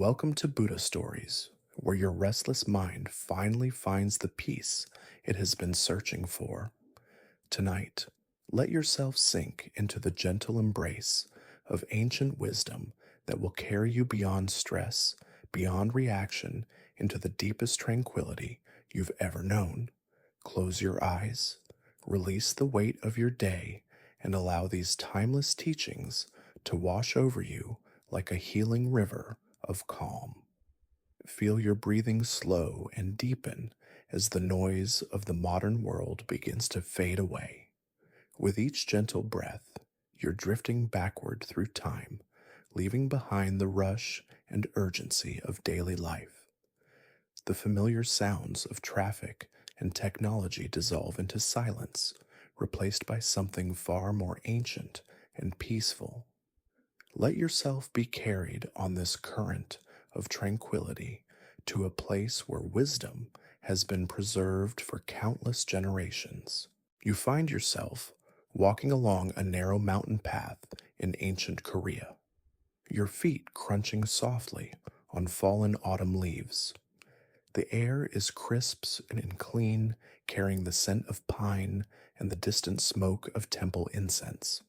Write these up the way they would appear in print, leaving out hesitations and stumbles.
Welcome to Buddha Stories, where your restless mind finally finds the peace it has been searching for. Tonight, let yourself sink into the gentle embrace of ancient wisdom that will carry you beyond stress, beyond reaction, into the deepest tranquility you've ever known. Close your eyes, release the weight of your day, and allow these timeless teachings to wash over you like a healing river of calm. Feel your breathing slow and deepen as the noise of the modern world begins to fade away. With each gentle breath, you're drifting backward through time, leaving behind the rush and urgency of daily life. The familiar sounds of traffic and technology dissolve into silence, replaced by something far more ancient and peaceful. Let yourself be carried on this current of tranquility to a place where wisdom has been preserved for countless generations. You find yourself walking along a narrow mountain path in ancient Korea, your feet crunching softly on fallen autumn leaves. The air is crisp and clean, carrying the scent of pine and the distant smoke of temple incense.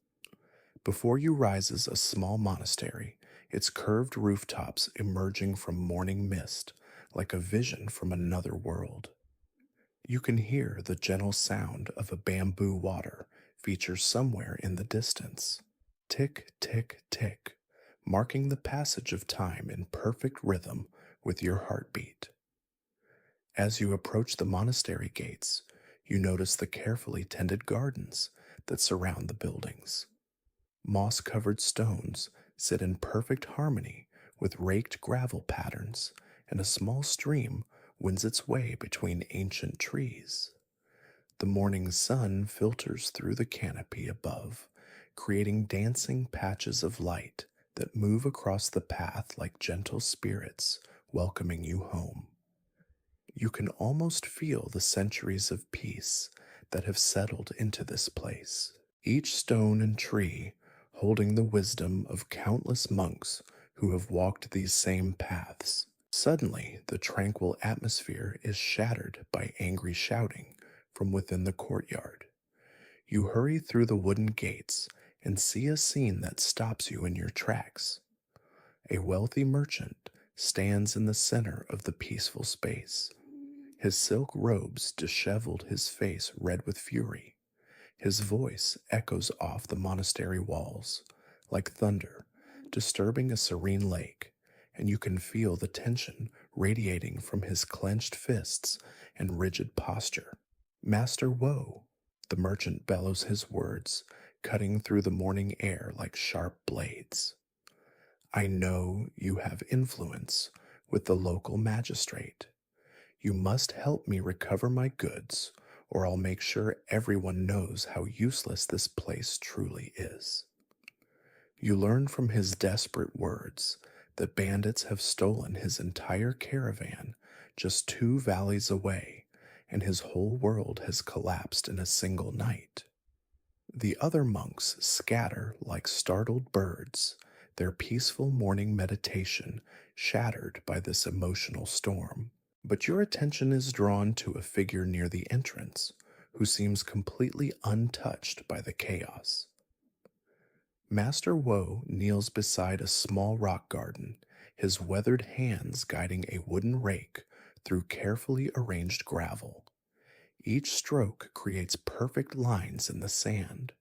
Before you rises a small monastery, its curved rooftops emerging from morning mist like a vision from another world. You can hear the gentle sound of a bamboo water feature somewhere in the distance. Tick, tick, tick, marking the passage of time in perfect rhythm with your heartbeat. As you approach the monastery gates, you notice the carefully tended gardens that surround the buildings. Moss-covered stones sit in perfect harmony with raked gravel patterns, and a small stream wends its way between ancient trees. The morning sun filters through the canopy above, creating dancing patches of light that move across the path like gentle spirits welcoming you home. You can almost feel the centuries of peace that have settled into this place. Each stone and tree holding the wisdom of countless monks who have walked these same paths. Suddenly, the tranquil atmosphere is shattered by angry shouting from within the courtyard. You hurry through the wooden gates and see a scene that stops you in your tracks. A wealthy merchant stands in the center of the peaceful space. His silk robes disheveled, his face red with fury. His voice echoes off the monastery walls like thunder, disturbing a serene lake, and you can feel the tension radiating from his clenched fists and rigid posture. Master Woe, the merchant bellows his words, cutting through the morning air like sharp blades. I know you have influence with the local magistrate. You must help me recover my goods, or I'll make sure everyone knows how useless this place truly is. You learn from his desperate words that bandits have stolen his entire caravan just 2 valleys away, and his whole world has collapsed in a single night. The other monks scatter like startled birds, their peaceful morning meditation shattered by this emotional storm. But your attention is drawn to a figure near the entrance who seems completely untouched by the chaos. Master Woe kneels beside a small rock garden, his weathered hands guiding a wooden rake through carefully arranged gravel. Each stroke creates perfect lines in the sand,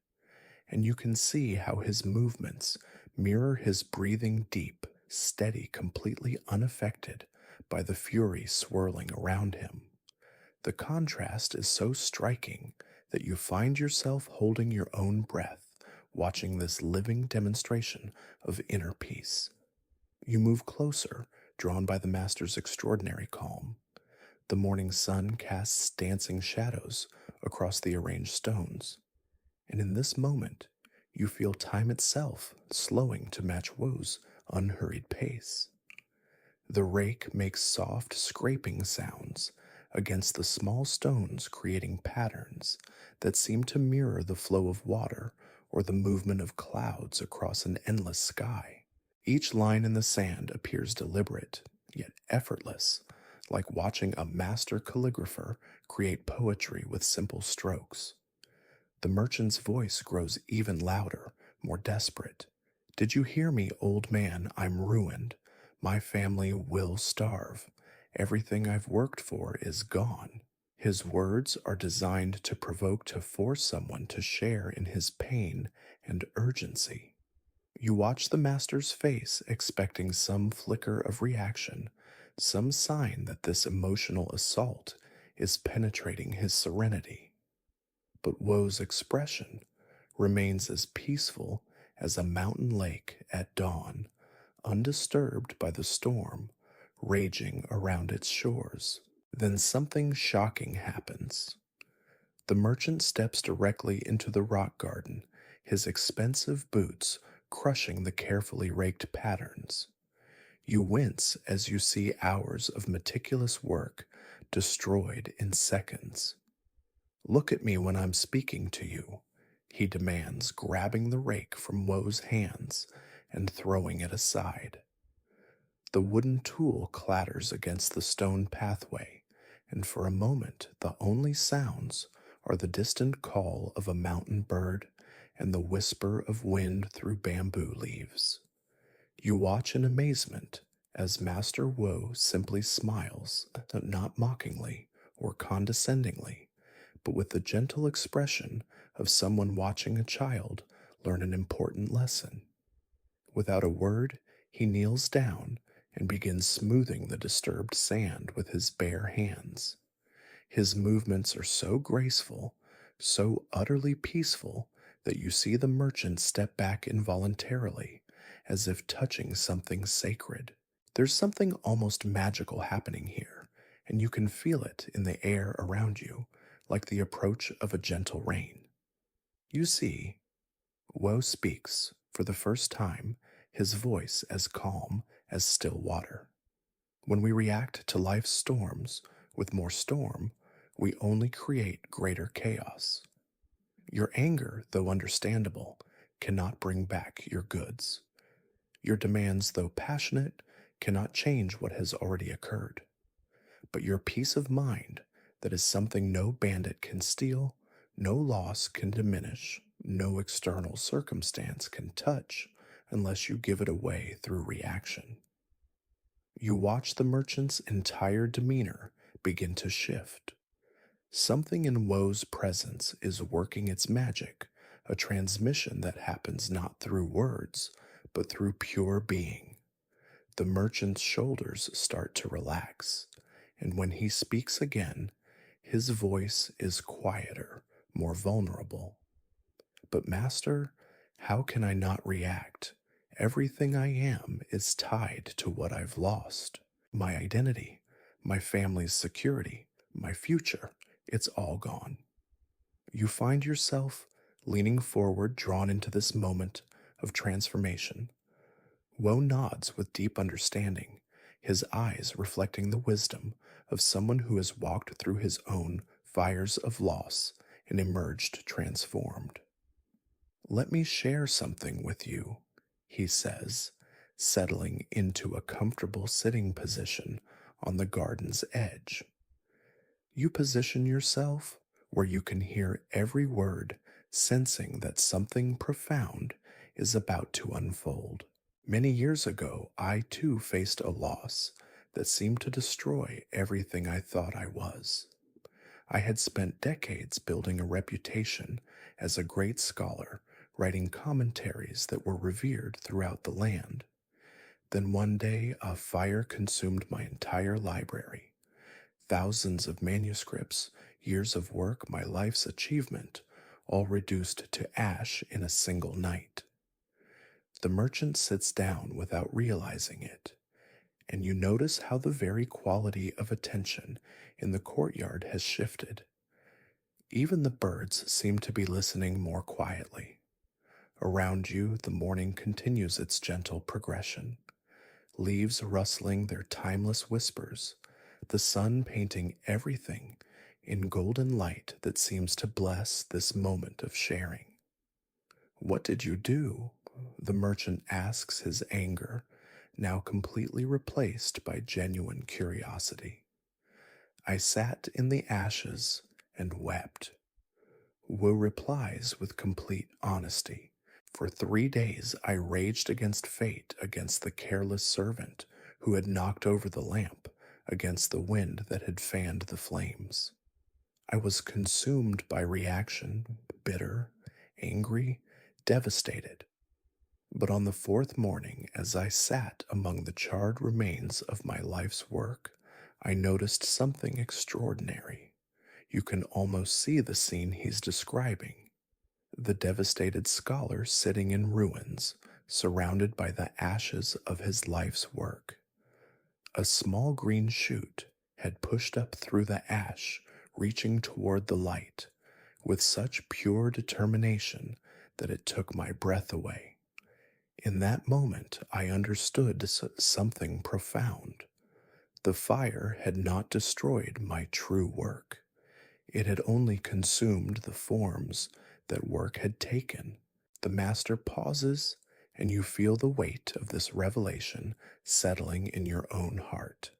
and you can see how his movements mirror his breathing deep, steady, completely unaffected by the fury swirling around him. The contrast is so striking that you find yourself holding your own breath, watching this living demonstration of inner peace. You move closer, drawn by the master's extraordinary calm. The morning sun casts dancing shadows across the arranged stones, and in this moment, you feel time itself slowing to match Woe's unhurried pace. The rake makes soft scraping sounds against the small stones, creating patterns that seem to mirror the flow of water or the movement of clouds across an endless sky. Each line in the sand appears deliberate, yet effortless, like watching a master calligrapher create poetry with simple strokes. The merchant's voice grows even louder, more desperate. Did you hear me, old man? I'm ruined. My family will starve. Everything I've worked for is gone. His words are designed to provoke, to force someone to share in his pain and urgency. You watch the master's face, expecting some flicker of reaction, some sign that this emotional assault is penetrating his serenity. But Woe's expression remains as peaceful as a mountain lake at dawn, undisturbed by the storm raging around its shores. Then something shocking happens. The merchant steps directly into the rock garden, his expensive boots crushing the carefully raked patterns. You wince as you see hours of meticulous work destroyed in seconds. Look at me when I'm speaking to you, he demands, grabbing the rake from Woe's hands and throwing it aside. The wooden tool clatters against the stone pathway, and for a moment the only sounds are the distant call of a mountain bird and the whisper of wind through bamboo leaves. You watch in amazement as Master Woe simply smiles, not mockingly or condescendingly, but with the gentle expression of someone watching a child learn an important lesson. Without a word, he kneels down and begins smoothing the disturbed sand with his bare hands. His movements are so graceful, so utterly peaceful, that you see the merchant step back involuntarily, as if touching something sacred. There's something almost magical happening here, and you can feel it in the air around you, like the approach of a gentle rain. You see, Woe speaks, for the first time, his voice as calm as still water. When we react to life's storms with more storm, we only create greater chaos. Your anger, though understandable, cannot bring back your goods. Your demands, though passionate, cannot change what has already occurred. But your peace of mind, that is something no bandit can steal, no loss can diminish, no external circumstance can touch unless you give it away through reaction. You watch the merchant's entire demeanor begin to shift. Something in Woe's presence is working its magic, a transmission that happens not through words, but through pure being. The merchant's shoulders start to relax, and when he speaks again, his voice is quieter, more vulnerable. But, Master, how can I not react? Everything I am is tied to what I've lost. My identity, my family's security, my future, it's all gone. You find yourself leaning forward, drawn into this moment of transformation. Woe nods with deep understanding, his eyes reflecting the wisdom of someone who has walked through his own fires of loss and emerged transformed. Let me share something with you, he says, settling into a comfortable sitting position on the garden's edge. You position yourself where you can hear every word, sensing that something profound is about to unfold. Many years ago, I too faced a loss that seemed to destroy everything I thought I was. I had spent decades building a reputation as a great scholar, writing commentaries that were revered throughout the land. Then one day, a fire consumed my entire library. Thousands of manuscripts, years of work, my life's achievement, all reduced to ash in a single night. The merchant sits down without realizing it, and you notice how the very quality of attention in the courtyard has shifted. Even the birds seem to be listening more quietly. Around you, the morning continues its gentle progression, leaves rustling their timeless whispers, the sun painting everything in golden light that seems to bless this moment of sharing. What did you do? The merchant asks his anger, now completely replaced by genuine curiosity. I sat in the ashes and wept. Wu replies with complete honesty. For 3 days I raged against fate, against the careless servant who had knocked over the lamp, against the wind that had fanned the flames. I was consumed by reaction, bitter, angry, devastated. But on the fourth morning, as I sat among the charred remains of my life's work, I noticed something extraordinary. You can almost see the scene he's describing. The devastated scholar sitting in ruins, surrounded by the ashes of his life's work. A small green shoot had pushed up through the ash, reaching toward the light, with such pure determination that it took my breath away. In that moment, I understood something profound. The fire had not destroyed my true work. It had only consumed the forms that work had taken. The master pauses, and you feel the weight of this revelation settling in your own heart.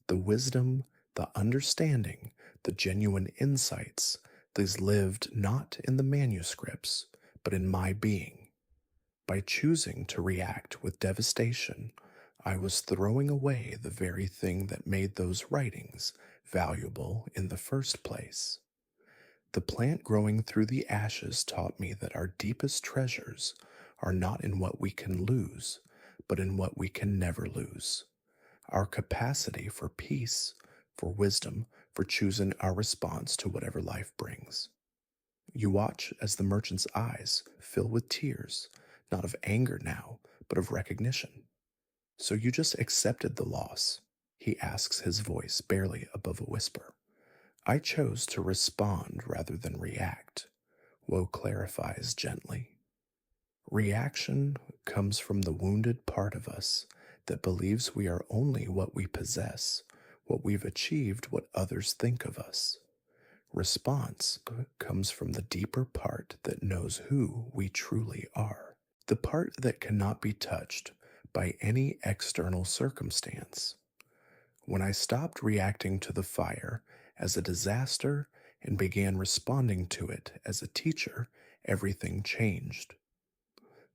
The wisdom, the understanding, the genuine insights, these lived not in the manuscripts, but in my being. By choosing to react with devastation, I was throwing away the very thing that made those writings valuable in the first place. The plant growing through the ashes taught me that our deepest treasures are not in what we can lose, but in what we can never lose. Our capacity for peace, for wisdom, for choosing our response to whatever life brings. You watch as the merchant's eyes fill with tears, not of anger now, but of recognition. So you just accepted the loss, he asks, his voice barely above a whisper. I chose to respond rather than react, Woe clarifies gently. Reaction comes from the wounded part of us that believes we are only what we possess, what we've achieved, what others think of us. Response comes from the deeper part that knows who we truly are, the part that cannot be touched by any external circumstance. When I stopped reacting to the fire as a disaster and began responding to it as a teacher, everything changed.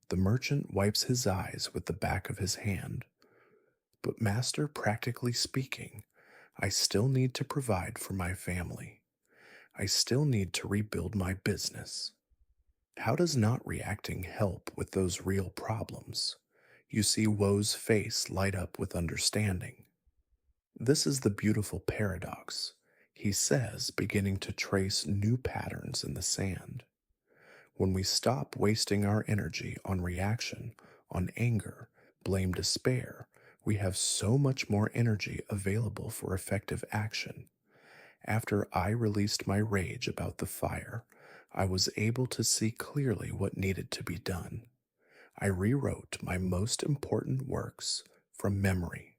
The merchant wipes his eyes with the back of his hand. But, Master, practically speaking, I still need to provide for my family. I still need to rebuild my business. How does not reacting help with those real problems? You see Woe's face light up with understanding. This is the beautiful paradox, he says, beginning to trace new patterns in the sand. When we stop wasting our energy on reaction, on anger, blame, despair, we have so much more energy available for effective action. After I released my rage about the fire, I was able to see clearly what needed to be done. I rewrote my most important works from memory,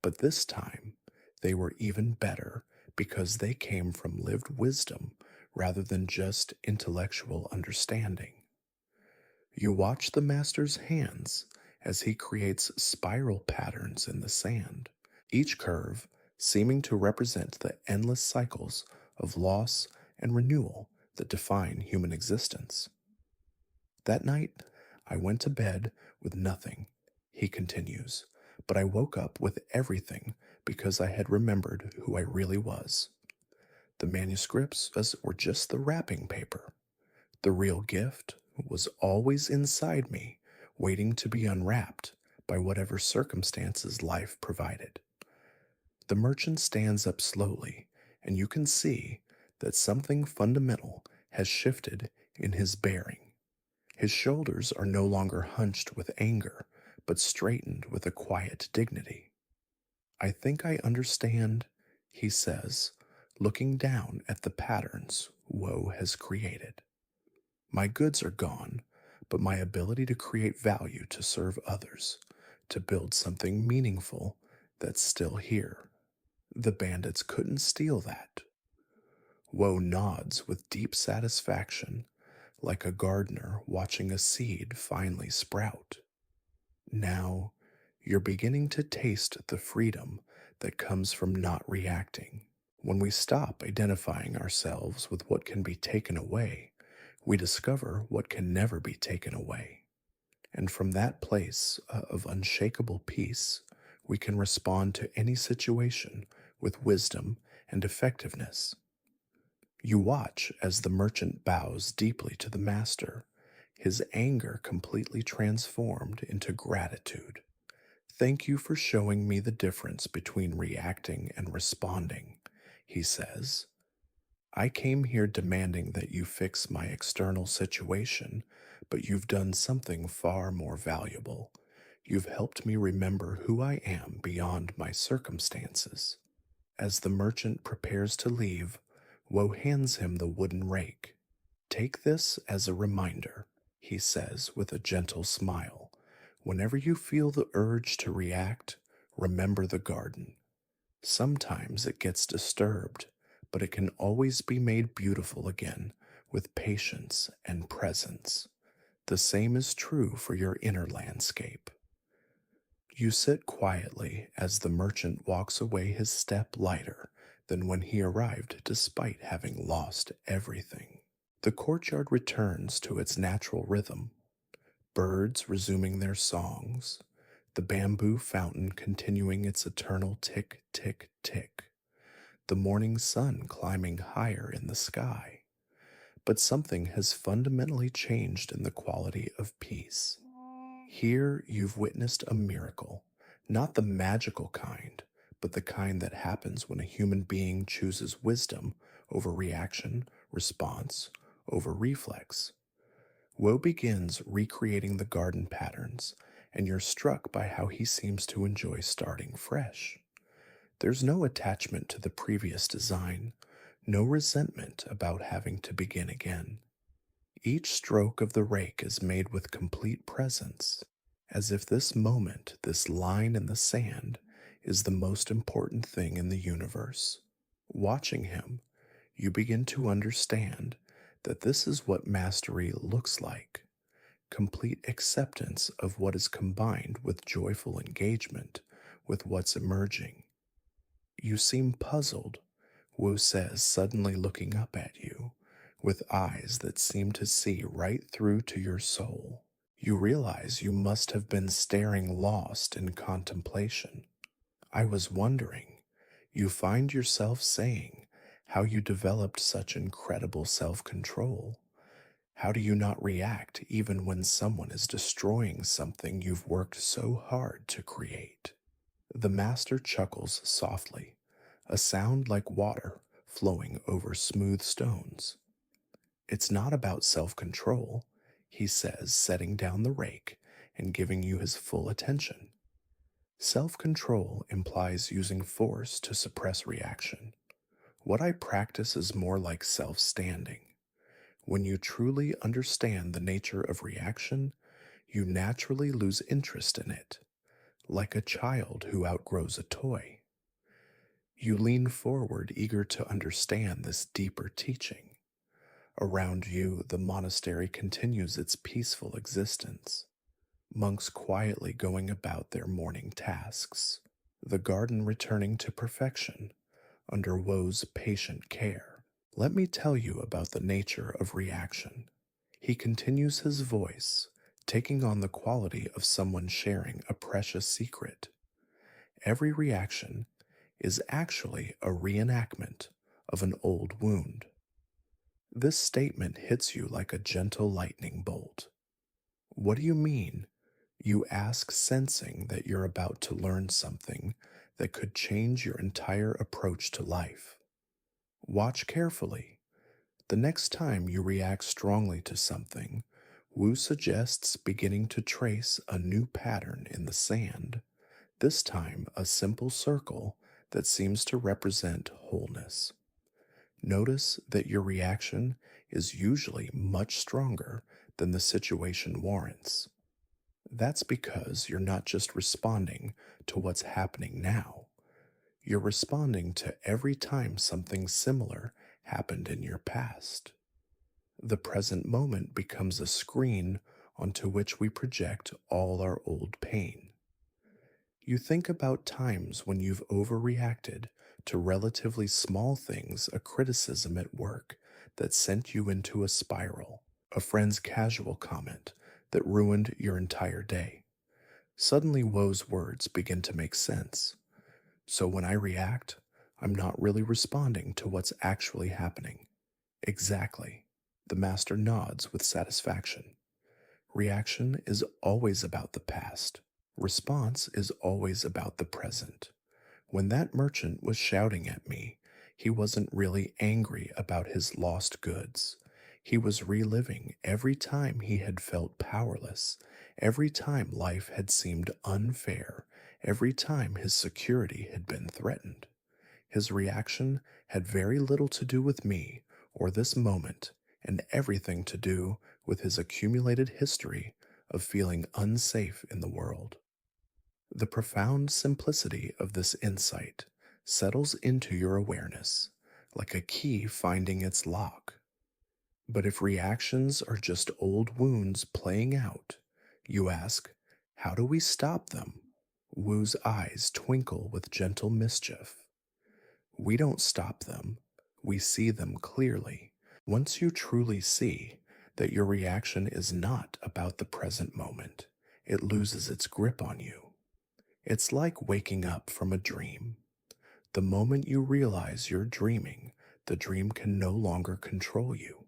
but this time they were even better because they came from lived wisdom rather than just intellectual understanding. You watch the master's hands as he creates spiral patterns in the sand, each curve seeming to represent the endless cycles of loss and renewal that define human existence. That night, I went to bed with nothing, he continues, but I woke up with everything because I had remembered who I really was. The manuscripts were just the wrapping paper. The real gift was always inside me, waiting to be unwrapped by whatever circumstances life provided. The merchant stands up slowly, and you can see that something fundamental has shifted in his bearing. His shoulders are no longer hunched with anger, but straightened with a quiet dignity. I think I understand, he says, looking down at the patterns Woe has created. My goods are gone, but my ability to create value to serve others, to build something meaningful, that's still here. The bandits couldn't steal that. Woe nods with deep satisfaction, like a gardener watching a seed finally sprout. Now, you're beginning to taste the freedom that comes from not reacting. When we stop identifying ourselves with what can be taken away, we discover what can never be taken away. And from that place of unshakable peace, we can respond to any situation with wisdom and effectiveness. You watch as the merchant bows deeply to the master, his anger completely transformed into gratitude. Thank you for showing me the difference between reacting and responding, he says. I came here demanding that you fix my external situation, but you've done something far more valuable. You've helped me remember who I am beyond my circumstances. As the merchant prepares to leave, Woe hands him the wooden rake. Take this as a reminder, he says with a gentle smile. Whenever you feel the urge to react, remember the garden. Sometimes it gets disturbed, but it can always be made beautiful again with patience and presence. The same is true for your inner landscape. You sit quietly as the merchant walks away, his step lighter than when he arrived, despite having lost everything. The courtyard returns to its natural rhythm, birds resuming their songs, the bamboo fountain continuing its eternal tick, tick, tick, the morning sun climbing higher in the sky. But something has fundamentally changed in the quality of peace. Here you've witnessed a miracle, not the magical kind, but the kind that happens when a human being chooses wisdom over reaction, response over reflex. Woe begins recreating the garden patterns, and you're struck by how he seems to enjoy starting fresh. There's no attachment to the previous design, no resentment about having to begin again. Each stroke of the rake is made with complete presence, as if this moment, this line in the sand, is the most important thing in the universe. Watching him, you begin to understand that this is what mastery looks like: complete acceptance of what is combined with joyful engagement with what's emerging. You seem puzzled, Wu says, suddenly looking up at you with eyes that seem to see right through to your soul. You realize you must have been staring lost in contemplation. I was wondering, you find yourself saying, how you developed such incredible self-control. How do you not react even when someone is destroying something you've worked so hard to create? The master chuckles softly, a sound like water flowing over smooth stones. It's not about self-control, he says, setting down the rake and giving you his full attention. Self-control implies using force to suppress reaction. What I practice is more like self-standing. When you truly understand the nature of reaction, you naturally lose interest in it, like a child who outgrows a toy. You lean forward, eager to understand this deeper teaching. Around you, the monastery continues its peaceful existence, monks quietly going about their morning tasks, the garden returning to perfection under Woe's patient care. Let me tell you about the nature of reaction. He continues, his voice taking on the quality of someone sharing a precious secret. Every reaction is actually a reenactment of an old wound. This statement hits you like a gentle lightning bolt. What do you mean? You ask, sensing that you're about to learn something that could change your entire approach to life. Watch carefully. The next time you react strongly to something, Wu suggests beginning to trace a new pattern in the sand, this time a simple circle that seems to represent wholeness. Notice that your reaction is usually much stronger than the situation warrants. That's because you're not just responding to what's happening now. You're responding to every time something similar happened in your past. The present moment becomes a screen onto which we project all our old pain. You think about times when you've overreacted to relatively small things, a criticism at work that sent you into a spiral, a friend's casual comment that ruined your entire day. Suddenly, Woe's words begin to make sense. So when I react, I'm not really responding to what's actually happening. Exactly. The master nods with satisfaction. Reaction is always about the past. Response is always about the present. When that merchant was shouting at me, he wasn't really angry about his lost goods. He was reliving every time he had felt powerless, every time life had seemed unfair, every time his security had been threatened. His reaction had very little to do with me or this moment, and everything to do with his accumulated history of feeling unsafe in the world. The profound simplicity of this insight settles into your awareness, like a key finding its lock. But if reactions are just old wounds playing out, you ask, how do we stop them? Wu's eyes twinkle with gentle mischief. We don't stop them, we see them clearly. Once you truly see that your reaction is not about the present moment, it loses its grip on you. It's like waking up from a dream. The moment you realize you're dreaming, the dream can no longer control you.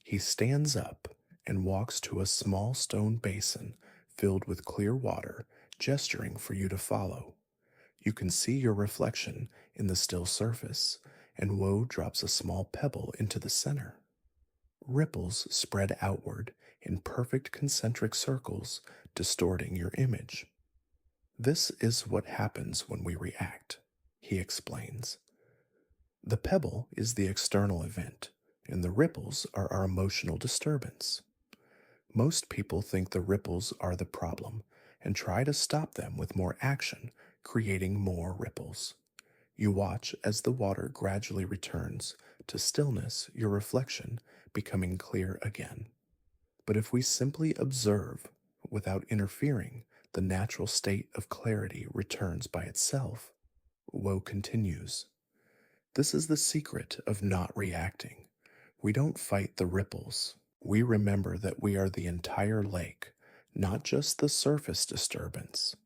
He stands up and walks to a small stone basin filled with clear water, gesturing for you to follow. You can see your reflection in the still surface, and Woe drops a small pebble into the center. Ripples spread outward in perfect concentric circles, distorting your image. This is what happens when we react, he explains. The pebble is the external event, and the ripples are our emotional disturbance. Most people think the ripples are the problem and try to stop them with more action, creating more ripples. You watch as the water gradually returns to stillness, your reflection becoming clear again. But if we simply observe without interfering, the natural state of clarity returns by itself. Woe continues. This is the secret of not reacting. We don't fight the ripples. We remember that we are the entire lake, not just the surface disturbance.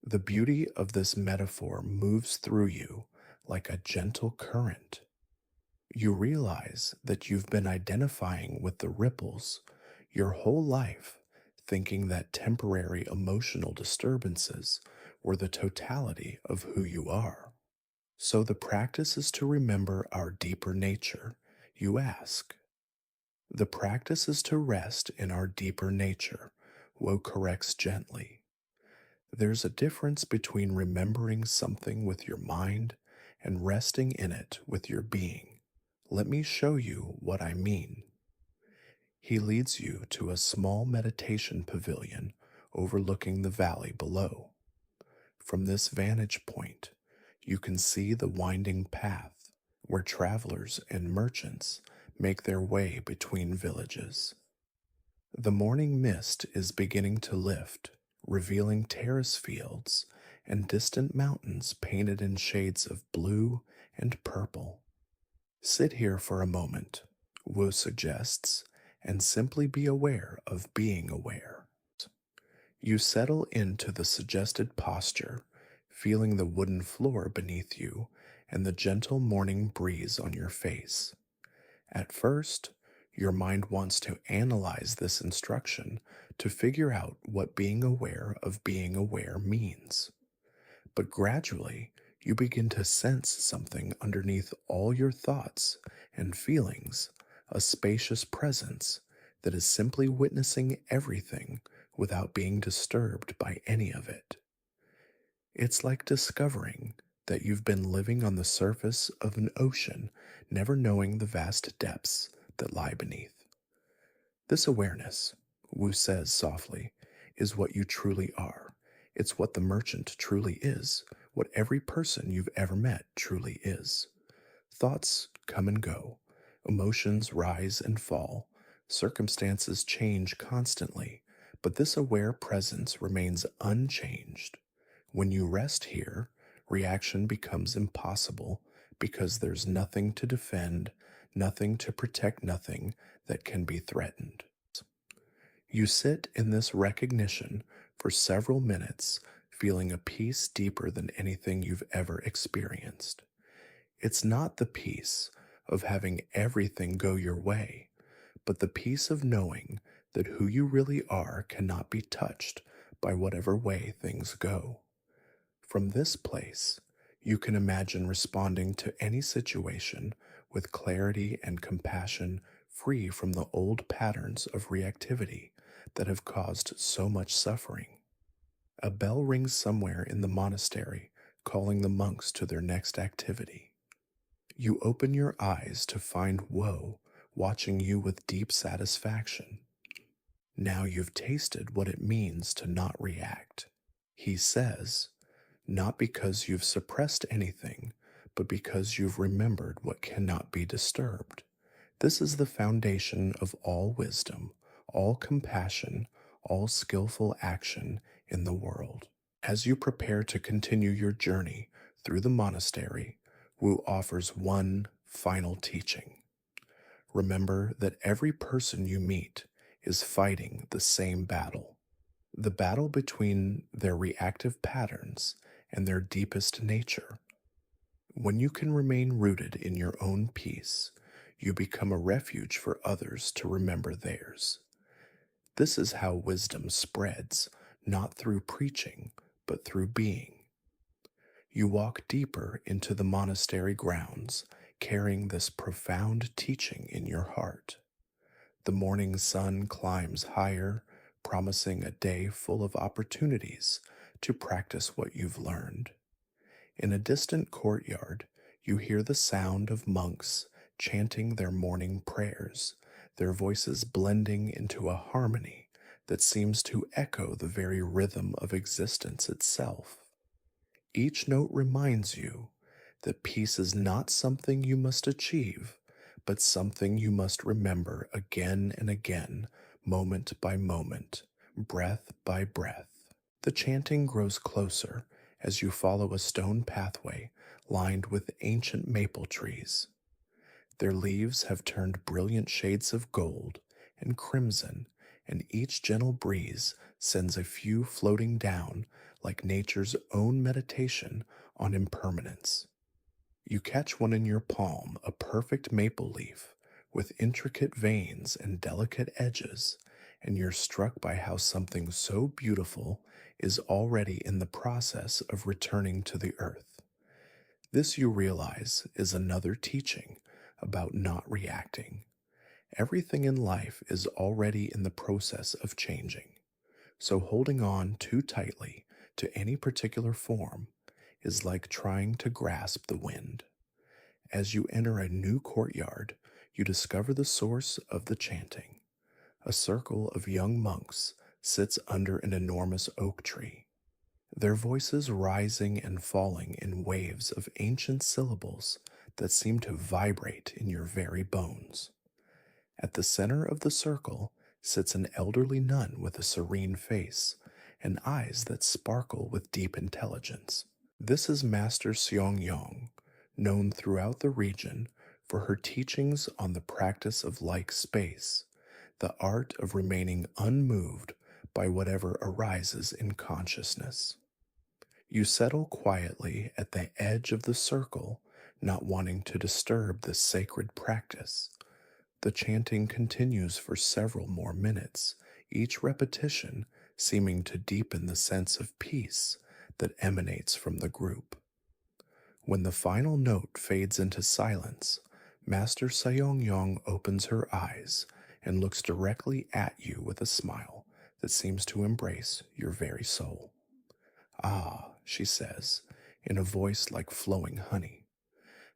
The beauty of this metaphor moves through you like a gentle current. You realize that you've been identifying with the ripples your whole life, thinking that temporary emotional disturbances were the totality of who you are. So the practice is to remember our deeper nature, you ask. The practice is to rest in our deeper nature, Woe corrects gently. There's a difference between remembering something with your mind and resting in it with your being. Let me show you what I mean. He leads you to a small meditation pavilion overlooking the valley below. From this vantage point, you can see the winding path where travelers and merchants make their way between villages. The morning mist is beginning to lift, revealing terrace fields and distant mountains painted in shades of blue and purple. Sit here for a moment, Wu suggests, and simply be aware of being aware. You settle into the suggested posture, feeling the wooden floor beneath you and the gentle morning breeze on your face. At first, your mind wants to analyze this instruction to figure out what being aware of being aware means. But gradually, you begin to sense something underneath all your thoughts and feelings, a spacious presence that is simply witnessing everything without being disturbed by any of it. It's like discovering that you've been living on the surface of an ocean, never knowing the vast depths that lie beneath. This awareness, Wu says softly, is what you truly are. It's what the merchant truly is, what every person you've ever met truly is. Thoughts come and go, Emotions rise and fall, circumstances change constantly, but this aware presence remains unchanged. When you rest here, reaction becomes impossible because there's nothing to defend, nothing to protect, nothing that can be threatened. You sit in this recognition for several minutes, feeling a peace deeper than anything you've ever experienced. It's not the peace of having everything go your way, but the peace of knowing that who you really are cannot be touched by whatever way things go. From this place, you can imagine responding to any situation with clarity and compassion, free from the old patterns of reactivity that have caused so much suffering. A bell rings somewhere in the monastery, calling the monks to their next activity. You open your eyes to find Woe watching you with deep satisfaction. Now you've tasted what it means to not react. He says, not because you've suppressed anything, but because you've remembered what cannot be disturbed. This is the foundation of all wisdom, all compassion, all skillful action in the world. As you prepare to continue your journey through the monastery, Wu offers one final teaching. Remember that every person you meet is fighting the same battle, the battle between their reactive patterns and their deepest nature. When you can remain rooted in your own peace, you become a refuge for others to remember theirs. This is how wisdom spreads, not through preaching, but through being. You walk deeper into the monastery grounds, carrying this profound teaching in your heart. The morning sun climbs higher, promising a day full of opportunities to practice what you've learned. In a distant courtyard, you hear the sound of monks chanting their morning prayers, their voices blending into a harmony that seems to echo the very rhythm of existence itself. Each note reminds you that peace is not something you must achieve, but something you must remember again and again, moment by moment, breath by breath. The chanting grows closer as you follow a stone pathway lined with ancient maple trees. Their leaves have turned brilliant shades of gold and crimson, and each gentle breeze sends a few floating down like nature's own meditation on impermanence. You catch one in your palm, a perfect maple leaf with intricate veins and delicate edges, and you're struck by how something so beautiful is already in the process of returning to the earth. This, you realize, is another teaching about not reacting. Everything in life is already in the process of changing, so holding on too tightly to any particular form is like trying to grasp the wind. As you enter a new courtyard, you discover the source of the chanting. A circle of young monks sits under an enormous oak tree, their voices rising and falling in waves of ancient syllables that seem to vibrate in your very bones. At the center of the circle sits an elderly nun with a serene face and eyes that sparkle with deep intelligence. This is Master Seong Yong, known throughout the region for her teachings on the practice of like space, the art of remaining unmoved by whatever arises in consciousness. You settle quietly at the edge of the circle, not wanting to disturb this sacred practice. The chanting continues for several more minutes, each repetition seeming to deepen the sense of peace that emanates from the group. When the final note fades into silence, Master Seong-yong opens her eyes and looks directly at you with a smile that seems to embrace your very soul. "Ah," she says, in a voice like flowing honey.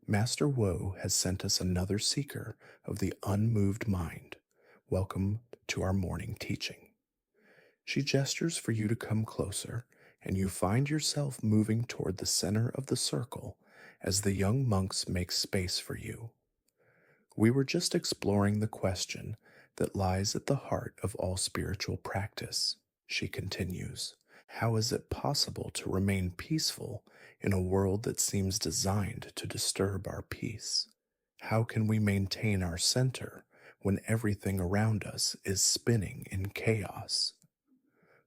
"Master Woe has sent us another seeker of the unmoved mind. Welcome to our morning teaching." She gestures for you to come closer, and you find yourself moving toward the center of the circle as the young monks make space for you. We were just exploring the question that lies at the heart of all spiritual practice, she continues. How is it possible to remain peaceful in a world that seems designed to disturb our peace? How can we maintain our center when everything around us is spinning in chaos?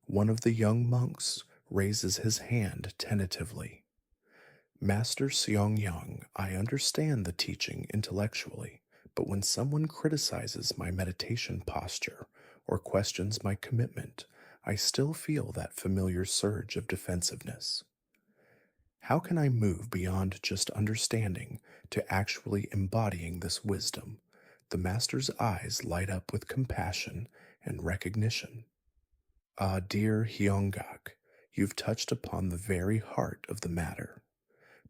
One of the young monks raises his hand tentatively. Master Seong Yang, I understand the teaching intellectually, but when someone criticizes my meditation posture or questions my commitment, I still feel that familiar surge of defensiveness. How can I move beyond just understanding to actually embodying this wisdom? The Master's eyes light up with compassion and recognition. Ah, dear Hyongak, you've touched upon the very heart of the matter.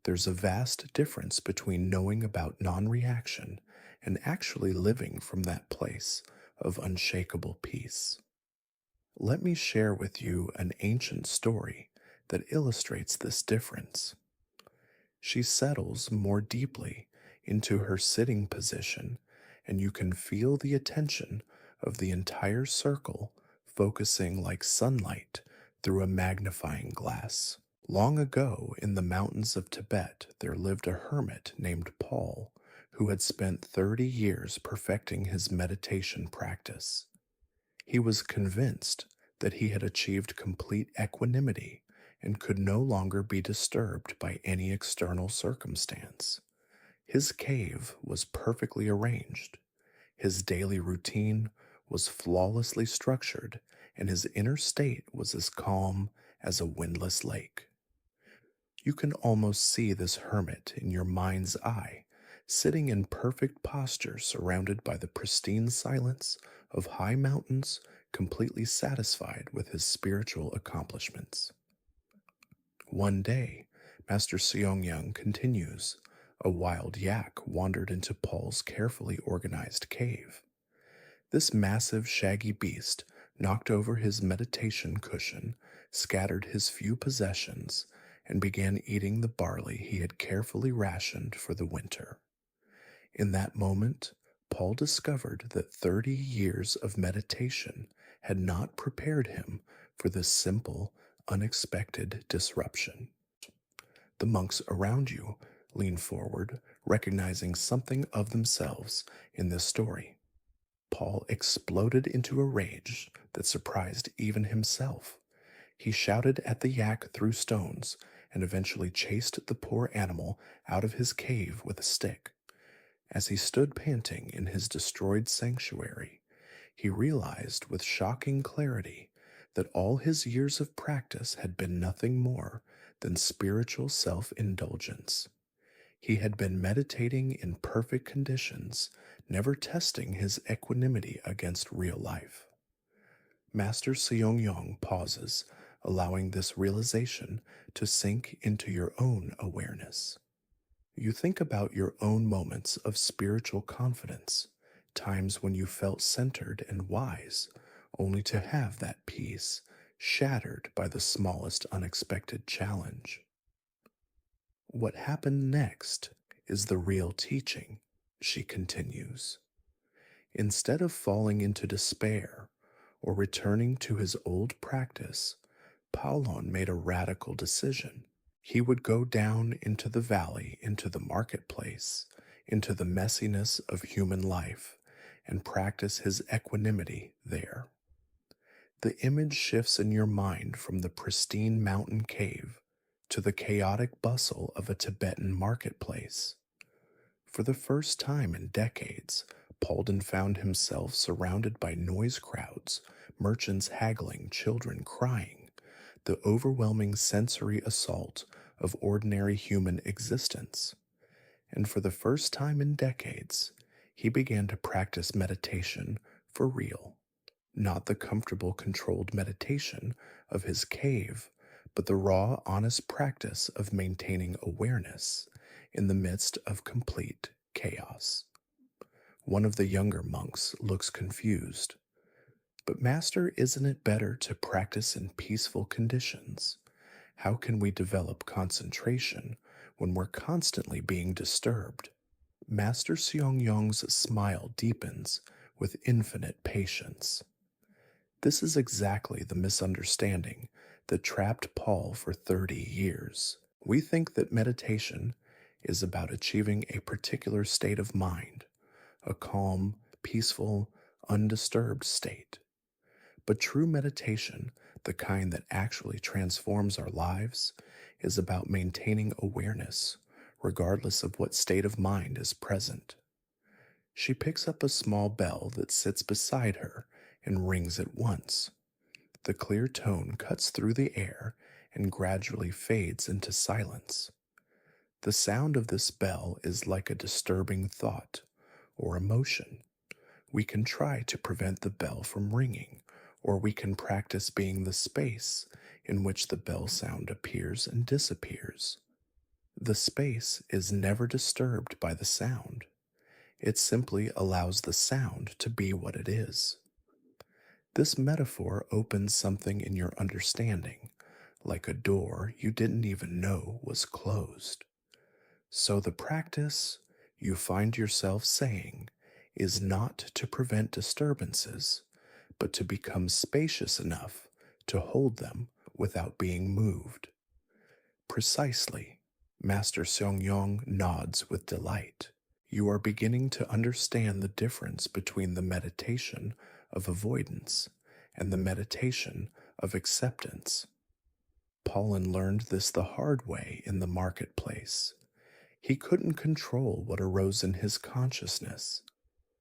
There's a vast difference between knowing about non reaction and actually living from that place of unshakable peace. Let me share with you an ancient story that illustrates this difference. She settles more deeply into her sitting position, and you can feel the attention of the entire circle focusing like sunlight through a magnifying glass. Long ago, in the mountains of Tibet, there lived a hermit named Paul who had spent 30 years perfecting his meditation practice. He was convinced that he had achieved complete equanimity and could no longer be disturbed by any external circumstance. His cave was perfectly arranged. His daily routine was flawlessly structured, and his inner state was as calm as a windless lake. You can almost see this hermit in your mind's eye, sitting in perfect posture surrounded by the pristine silence of high mountains, completely satisfied with his spiritual accomplishments. One day, Master Seongyang continues, a wild yak wandered into Paul's carefully organized cave. This massive, shaggy beast knocked over his meditation cushion, scattered his few possessions, and began eating the barley he had carefully rationed for the winter. In that moment, Paul discovered that 30 years of meditation had not prepared him for this simple, unexpected disruption. The monks around you lean forward, recognizing something of themselves in this story. Paul exploded into a rage that surprised even himself. He shouted at the yak through stones and eventually chased the poor animal out of his cave with a stick. As he stood panting in his destroyed sanctuary, he realized with shocking clarity that all his years of practice had been nothing more than spiritual self-indulgence. He had been meditating in perfect conditions, never testing his equanimity against real life. Master Seongyong pauses, allowing this realization to sink into your own awareness. You think about your own moments of spiritual confidence, times when you felt centered and wise, only to have that peace shattered by the smallest unexpected challenge. What happened next is the real teaching, she continues. Instead of falling into despair or returning to his old practice, Paulon made a radical decision. He would go down into the valley, into the marketplace, into the messiness of human life, and practice his equanimity there. The image shifts in your mind from the pristine mountain cave to the chaotic bustle of a Tibetan marketplace. For the first time in decades, Paulden found himself surrounded by noise crowds, merchants haggling, children crying, the overwhelming sensory assault of ordinary human existence. And for the first time in decades, he began to practice meditation for real. Not the comfortable, controlled meditation of his cave, but the raw, honest practice of maintaining awareness in the midst of complete chaos. One of the younger monks looks confused. But Master, isn't it better to practice in peaceful conditions? How can we develop concentration when we're constantly being disturbed? Master Seongyong's smile deepens with infinite patience. This is exactly the misunderstanding that trapped Paul for 30 years. We think that meditation is about achieving a particular state of mind, a calm, peaceful, undisturbed state. But true meditation, the kind that actually transforms our lives, is about maintaining awareness, regardless of what state of mind is present. She picks up a small bell that sits beside her and rings it once. The clear tone cuts through the air and gradually fades into silence. The sound of this bell is like a disturbing thought or emotion. We can try to prevent the bell from ringing, or we can practice being the space in which the bell sound appears and disappears. The space is never disturbed by the sound. It simply allows the sound to be what it is. This metaphor opens something in your understanding, like a door you didn't even know was closed. So the practice, you find yourself saying, is not to prevent disturbances, but to become spacious enough to hold them without being moved. Precisely, Master Seongyong nods with delight. You are beginning to understand the difference between the meditation of avoidance and the meditation of acceptance. Paulin learned this the hard way in the marketplace. He couldn't control what arose in his consciousness.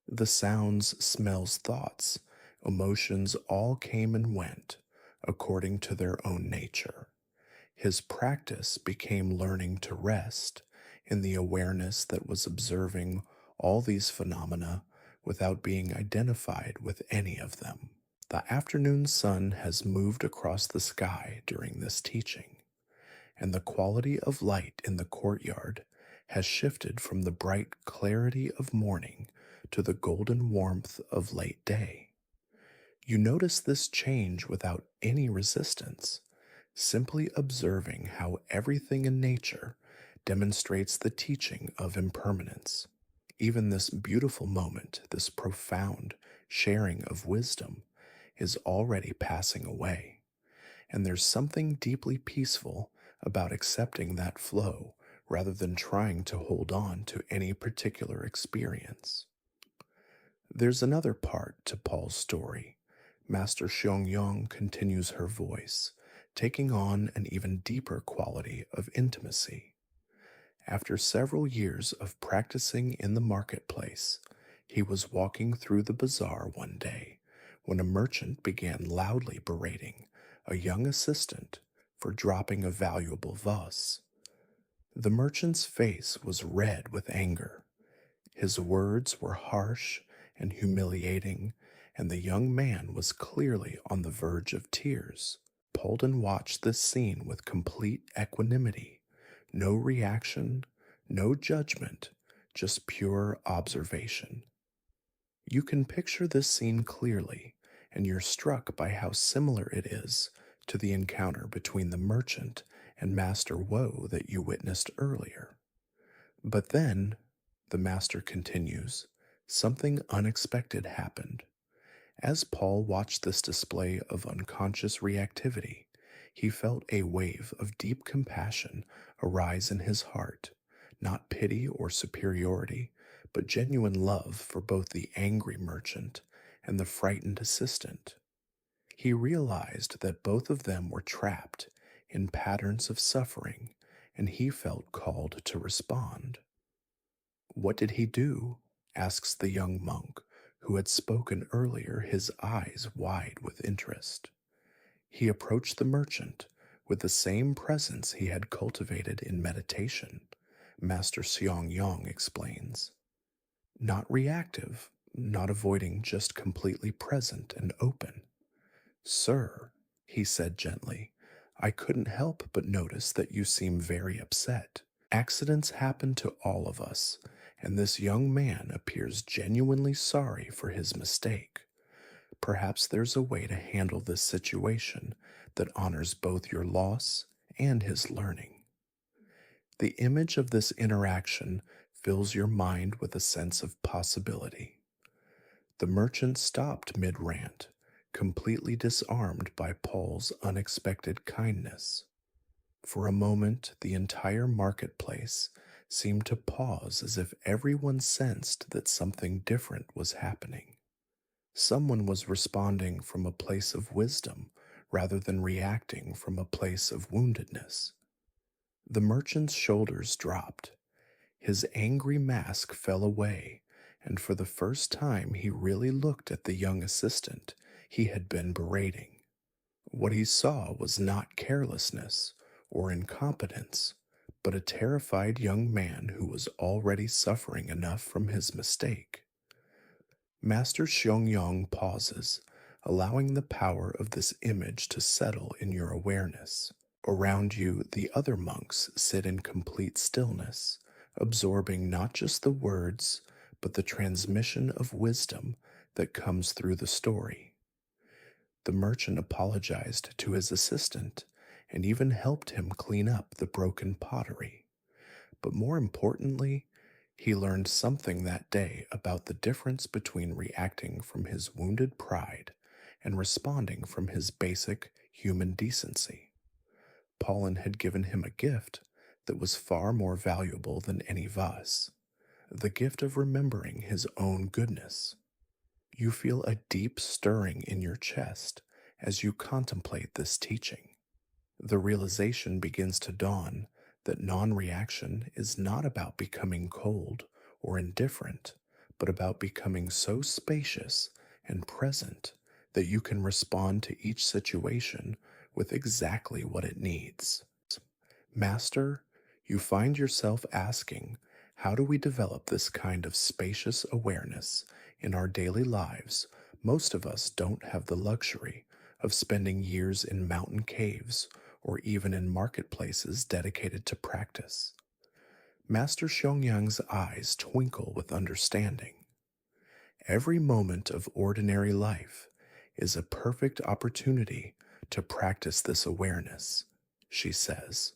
The sounds, smells, thoughts, emotions all came and went according to their own nature. His practice became learning to rest in the awareness that was observing all these phenomena without being identified with any of them. The afternoon sun has moved across the sky during this teaching, and the quality of light in the courtyard has shifted from the bright clarity of morning to the golden warmth of late day. You notice this change without any resistance, simply observing how everything in nature demonstrates the teaching of impermanence. Even this beautiful moment, this profound sharing of wisdom, is already passing away, and there's something deeply peaceful about accepting that flow rather than trying to hold on to any particular experience. There's another part to Paul's story. Master Xiong continues her voice, taking on an even deeper quality of intimacy. After several years of practicing in the marketplace, he was walking through the bazaar one day when a merchant began loudly berating a young assistant for dropping a valuable vase. The merchant's face was red with anger. His words were harsh and humiliating, and the young man was clearly on the verge of tears. Polden watched this scene with complete equanimity. No reaction, no judgment, just pure observation. You can picture this scene clearly, and you're struck by how similar it is to the encounter between the merchant and Master Woe that you witnessed earlier. But then, the master continues, something unexpected happened. As Paul watched this display of unconscious reactivity, he felt a wave of deep compassion arise in his heart, not pity or superiority, but genuine love for both the angry merchant and the frightened assistant. He realized that both of them were trapped in patterns of suffering, and he felt called to respond. What did he do? Asks the young monk, who had spoken earlier, his eyes wide with interest. He approached the merchant with the same presence he had cultivated in meditation, Master Seong explains. Not reactive, not avoiding, just completely present and open. Sir, he said gently, I couldn't help but notice that you seem very upset. Accidents happen to all of us, and this young man appears genuinely sorry for his mistake. Perhaps there's a way to handle this situation that honors both your loss and his learning. The image of this interaction fills your mind with a sense of possibility. The merchant stopped mid rant, completely disarmed by Paul's unexpected kindness. For a moment, the entire marketplace seemed to pause as if everyone sensed that something different was happening. Someone was responding from a place of wisdom rather than reacting from a place of woundedness. The merchant's shoulders dropped. His angry mask fell away, and for the first time he really looked at the young assistant he had been berating. What he saw was not carelessness or incompetence, but a terrified young man who was already suffering enough from his mistake. Master Xiongyang pauses, allowing the power of this image to settle in your awareness. Around you, the other monks sit in complete stillness, absorbing not just the words, but the transmission of wisdom that comes through the story. The merchant apologized to his assistant and even helped him clean up the broken pottery. But more importantly, he learned something that day about the difference between reacting from his wounded pride and responding from his basic human decency. Paulin had given him a gift that was far more valuable than any vase, the gift of remembering his own goodness. You feel a deep stirring in your chest as you contemplate this teaching. The realization begins to dawn that non reaction is not about becoming cold or indifferent, but about becoming so spacious and present that you can respond to each situation with exactly what it needs. Master, you find yourself asking, how do we develop this kind of spacious awareness in our daily lives? Most of us don't have the luxury of spending years in mountain caves or even in marketplaces dedicated to practice. Master Xiongyang's eyes twinkle with understanding. Every moment of ordinary life is a perfect opportunity to practice this awareness, she says.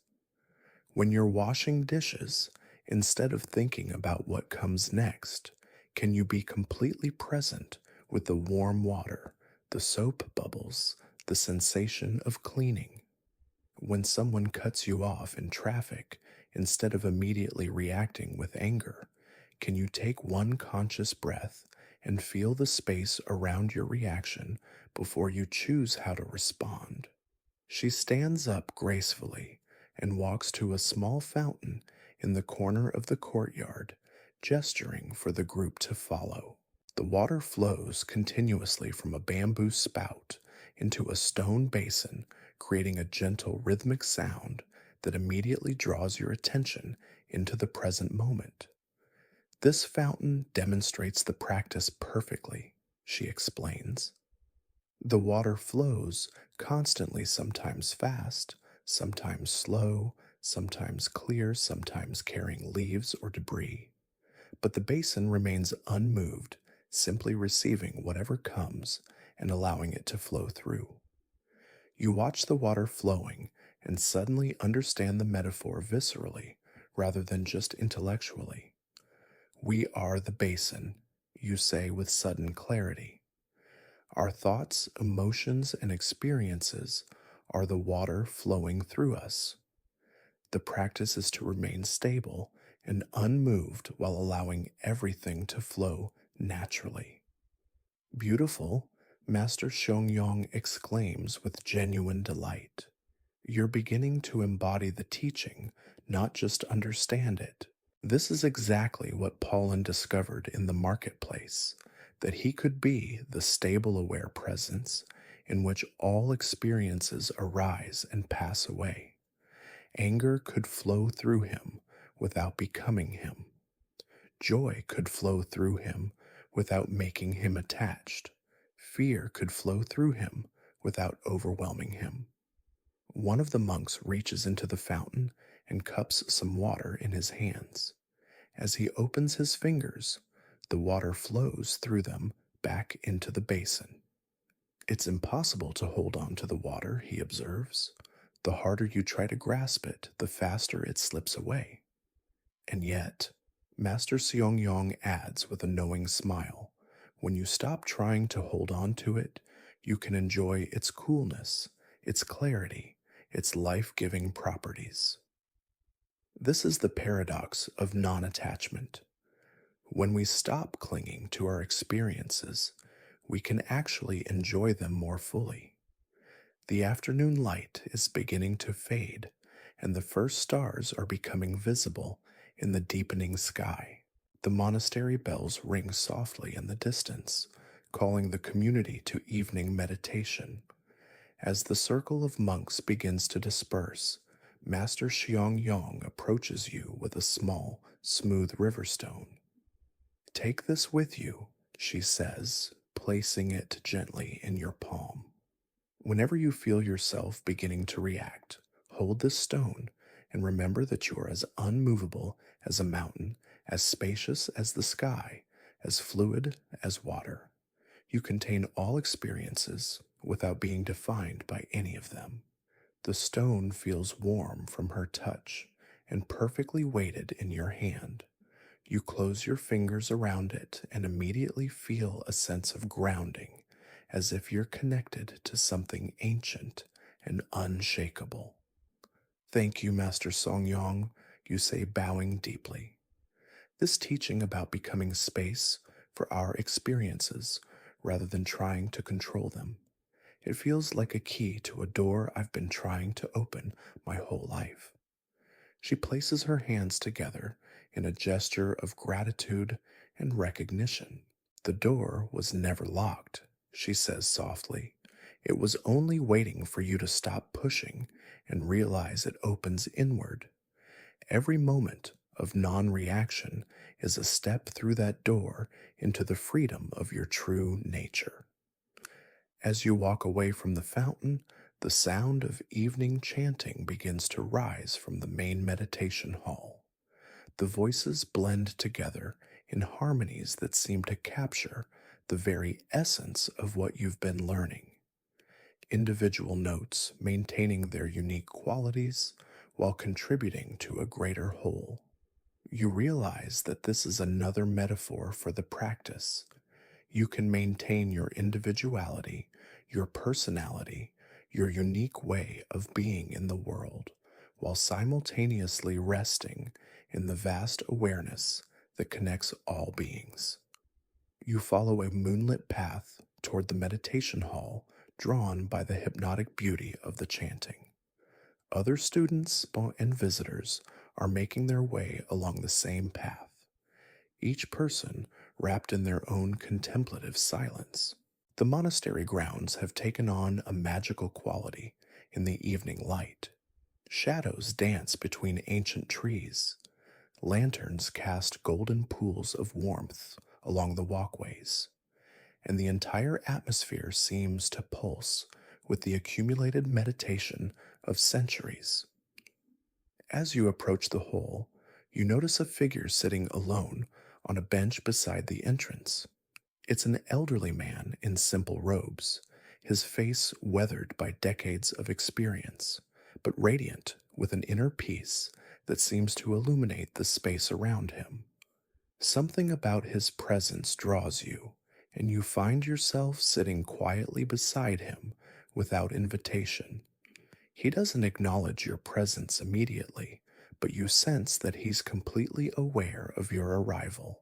When you're washing dishes, instead of thinking about what comes next, can you be completely present with the warm water, the soap bubbles, the sensation of cleaning? When someone cuts you off in traffic, instead of immediately reacting with anger, can you take one conscious breath and feel the space around your reaction before you choose how to respond? She stands up gracefully and walks to a small fountain in the corner of the courtyard, gesturing for the group to follow. The water flows continuously from a bamboo spout into a stone basin, creating a gentle rhythmic sound that immediately draws your attention into the present moment. This fountain demonstrates the practice perfectly, she explains. The water flows constantly, sometimes fast, sometimes slow, sometimes clear, sometimes carrying leaves or debris. But the basin remains unmoved, simply receiving whatever comes and allowing it to flow through. You watch the water flowing and suddenly understand the metaphor viscerally rather than just intellectually. We are the basin, you say with sudden clarity. Our thoughts, emotions, and experiences are the water flowing through us. The practice is to remain stable and unmoved while allowing everything to flow naturally. Beautiful, Master Xiongyang exclaims with genuine delight. You're beginning to embody the teaching, not just understand it. This is exactly what Paulin discovered in the marketplace, that he could be the stable, aware presence in which all experiences arise and pass away. Anger could flow through him without becoming him. Joy could flow through him without making him attached. Fear could flow through him without overwhelming him. One of the monks reaches into the fountain and cups some water in his hands. As he opens his fingers, the water flows through them back into the basin. It's impossible to hold on to the water, he observes. The harder you try to grasp it, the faster it slips away. And yet, Master Seongyong adds with a knowing smile, when you stop trying to hold on to it, you can enjoy its coolness, its clarity, its life giving properties. This is the paradox of non attachment. When we stop clinging to our experiences, we can actually enjoy them more fully. The afternoon light is beginning to fade, and the first stars are becoming visible in the deepening sky. The monastery bells ring softly in the distance, calling the community to evening meditation. As the circle of monks begins to disperse, Master Xiong Yong approaches you with a small, smooth river stone. Take this with you, she says, placing it gently in your palm. Whenever you feel yourself beginning to react, hold this stone and remember that you are as unmovable as a mountain, as spacious as the sky, as fluid as water. You contain all experiences without being defined by any of them. The stone feels warm from her touch and perfectly weighted in your hand. You close your fingers around it and immediately feel a sense of grounding, as if you're connected to something ancient and unshakable. Thank you, Master Songyong, you say, bowing deeply. This teaching about becoming space for our experiences rather than trying to control them. It feels like a key to a door I've been trying to open my whole life. She places her hands together in a gesture of gratitude and recognition. The door was never locked, she says softly. It was only waiting for you to stop pushing and realize it opens inward. Every moment of non reaction is a step through that door into the freedom of your true nature. As you walk away from the fountain, the sound of evening chanting begins to rise from the main meditation hall. The voices blend together in harmonies that seem to capture the very essence of what you've been learning. Individual notes maintaining their unique qualities while contributing to a greater whole. You realize that this is another metaphor for the practice. You can maintain your individuality, your personality, your unique way of being in the world, while simultaneously resting in the vast awareness that connects all beings. You follow a moonlit path toward the meditation hall, drawn by the hypnotic beauty of the chanting. Other students and visitors are making their way along the same path, each person wrapped in their own contemplative silence. The monastery grounds have taken on a magical quality in the evening light. Shadows dance between ancient trees. Lanterns cast golden pools of warmth along the walkways, and the entire atmosphere seems to pulse with the accumulated meditation of centuries. As you approach the hole, you notice a figure sitting alone on a bench beside the entrance. It's an elderly man in simple robes, his face weathered by decades of experience, but radiant with an inner peace that seems to illuminate the space around him. Something about his presence draws you, and you find yourself sitting quietly beside him without invitation. He doesn't acknowledge your presence immediately, but you sense that he's completely aware of your arrival.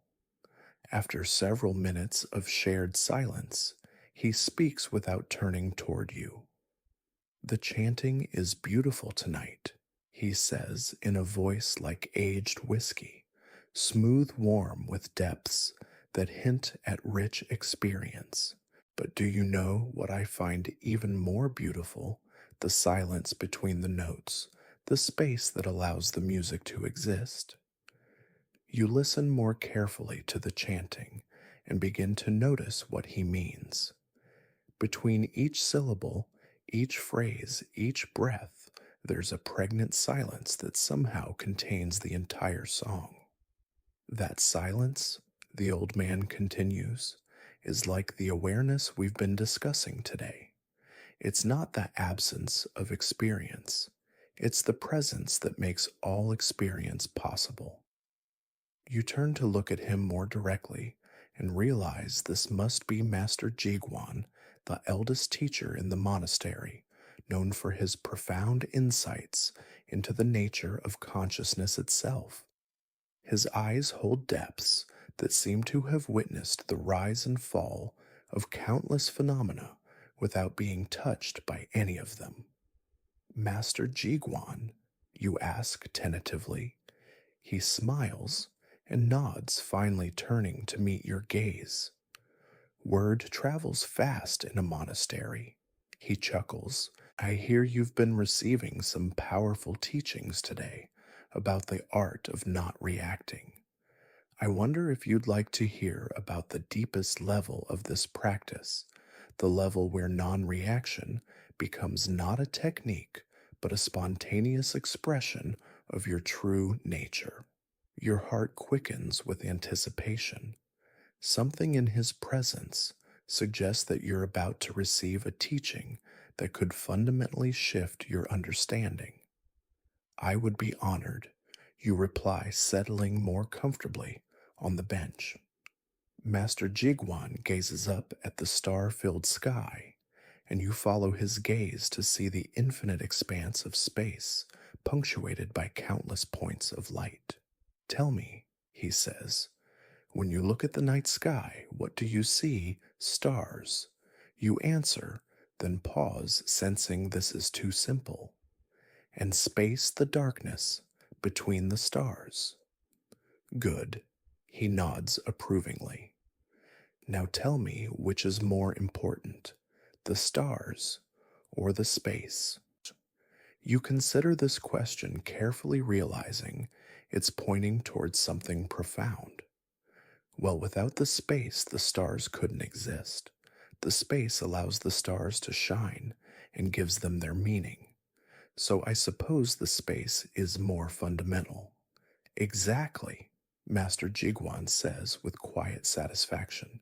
After several minutes of shared silence, he speaks without turning toward you. The chanting is beautiful tonight, he says in a voice like aged whiskey, smooth warm with depths that hint at rich experience. But do you know what I find even more beautiful? The silence between the notes, the space that allows the music to exist. You listen more carefully to the chanting and begin to notice what he means. Between each syllable, each phrase, each breath, there's a pregnant silence that somehow contains the entire song. That silence, the old man continues, is like the awareness we've been discussing today. It's not the absence of experience, it's the presence that makes all experience possible. You turn to look at him more directly and realize this must be Master Jigwan, the eldest teacher in the monastery, known for his profound insights into the nature of consciousness itself. His eyes hold depths that seem to have witnessed the rise and fall of countless phenomena without being touched by any of them. Master Jigwan, you ask tentatively. He smiles and nods, finally turning to meet your gaze. Word travels fast in a monastery. He chuckles. I hear you've been receiving some powerful teachings today about the art of not reacting. I wonder if you'd like to hear about the deepest level of this practice, the level where non reaction becomes not a technique, but a spontaneous expression of your true nature. Your heart quickens with anticipation. Something in his presence suggests that you're about to receive a teaching that could fundamentally shift your understanding. I would be honored, you reply, settling more comfortably on the bench. Master Jigwan gazes up at the star-filled sky, and you follow his gaze to see the infinite expanse of space, punctuated by countless points of light. Tell me, he says, when you look at the night sky, what do you see? Stars. You answer, then pause, sensing this is too simple. And space the darkness between the stars. Good. He nods approvingly. Now tell me which is more important, the stars or the space? You consider this question carefully, realizing it's pointing towards something profound. Well, without the space, the stars couldn't exist. The space allows the stars to shine and gives them their meaning. So I suppose the space is more fundamental. Exactly, Master Jigwan says with quiet satisfaction.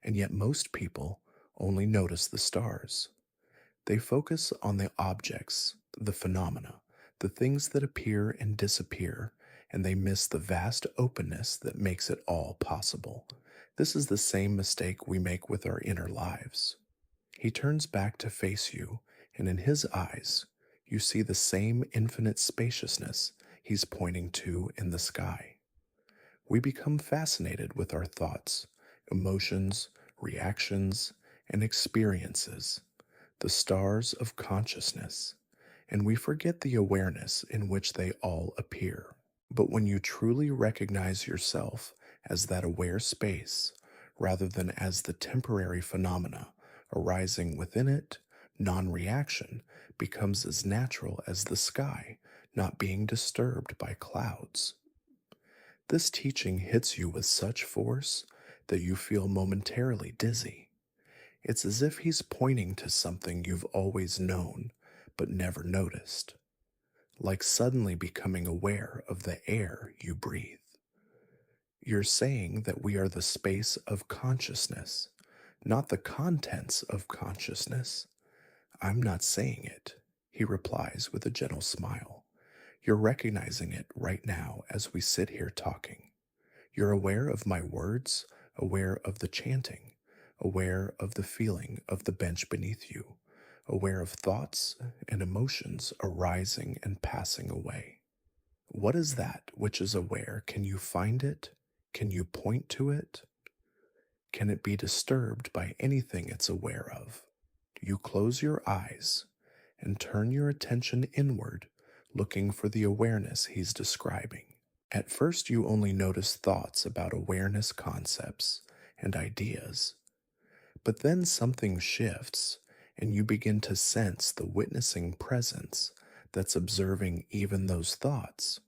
And yet most people only notice the stars. They focus on the objects, the phenomena, the things that appear and disappear, and they miss the vast openness that makes it all possible. This is the same mistake we make with our inner lives. He turns back to face you, and in his eyes, you see the same infinite spaciousness he's pointing to in the sky. We become fascinated with our thoughts, emotions, reactions, and experiences, the stars of consciousness, and we forget the awareness in which they all appear. But when you truly recognize yourself as that aware space, rather than as the temporary phenomena arising within it, non-reaction becomes as natural as the sky not being disturbed by clouds. This teaching hits you with such force that you feel momentarily dizzy. It's as if he's pointing to something you've always known but never noticed, like suddenly becoming aware of the air you breathe. You're saying that we are the space of consciousness, not the contents of consciousness. I'm not saying it, he replies with a gentle smile. You're recognizing it right now as we sit here talking. You're aware of my words, aware of the chanting, aware of the feeling of the bench beneath you, aware of thoughts and emotions arising and passing away. What is that which is aware? Can you find it? Can you point to it? Can it be disturbed by anything it's aware of? You close your eyes and turn your attention inward, looking for the awareness he's describing. At first, you only notice thoughts about awareness concepts and ideas, but then something shifts and you begin to sense the witnessing presence that's observing even those thoughts.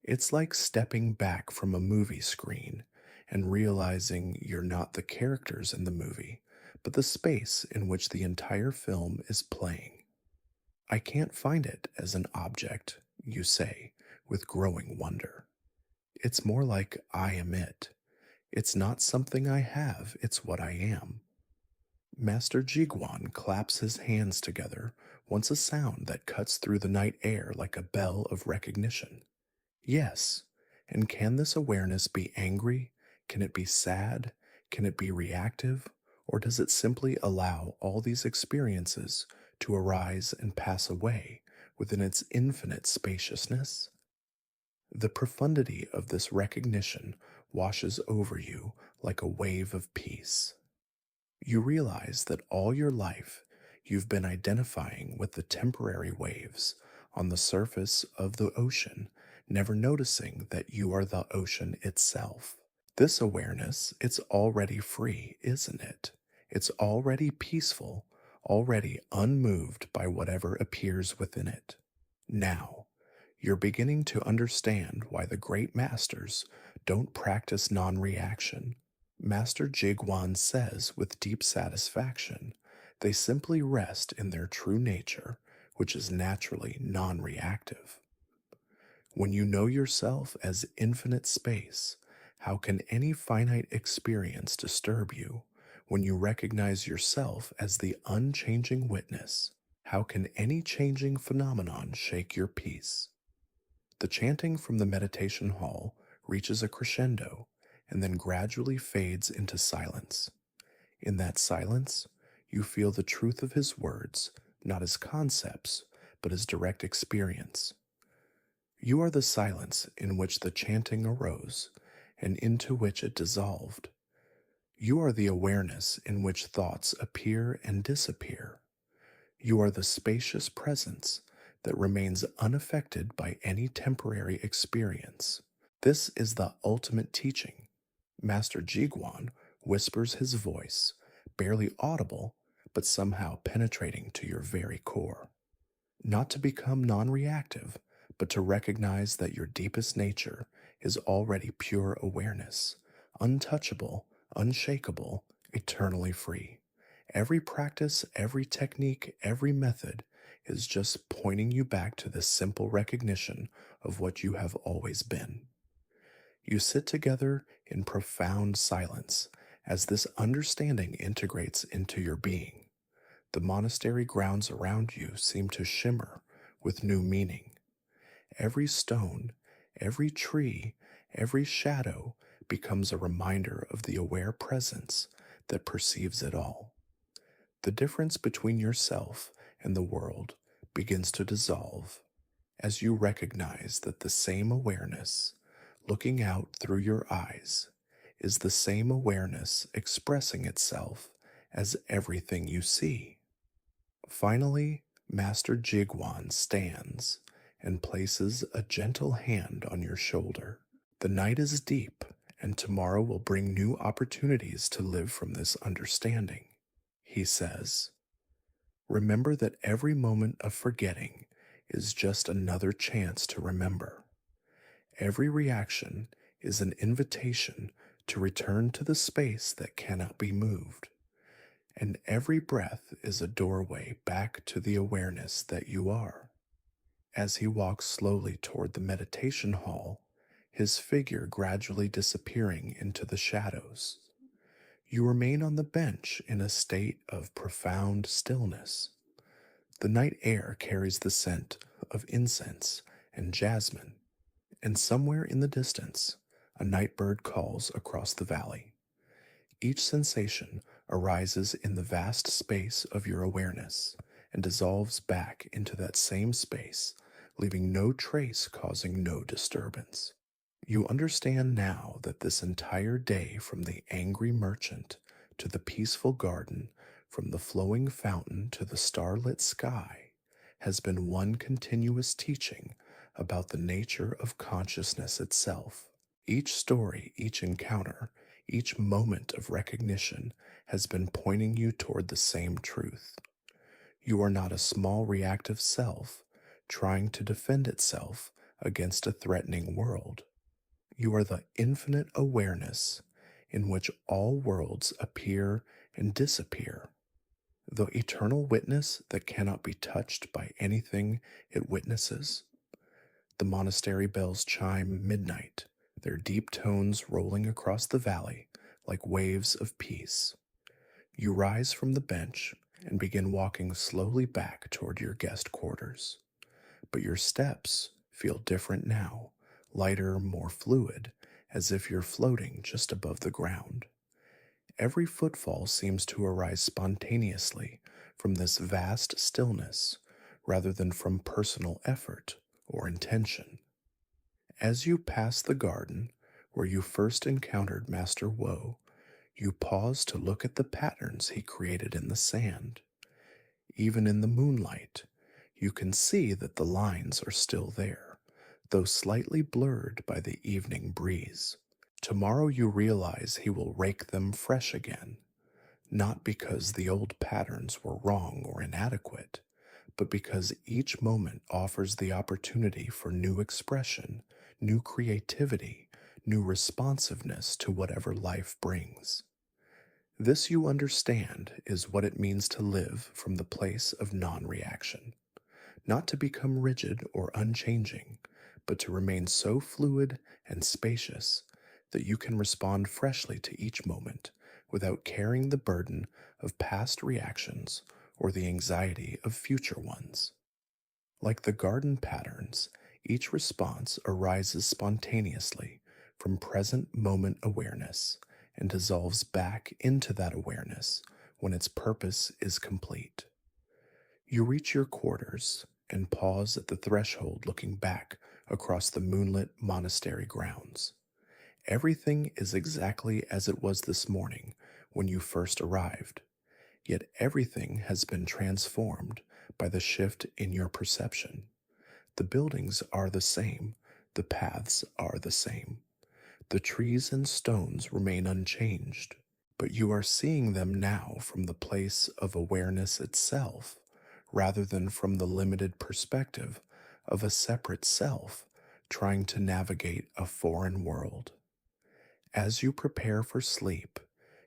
It's like stepping back from a movie screen and realizing you're not the characters in the movie, but the space in which the entire film is playing. I can't find it as an object, you say, with growing wonder. It's more like I am it. It's not something I have, it's what I am. Master Jigwan claps his hands together, once a sound that cuts through the night air like a bell of recognition. Yes, And can this awareness be angry? Can it be sad? Can it be reactive? Or does it simply allow all these experiences to arise and pass away within its infinite spaciousness? The profundity of this recognition washes over you like a wave of peace. You realize that all your life you've been identifying with the temporary waves on the surface of the ocean, never noticing that you are the ocean itself. This awareness, it's already free, isn't it? It's already peaceful, already unmoved by whatever appears within it. Now, you're beginning to understand why the great masters don't practice non reaction. Master Jigwan says with deep satisfaction, they simply rest in their true nature, which is naturally non reactive. When you know yourself as infinite space, how can any finite experience disturb you? When you recognize yourself as the unchanging witness, how can any changing phenomenon shake your peace? The chanting from the meditation hall reaches a crescendo and then gradually fades into silence. In that silence, you feel the truth of his words, not as concepts, but as direct experience. You are the silence in which the chanting arose and into which it dissolved. You are the awareness in which thoughts appear and disappear. You are the spacious presence that remains unaffected by any temporary experience. This is the ultimate teaching. Master Jigwan whispers his voice, barely audible, but somehow penetrating to your very core. Not to become non reactive, but to recognize that your deepest nature is already pure awareness, untouchable, unshakable, eternally free. Every practice, every technique, every method is just pointing you back to this simple recognition of what you have always been. You sit together in profound silence as this understanding integrates into your being. The monastery grounds around you seem to shimmer with new meaning. Every stone, every tree, every shadow becomes a reminder of the aware presence that perceives it all. The difference between yourself and the world begins to dissolve as you recognize that the same awareness, looking out through your eyes, is the same awareness expressing itself as everything you see. Finally, Master Jigwan stands and places a gentle hand on your shoulder. The night is deep, and tomorrow will bring new opportunities to live from this understanding. He says, remember that every moment of forgetting is just another chance to remember. Every reaction is an invitation to return to the space that cannot be moved. And every breath is a doorway back to the awareness that you are. As he walks slowly toward the meditation hall, his figure gradually disappearing into the shadows, you remain on the bench in a state of profound stillness. The night air carries the scent of incense and jasmine, and somewhere in the distance, a night bird calls across the valley. Each sensation arises in the vast space of your awareness and dissolves back into that same space, leaving no trace, causing no disturbance. You understand now that this entire day, from the angry merchant to the peaceful garden, from the flowing fountain to the starlit sky, has been one continuous teaching about the nature of consciousness itself. Each story, each encounter, each moment of recognition has been pointing you toward the same truth. You are not a small reactive self trying to defend itself against a threatening world. You are the infinite awareness in which all worlds appear and disappear, the eternal witness that cannot be touched by anything it witnesses. The monastery bells chime midnight, their deep tones rolling across the valley like waves of peace. You rise from the bench and begin walking slowly back toward your guest quarters. But your steps feel different now, lighter, more fluid, as if you're floating just above the ground. Every footfall seems to arise spontaneously from this vast stillness rather than from personal effort or intention. As you pass the garden where you first encountered Master Woe, you pause to look at the patterns he created in the sand. Even in the moonlight, you can see that the lines are still there, though slightly blurred by the evening breeze. Tomorrow you realize he will rake them fresh again, not because the old patterns were wrong or inadequate, but because each moment offers the opportunity for new expression, new creativity, new responsiveness to whatever life brings. This, you understand, is what it means to live from the place of non reaction, not to become rigid or unchanging, but to remain so fluid and spacious that you can respond freshly to each moment without carrying the burden of past reactions or the anxiety of future ones. Like the garden patterns, each response arises spontaneously from present moment awareness and dissolves back into that awareness when its purpose is complete. You reach your quarters and pause at the threshold looking back across the moonlit monastery grounds. Everything is exactly as it was this morning when you first arrived, yet everything has been transformed by the shift in your perception. The buildings are the same, the paths are the same. The trees and stones remain unchanged, but you are seeing them now from the place of awareness itself, rather than from the limited perspective of a separate self trying to navigate a foreign world. As you prepare for sleep,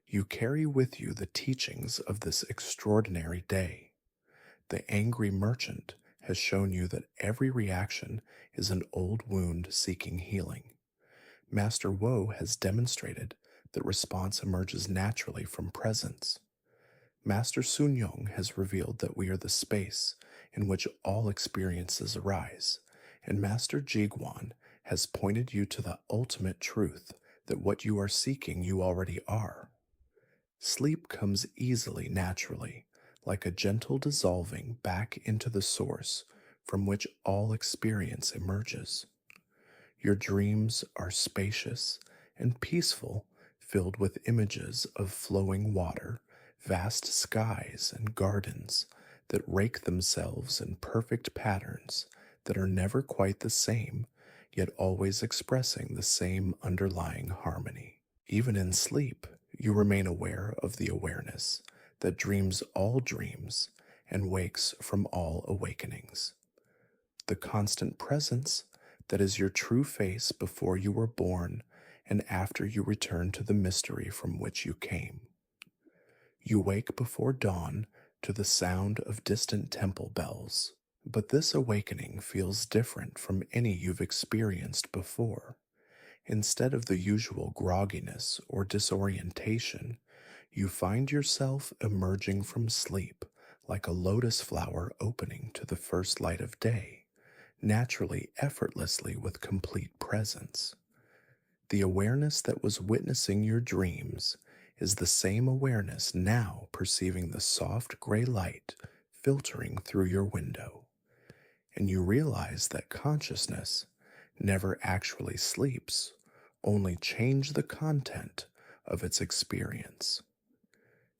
you carry with you the teachings of this extraordinary day. The angry merchant has shown you that every reaction is an old wound seeking healing. Master Woe has demonstrated that response emerges naturally from presence. Master Sun Yong has revealed that we are the space in which all experiences arise, and Master Jiguan has pointed you to the ultimate truth that what you are seeking you already are. Sleep comes easily, naturally, like a gentle dissolving back into the source from which all experience emerges. Your dreams are spacious and peaceful, filled with images of flowing water, vast skies, and gardens that rake themselves in perfect patterns that are never quite the same, yet always expressing the same underlying harmony. Even in sleep, you remain aware of the awareness that dreams all dreams and wakes from all awakenings. The constant presence that is your true face before you were born and after you return to the mystery from which you came. You wake before dawn to the sound of distant temple bells, but this awakening feels different from any you've experienced before. Instead of the usual grogginess or disorientation, you find yourself emerging from sleep like a lotus flower opening to the first light of day, naturally, effortlessly, with complete presence. The awareness that was witnessing your dreams is the same awareness now perceiving the soft gray light filtering through your window. And you realize that consciousness never actually sleeps, only change the content of its experience.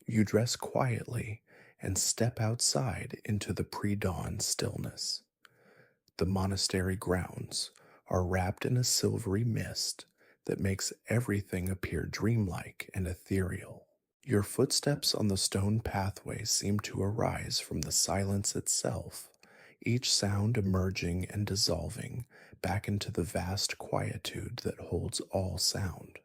You dress quietly and step outside into the pre-dawn stillness. The monastery grounds are wrapped in a silvery mist that makes everything appear dreamlike and ethereal. Your footsteps on the stone pathway seem to arise from the silence itself, each sound emerging and dissolving back into the vast quietude that holds all sound.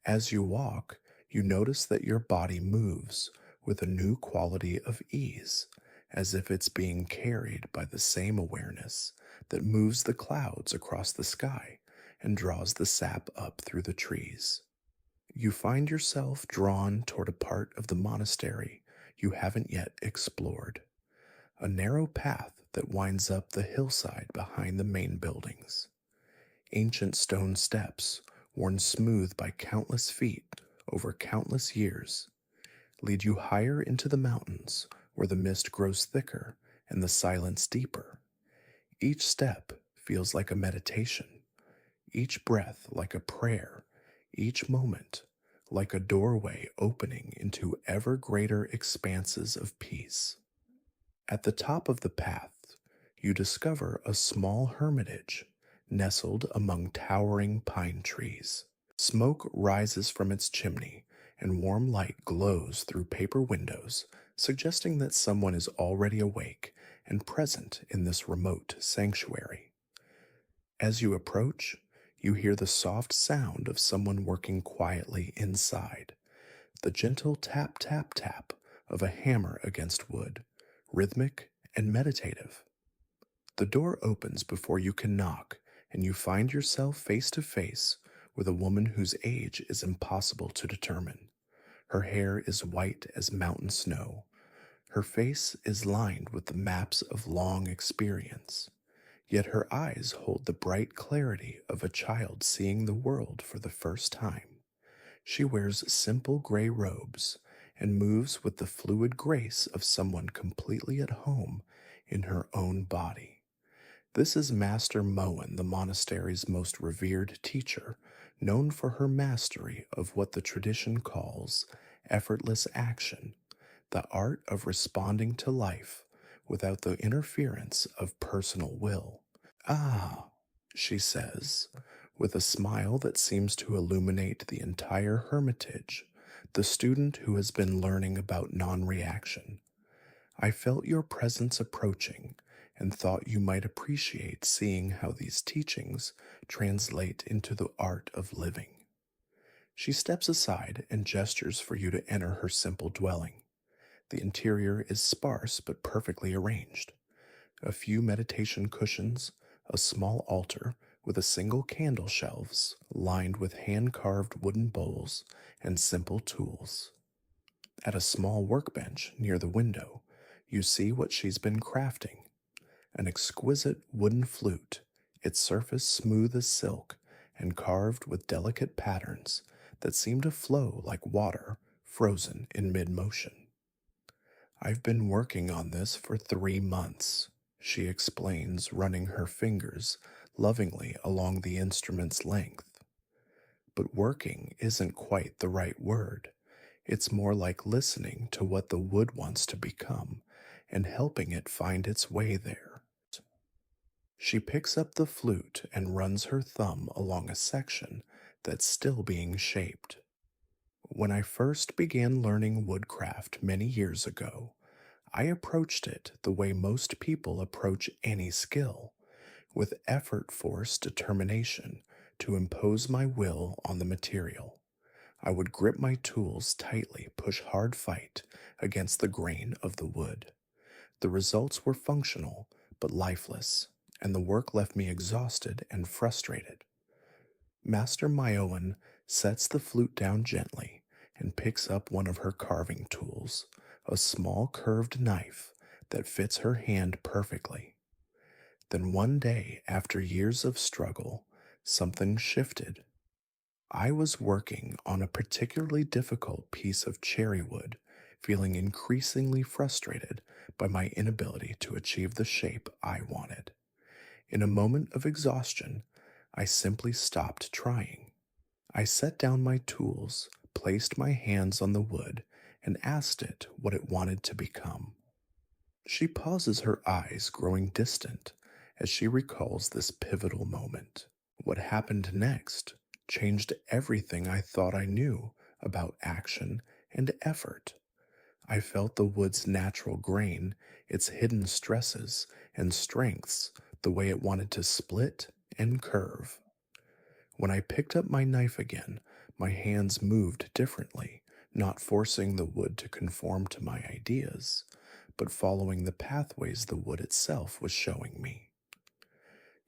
As you walk, you notice that your body moves with a new quality of ease, as if it's being carried by the same awareness that moves the clouds across the sky and draws the sap up through the trees. You find yourself drawn toward a part of the monastery you haven't yet explored, a narrow path that winds up the hillside behind the main buildings. Ancient stone steps, worn smooth by countless feet over countless years, lead you higher into the mountains where the mist grows thicker and the silence deeper. Each step feels like a meditation, each breath like a prayer, each moment like a doorway opening into ever greater expanses of peace. At the top of the path, you discover a small hermitage nestled among towering pine trees. Smoke rises from its chimney, and warm light glows through paper windows, suggesting that someone is already awake and present in this remote sanctuary. As you approach, you hear the soft sound of someone working quietly inside, the gentle tap tap tap of a hammer against wood, rhythmic and meditative. The door opens before you can knock, and you find yourself face to face with a woman whose age is impossible to determine. Her hair is white as mountain snow. Her face is lined with the maps of long experience. Yet her eyes hold the bright clarity of a child seeing the world for the first time. She wears simple gray robes and moves with the fluid grace of someone completely at home in her own body. This is Master Moen, the monastery's most revered teacher, known for her mastery of what the tradition calls effortless action, the art of responding to life without the interference of personal will. Ah, she says, with a smile that seems to illuminate the entire hermitage, the student who has been learning about non reaction. I felt your presence approaching and thought you might appreciate seeing how these teachings translate into the art of living. She steps aside and gestures for you to enter her simple dwelling. The interior is sparse but perfectly arranged. A few meditation cushions, a small altar with a single candle shelves lined with hand-carved wooden bowls and simple tools. At a small workbench near the window, you see what she's been crafting. An exquisite wooden flute, its surface smooth as silk and carved with delicate patterns that seem to flow like water frozen in mid-motion. I've been working on this for 3 months, she explains, running her fingers lovingly along the instrument's length. But working isn't quite the right word. It's more like listening to what the wood wants to become and helping it find its way there. She picks up the flute and runs her thumb along a section that's still being shaped. When I first began learning woodcraft many years ago, I approached it the way most people approach any skill, with effort, force, determination to impose my will on the material. I would grip my tools tightly, push hard fight against the grain of the wood. The results were functional but lifeless, and the work left me exhausted and frustrated. Master Myoan sets the flute down gently and picks up one of her carving tools, a small curved knife that fits her hand perfectly. Then one day, after years of struggle, something shifted. I was working on a particularly difficult piece of cherry wood, feeling increasingly frustrated by my inability to achieve the shape I wanted. In a moment of exhaustion, I simply stopped trying. I set down my tools, placed my hands on the wood, and asked it what it wanted to become. She pauses, her eyes growing distant as she recalls this pivotal moment. What happened next changed everything I thought I knew about action and effort. I felt the wood's natural grain, its hidden stresses and strengths, the way it wanted to split and curve. When I picked up my knife again, my hands moved differently, not forcing the wood to conform to my ideas, but following the pathways the wood itself was showing me.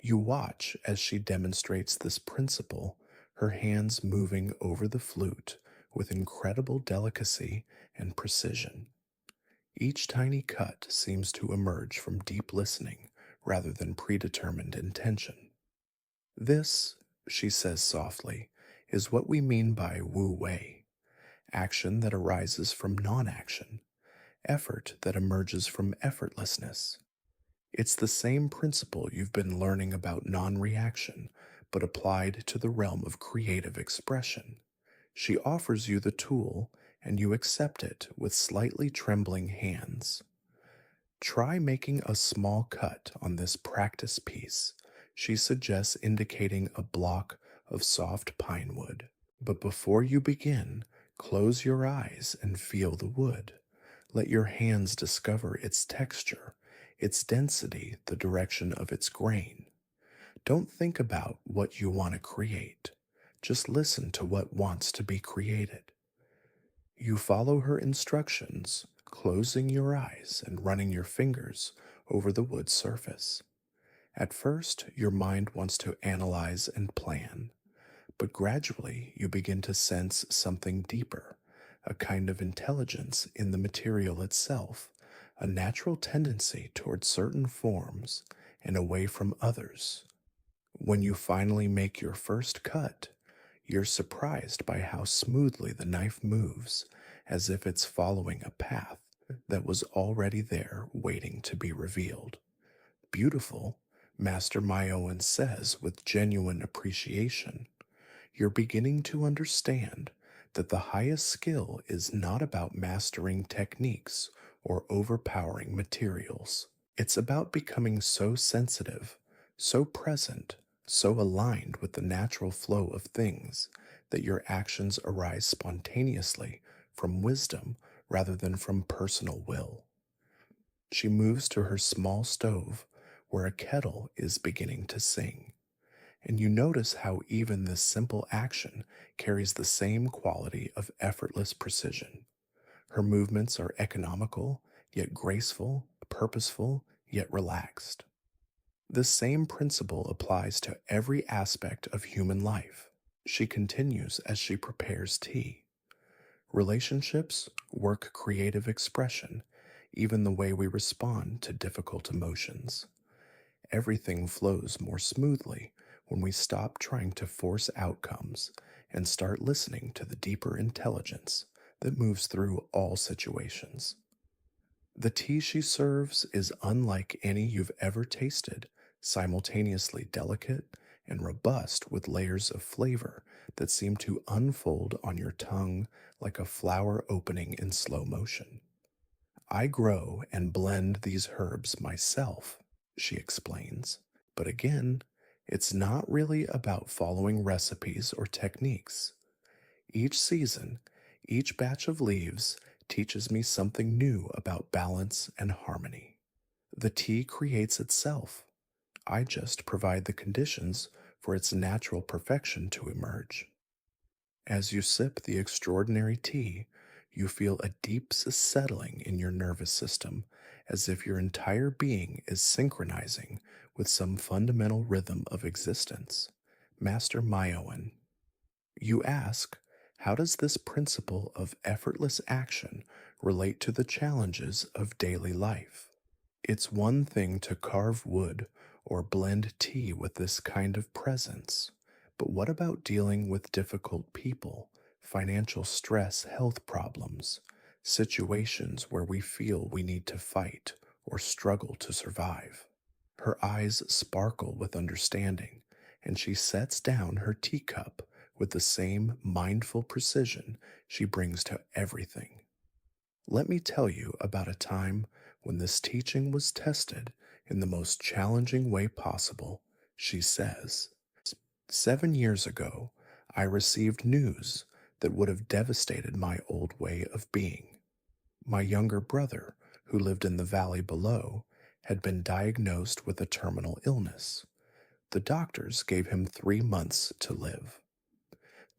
You watch as she demonstrates this principle, her hands moving over the flute with incredible delicacy and precision. Each tiny cut seems to emerge from deep listening rather than predetermined intention. This, she says softly, is what we mean by wu wei, action that arises from non action, effort that emerges from effortlessness. It's the same principle you've been learning about non reaction, but applied to the realm of creative expression. She offers you the tool, and you accept it with slightly trembling hands. Try making a small cut on this practice piece. She suggests indicating a block of soft pine wood. But before you begin, close your eyes and feel the wood. Let your hands discover its texture, its density, the direction of its grain. Don't think about what you want to create. Just listen to what wants to be created. You follow her instructions, closing your eyes and running your fingers over the wood surface. At first, your mind wants to analyze and plan, but gradually you begin to sense something deeper, a kind of intelligence in the material itself, a natural tendency toward certain forms and away from others. When you finally make your first cut, you're surprised by how smoothly the knife moves, as if it's following a path that was already there waiting to be revealed. Beautiful, Master Myoan says with genuine appreciation. You're beginning to understand that the highest skill is not about mastering techniques or overpowering materials. It's about becoming so sensitive, so present, so aligned with the natural flow of things that your actions arise spontaneously from wisdom rather than from personal will. She moves to her small stove where a kettle is beginning to sing, and you notice how even this simple action carries the same quality of effortless precision. Her movements are economical, yet graceful, purposeful, yet relaxed. The same principle applies to every aspect of human life. She continues as she prepares tea. Relationships, work, creative expression, even the way we respond to difficult emotions. Everything flows more smoothly when we stop trying to force outcomes and start listening to the deeper intelligence that moves through all situations. The tea she serves is unlike any you've ever tasted, simultaneously delicate and robust with layers of flavor that seem to unfold on your tongue like a flower opening in slow motion. I grow and blend these herbs myself, she explains. But again, it's not really about following recipes or techniques. Each season, each batch of leaves teaches me something new about balance and harmony. The tea creates itself. I just provide the conditions for its natural perfection to emerge. As you sip the extraordinary tea, you feel a deep settling in your nervous system, as if your entire being is synchronizing with some fundamental rhythm of existence. Master Myoan. You ask, how does this principle of effortless action relate to the challenges of daily life? It's one thing to carve wood or blend tea with this kind of presence, but what about dealing with difficult people, financial stress, health problems, situations where we feel we need to fight or struggle to survive? Her eyes sparkle with understanding, and she sets down her teacup with the same mindful precision she brings to everything. Let me tell you about a time when this teaching was tested in the most challenging way possible, she says. 7 years ago, I received news that would have devastated my old way of being. My younger brother, who lived in the valley below, had been diagnosed with a terminal illness. The doctors gave him 3 months to live.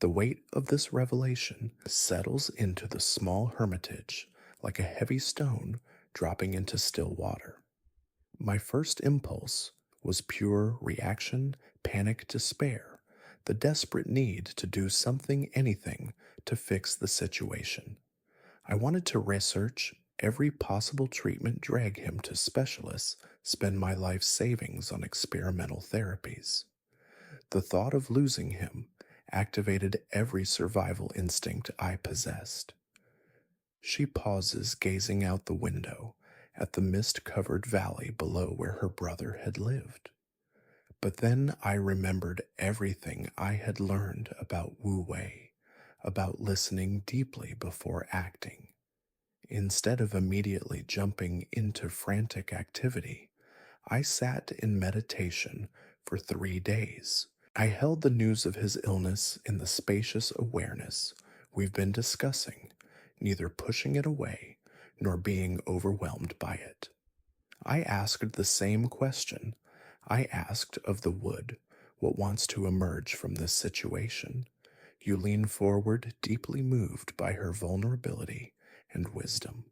The weight of this revelation settles into the small hermitage like a heavy stone dropping into still water. My first impulse was pure reaction, panic, despair, the desperate need to do something, anything, to fix the situation. I wanted to research every possible treatment, drag him to specialists, spend my life savings on experimental therapies. The thought of losing him activated every survival instinct I possessed. She pauses, gazing out the window at the mist covered valley below where her brother had lived. But then I remembered everything I had learned about Wu Wei, about listening deeply before acting. Instead of immediately jumping into frantic activity, I sat in meditation for 3 days. I held the news of his illness in the spacious awareness we've been discussing, neither pushing it away nor being overwhelmed by it. I asked the same question I asked of the wood: what wants to emerge from this situation? You lean forward, deeply moved by her vulnerability and wisdom.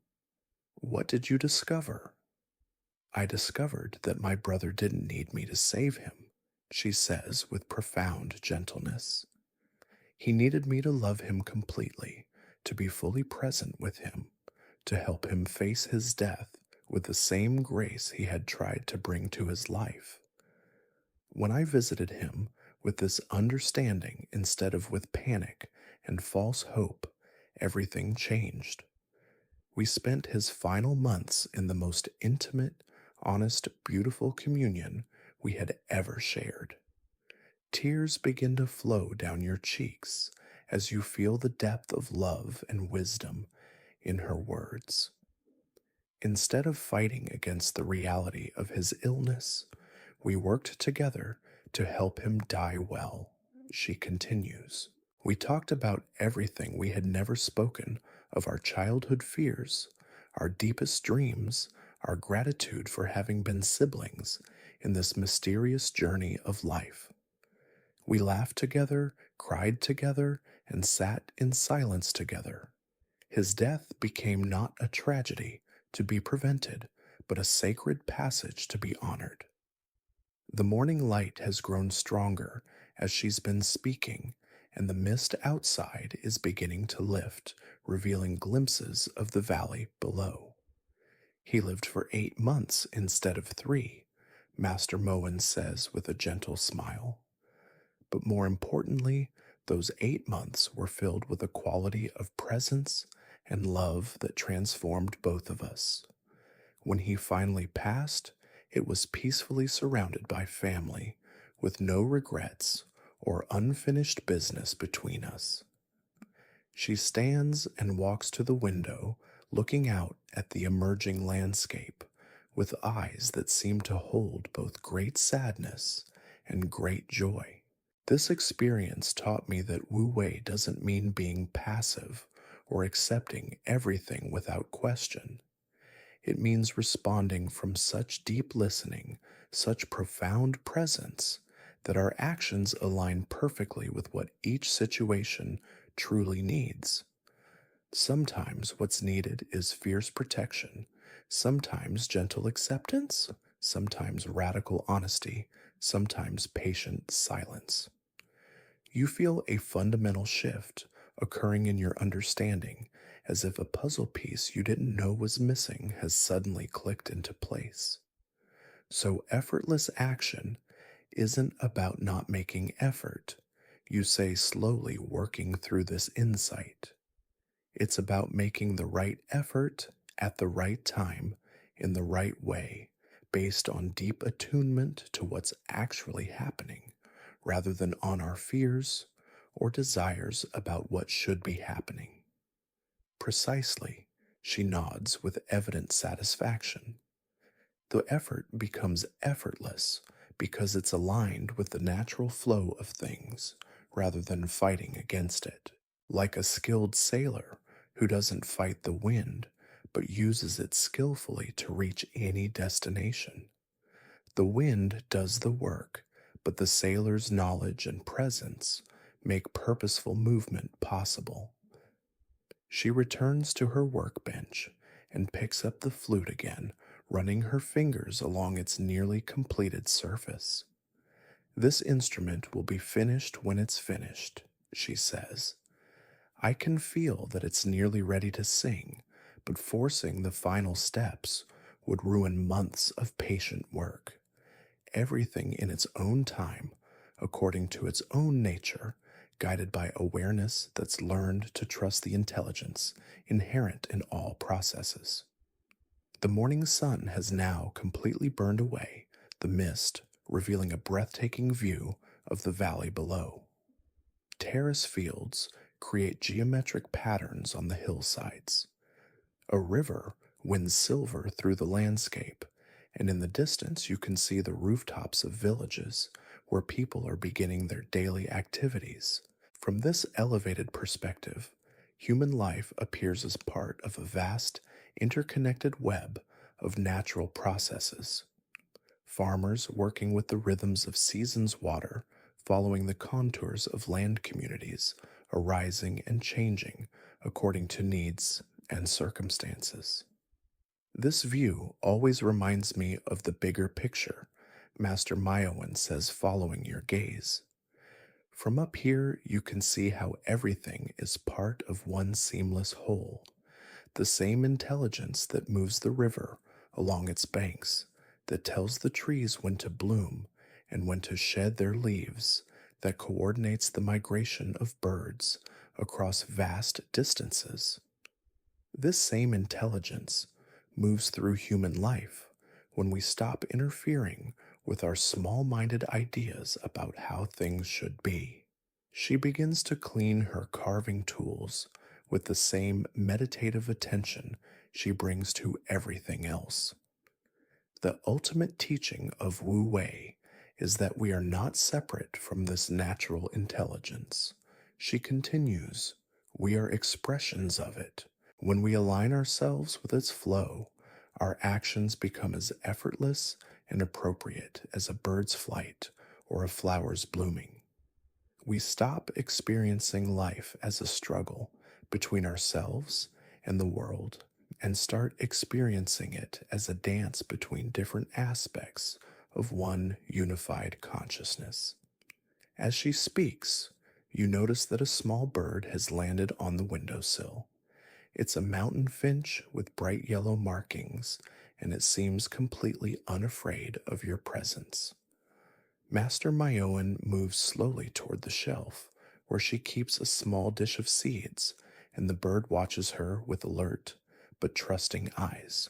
What did you discover? I discovered that my brother didn't need me to save him, she says with profound gentleness. He needed me to love him completely, to be fully present with him, to help him face his death with the same grace he had tried to bring to his life. When I visited him with this understanding instead of with panic and false hope, everything changed. We spent his final months in the most intimate, honest, beautiful communion we had ever shared. Tears begin to flow down your cheeks as you feel the depth of love and wisdom in her words. Instead of fighting against the reality of his illness, we worked together to help him die well, she continues. We talked about everything we had never spoken of: our childhood fears, our deepest dreams, our gratitude for having been siblings in this mysterious journey of life. We laughed together, cried together, and sat in silence together. His death became not a tragedy to be prevented, but a sacred passage to be honored. The morning light has grown stronger as she's been speaking, and the mist outside is beginning to lift, revealing glimpses of the valley below. He lived for 8 months instead of 3, Master Moen says with a gentle smile. But more importantly, those 8 months were filled with a quality of presence and love that transformed both of us. When he finally passed, it was peacefully surrounded by family, with no regrets or unfinished business between us. She stands and walks to the window, looking out at the emerging landscape with eyes that seem to hold both great sadness and great joy. This experience taught me that Wu Wei doesn't mean being passive or accepting everything without question. It means responding from such deep listening, such profound presence, that our actions align perfectly with what each situation truly needs. Sometimes what's needed is fierce protection, sometimes gentle acceptance, sometimes radical honesty, sometimes patient silence. You feel a fundamental shift occurring in your understanding, as if a puzzle piece you didn't know was missing has suddenly clicked into place. So, effortless action isn't about not making effort, you say, slowly working through this insight. It's about making the right effort at the right time, in the right way, based on deep attunement to what's actually happening, rather than on our fears or desires about what should be happening. Precisely, she nods with evident satisfaction. The effort becomes effortless because it's aligned with the natural flow of things rather than fighting against it. Like a skilled sailor who doesn't fight the wind but uses it skillfully to reach any destination. The wind does the work, but the sailor's knowledge and presence make purposeful movement possible. She returns to her workbench and picks up the flute again, running her fingers along its nearly completed surface. This instrument will be finished when it's finished, she says. I can feel that it's nearly ready to sing, but forcing the final steps would ruin months of patient work. Everything in its own time, according to its own nature, guided by awareness that's learned to trust the intelligence inherent in all processes. The morning sun has now completely burned away the mist, revealing a breathtaking view of the valley below. Terrace fields create geometric patterns on the hillsides. A river winds silver through the landscape, and in the distance you can see the rooftops of villages where people are beginning their daily activities. From this elevated perspective, human life appears as part of a vast, interconnected web of natural processes. Farmers working with the rhythms of seasons water, following the contours of land communities, arising and changing according to needs and circumstances. This view always reminds me of the bigger picture Master Myowan says following your gaze. From up here, you can see how everything is part of one seamless whole. The same intelligence that moves the river along its banks, that tells the trees when to bloom and when to shed their leaves, that coordinates the migration of birds across vast distances. This same intelligence moves through human life when we stop interfering with our small minded ideas about how things should be. She begins to clean her carving tools with the same meditative attention she brings to everything else. The ultimate teaching of Wu Wei is that we are not separate from this natural intelligence. She continues, we are expressions of it. When we align ourselves with its flow, our actions become as effortless and appropriate as a bird's flight or a flower's blooming. We stop experiencing life as a struggle between ourselves and the world and start experiencing it as a dance between different aspects of one unified consciousness. As she speaks, you notice that a small bird has landed on the windowsill. It's a mountain finch with bright yellow markings, and it seems completely unafraid of your presence. Master Myoan moves slowly toward the shelf, where she keeps a small dish of seeds, and the bird watches her with alert but trusting eyes.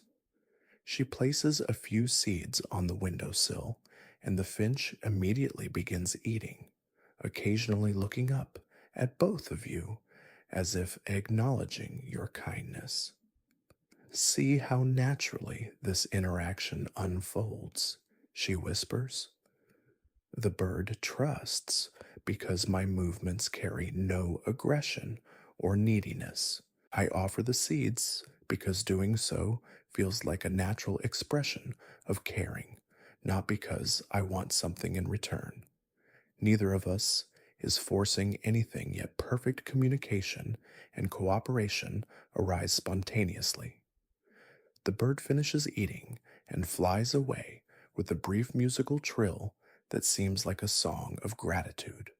She places a few seeds on the windowsill, and the finch immediately begins eating, occasionally looking up at both of you as if acknowledging your kindness. See how naturally this interaction unfolds, she whispers. The bird trusts because my movements carry no aggression or neediness. I offer the seeds because doing so feels like a natural expression of caring, not because I want something in return. Neither of us is forcing anything, yet perfect communication and cooperation arise spontaneously. The bird finishes eating and flies away with a brief musical trill that seems like a song of gratitude.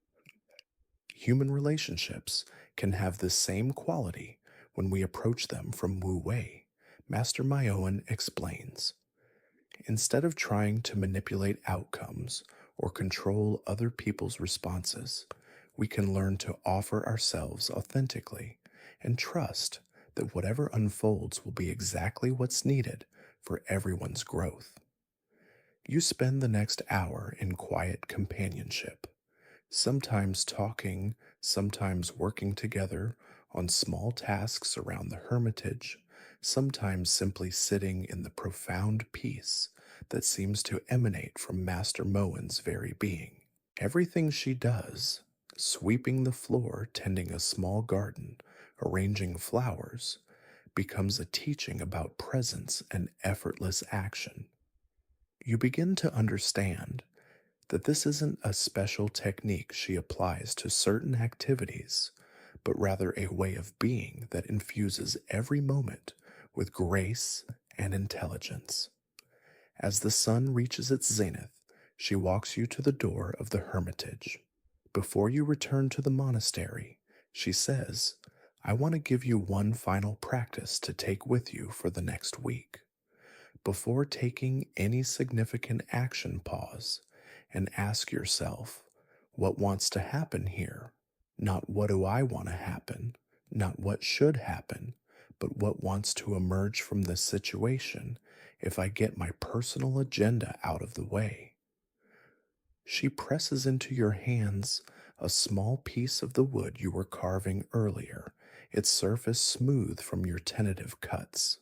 Human relationships can have this same quality when we approach them from Wu Wei, Master Myoan explains. Instead of trying to manipulate outcomes or control other people's responses, we can learn to offer ourselves authentically and trust that whatever unfolds will be exactly what's needed for everyone's growth. You spend the next hour in quiet companionship, sometimes talking, sometimes working together on small tasks around the hermitage, sometimes simply sitting in the profound peace that seems to emanate from Master Moen's very being. Everything she does, sweeping the floor, tending a small garden, arranging flowers, becomes a teaching about presence and effortless action. You begin to understand that this isn't a special technique she applies to certain activities, but rather a way of being that infuses every moment with grace and intelligence. As the sun reaches its zenith, she walks you to the door of the hermitage. Before you return to the monastery, she says, I want to give you one final practice to take with you for the next week. Before taking any significant action, pause and ask yourself, What wants to happen here? Not what do I want to happen, not what should happen, but what wants to emerge from this situation if I get my personal agenda out of the way. She presses into your hands a small piece of the wood you were carving earlier, its surface smooth from your tentative cuts.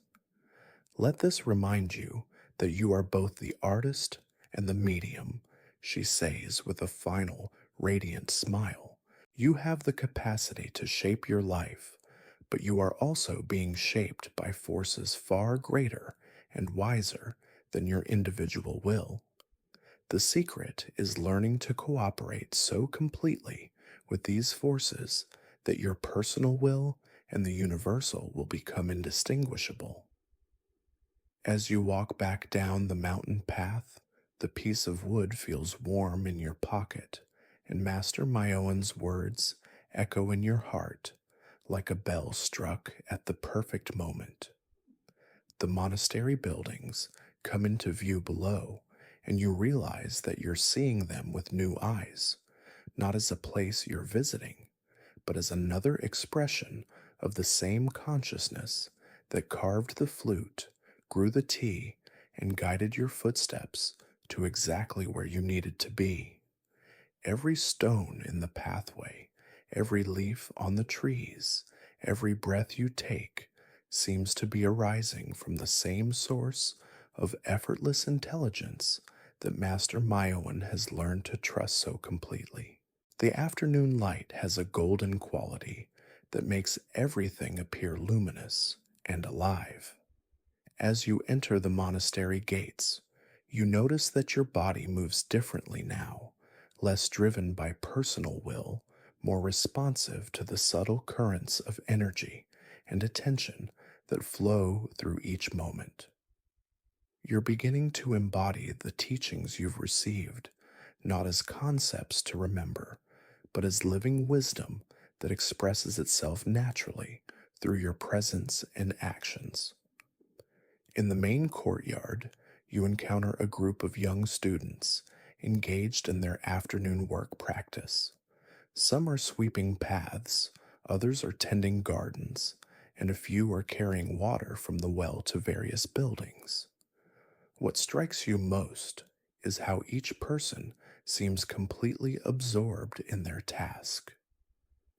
Let this remind you that you are both the artist and the medium, she says with a final, radiant smile. You have the capacity to shape your life, but you are also being shaped by forces far greater and wiser than your individual will. The secret is learning to cooperate so completely with these forces that your personal will and the universal will become indistinguishable. As you walk back down the mountain path, the piece of wood feels warm in your pocket, and Master Myoan's words echo in your heart like a bell struck at the perfect moment. The monastery buildings come into view below, and you realize that you're seeing them with new eyes, not as a place you're visiting, but as another expression of the same consciousness that carved the flute, grew the tea, and guided your footsteps to exactly where you needed to be. Every stone in the pathway, every leaf on the trees, every breath you take seems to be arising from the same source of effortless intelligence that Master Myoan has learned to trust so completely. The afternoon light has a golden quality that makes everything appear luminous and alive. As you enter the monastery gates, you notice that your body moves differently now, less driven by personal will, more responsive to the subtle currents of energy and attention that flow through each moment. You're beginning to embody the teachings you've received, not as concepts to remember, but as living wisdom that expresses itself naturally through your presence and actions. In the main courtyard, you encounter a group of young students engaged in their afternoon work practice. Some are sweeping paths, others are tending gardens, and a few are carrying water from the well to various buildings. What strikes you most is how each person seems completely absorbed in their task,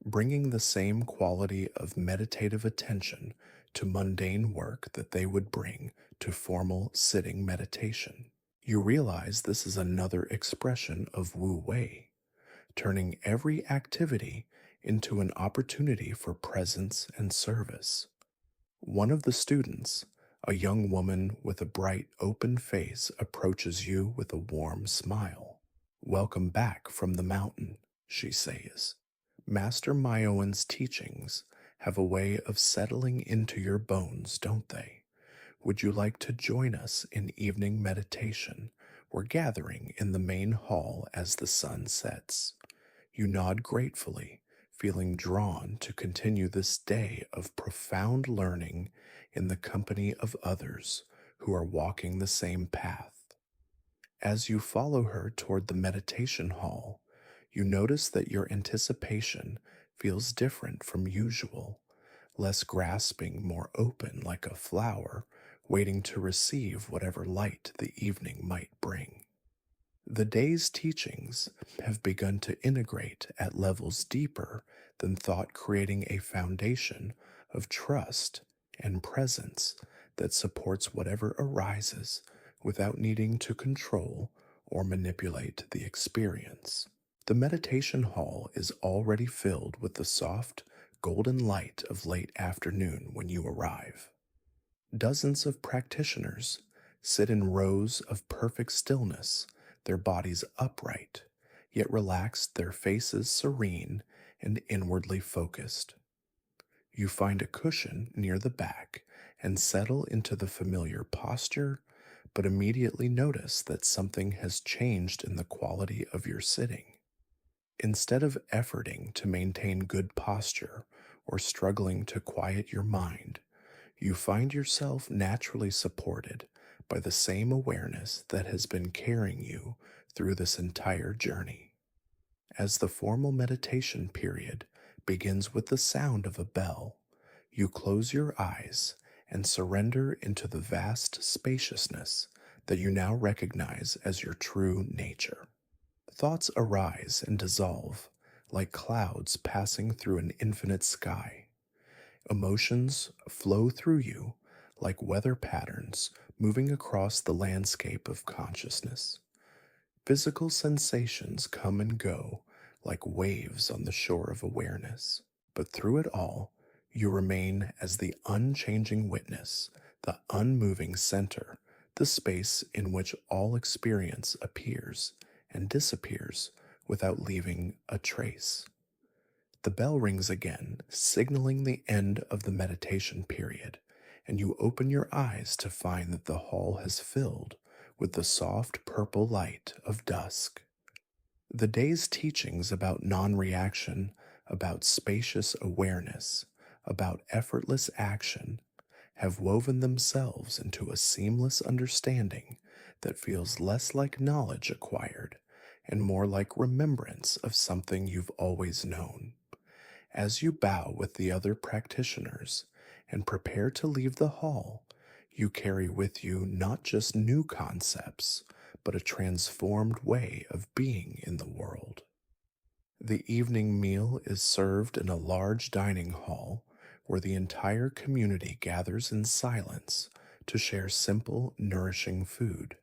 bringing the same quality of meditative attention to mundane work that they would bring to formal sitting meditation. You realize this is another expression of Wu Wei, turning every activity into an opportunity for presence and service. One of the students, a young woman with a bright, open face, approaches you with a warm smile. "Welcome back from the mountain," she says. "Master Myoan's teachings have a way of settling into your bones, don't they? Would you like to join us in evening meditation? We're gathering in the main hall as the sun sets." You nod gratefully, feeling drawn to continue this day of profound learning in the company of others who are walking the same path. As you follow her toward the meditation hall, you notice that your anticipation feels different from usual, less grasping, more open like a flower, waiting to receive whatever light the evening might bring. The day's teachings have begun to integrate at levels deeper than thought, creating a foundation of trust and presence that supports whatever arises without needing to control or manipulate the experience. The meditation hall is already filled with the soft, golden light of late afternoon when you arrive. Dozens of practitioners sit in rows of perfect stillness, their bodies upright, yet relaxed, their faces serene and inwardly focused. You find a cushion near the back and settle into the familiar posture, but immediately notice that something has changed in the quality of your sitting. Instead of efforting to maintain good posture or struggling to quiet your mind, you find yourself naturally supported by the same awareness that has been carrying you through this entire journey. As the formal meditation period begins with the sound of a bell, you close your eyes and surrender into the vast spaciousness that you now recognize as your true nature. Thoughts arise and dissolve like clouds passing through an infinite sky. Emotions flow through you like weather patterns moving across the landscape of consciousness. Physical sensations come and go like waves on the shore of awareness. But through it all, you remain as the unchanging witness, the unmoving center, the space in which all experience appears and disappears without leaving a trace. The bell rings again, signaling the end of the meditation period, and you open your eyes to find that the hall has filled with the soft purple light of dusk. The day's teachings about non reaction, about spacious awareness, about effortless action, have woven themselves into a seamless understanding that feels less like knowledge acquired and more like remembrance of something you've always known. As you bow with the other practitioners and prepare to leave the hall, you carry with you not just new concepts, but a transformed way of being in the world. The evening meal is served in a large dining hall where the entire community gathers in silence to share simple, nourishing food.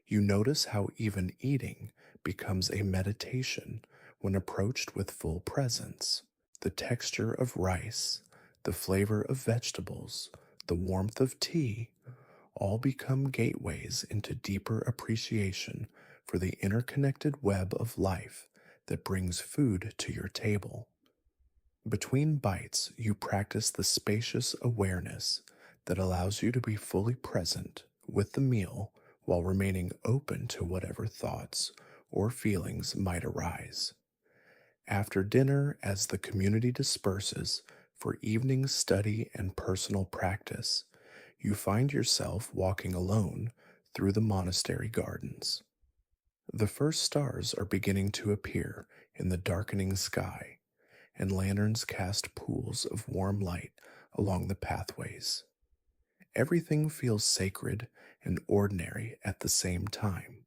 You notice how even eating becomes a meditation when approached with full presence. The texture of rice, the flavor of vegetables, the warmth of tea, all become gateways into deeper appreciation for the interconnected web of life that brings food to your table. Between bites, you practice the spacious awareness that allows you to be fully present with the meal while remaining open to whatever thoughts or feelings might arise. After dinner, as the community disperses for evening study and personal practice, you find yourself walking alone through the monastery gardens. The first stars are beginning to appear in the darkening sky, and lanterns cast pools of warm light along the pathways. Everything feels sacred and ordinary at the same time.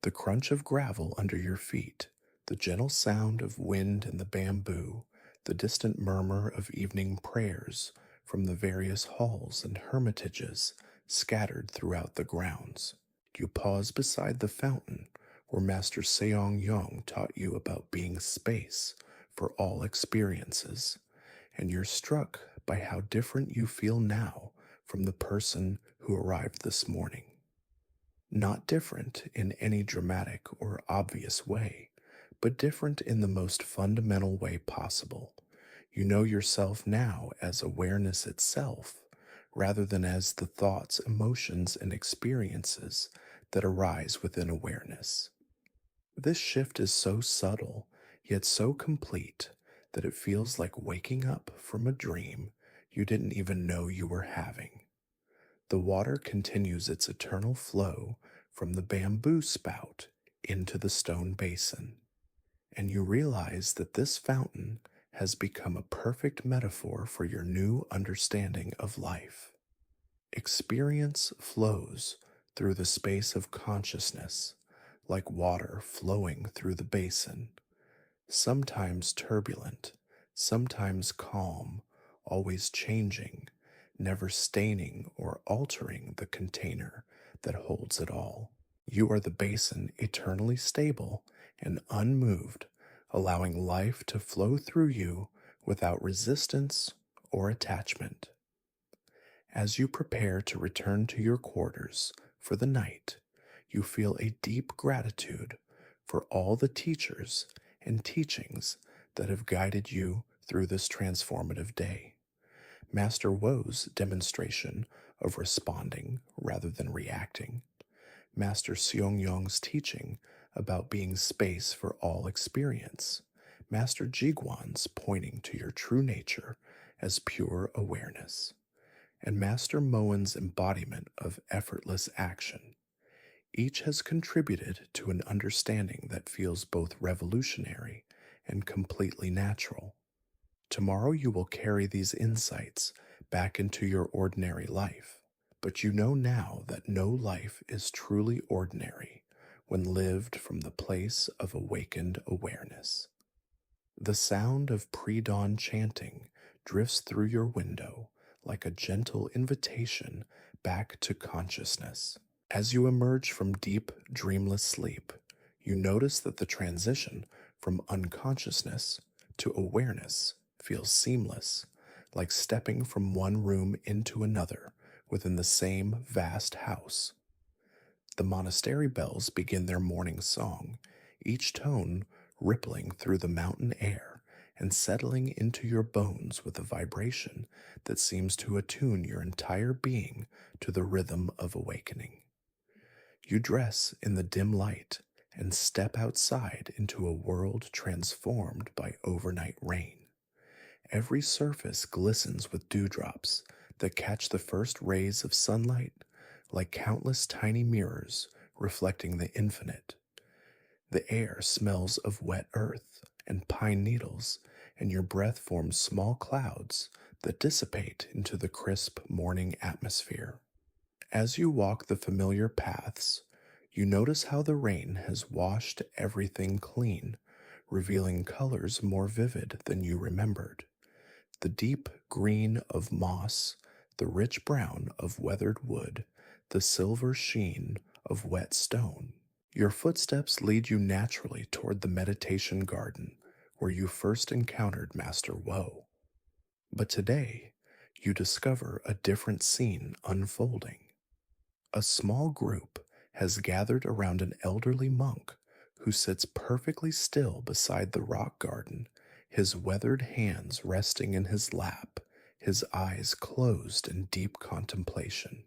The crunch of gravel under your feet, the gentle sound of wind in the bamboo, the distant murmur of evening prayers from the various halls and hermitages scattered throughout the grounds. You pause beside the fountain where Master Seong Yong taught you about being space for all experiences, and you're struck by how different you feel now from the person who arrived this morning. Not different in any dramatic or obvious way, but different in the most fundamental way possible. You know yourself now as awareness itself, rather than as the thoughts, emotions, and experiences that arise within awareness. This shift is so subtle, yet so complete, that it feels like waking up from a dream you didn't even know you were having. The water continues its eternal flow from the bamboo spout into the stone basin, and you realize that this fountain has become a perfect metaphor for your new understanding of life. Experience flows through the space of consciousness, like water flowing through the basin, sometimes turbulent, sometimes calm, always changing, never staining or altering the container that holds it all. You are the basin, eternally stable and unmoved, allowing life to flow through you without resistance or attachment. As you prepare to return to your quarters for the night, you feel a deep gratitude for all the teachers and teachings that have guided you through this transformative day. Master Wo's demonstration of responding rather than reacting, Master Seong Yong's teaching about being space for all experience, Master Jiguan's pointing to your true nature as pure awareness, and Master Moen's embodiment of effortless action. Each has contributed to an understanding that feels both revolutionary and completely natural. Tomorrow you will carry these insights back into your ordinary life, but you know now that no life is truly ordinary when lived from the place of awakened awareness. The sound of pre dawn chanting drifts through your window like a gentle invitation back to consciousness. As you emerge from deep, dreamless sleep, you notice that the transition from unconsciousness to awareness feels seamless, like stepping from one room into another within the same vast house. The monastery bells begin their morning song, each tone rippling through the mountain air and settling into your bones with a vibration that seems to attune your entire being to the rhythm of awakening. You dress in the dim light and step outside into a world transformed by overnight rain. Every surface glistens with dewdrops that catch the first rays of sunlight like countless tiny mirrors reflecting the infinite. The air smells of wet earth and pine needles, and your breath forms small clouds that dissipate into the crisp morning atmosphere. As you walk the familiar paths, you notice how the rain has washed everything clean, revealing colors more vivid than you remembered. The deep green of moss, the rich brown of weathered wood, the silver sheen of wet stone. Your footsteps lead you naturally toward the meditation garden where you first encountered Master Woe. But today, you discover a different scene unfolding. A small group has gathered around an elderly monk who sits perfectly still beside the rock garden, his weathered hands resting in his lap, his eyes closed in deep contemplation.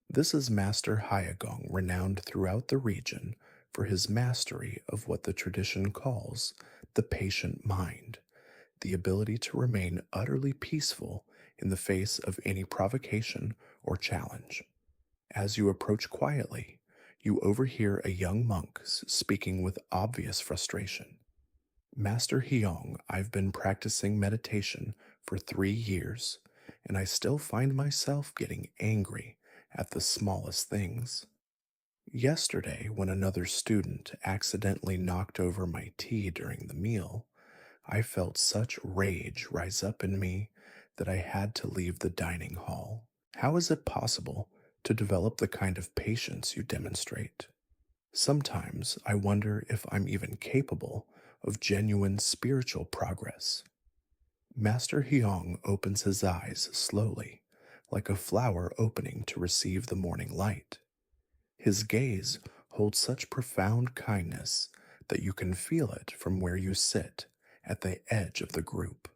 This is Master Hyagong, renowned throughout the region for his mastery of what the tradition calls the patient mind, the ability to remain utterly peaceful in the face of any provocation or challenge. As you approach quietly, you overhear a young monk speaking with obvious frustration. Master Hyong, I've been practicing meditation for 3 years, and I still find myself getting angry at the smallest things. Yesterday, when another student accidentally knocked over my tea during the meal, I felt such rage rise up in me that I had to leave the dining hall. How is it possible to develop the kind of patience you demonstrate? Sometimes I wonder if I'm even capable of genuine spiritual progress. Master Hyong opens his eyes slowly, like a flower opening to receive the morning light. His gaze holds such profound kindness that you can feel it from where you sit at the edge of the group.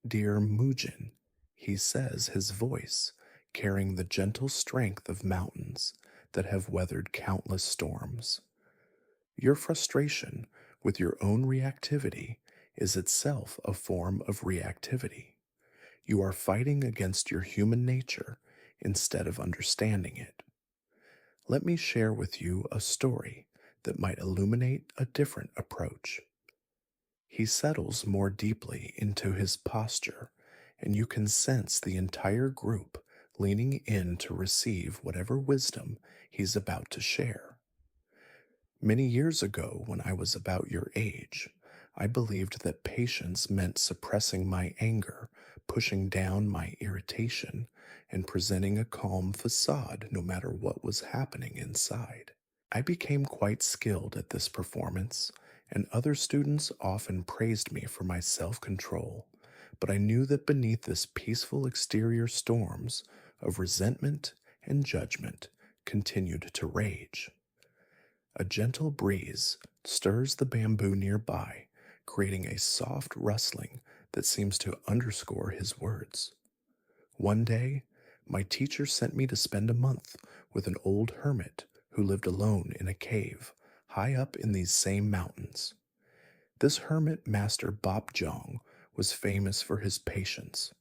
Dear Mujin, he says, his voice carrying the gentle strength of mountains that have weathered countless storms. Your frustration with your own reactivity is itself a form of reactivity. You are fighting against your human nature instead of understanding it. Let me share with you a story that might illuminate a different approach. He settles more deeply into his posture, and you can sense the entire group leaning in to receive whatever wisdom he's about to share. Many years ago, when I was about your age, I believed that patience meant suppressing my anger, pushing down my irritation, and presenting a calm facade no matter what was happening inside. I became quite skilled at this performance, and other students often praised me for my self control. But I knew that beneath this peaceful exterior storms of resentment and judgment continued to rage. A gentle breeze stirs the bamboo nearby, creating a soft rustling that seems to underscore his words. One day, my teacher sent me to spend a month with an old hermit who lived alone in a cave high up in these same mountains. This hermit, Master Bop Jong, was famous for his patience,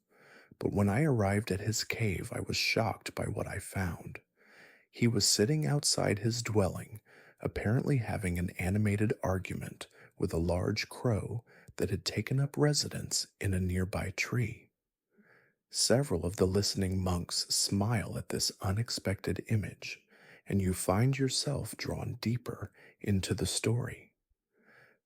but when I arrived at his cave, I was shocked by what I found. He was sitting outside his dwelling, apparently having an animated argument with a large crow that had taken up residence in a nearby tree. Several of the listening monks smile at this unexpected image, and you find yourself drawn deeper into the story.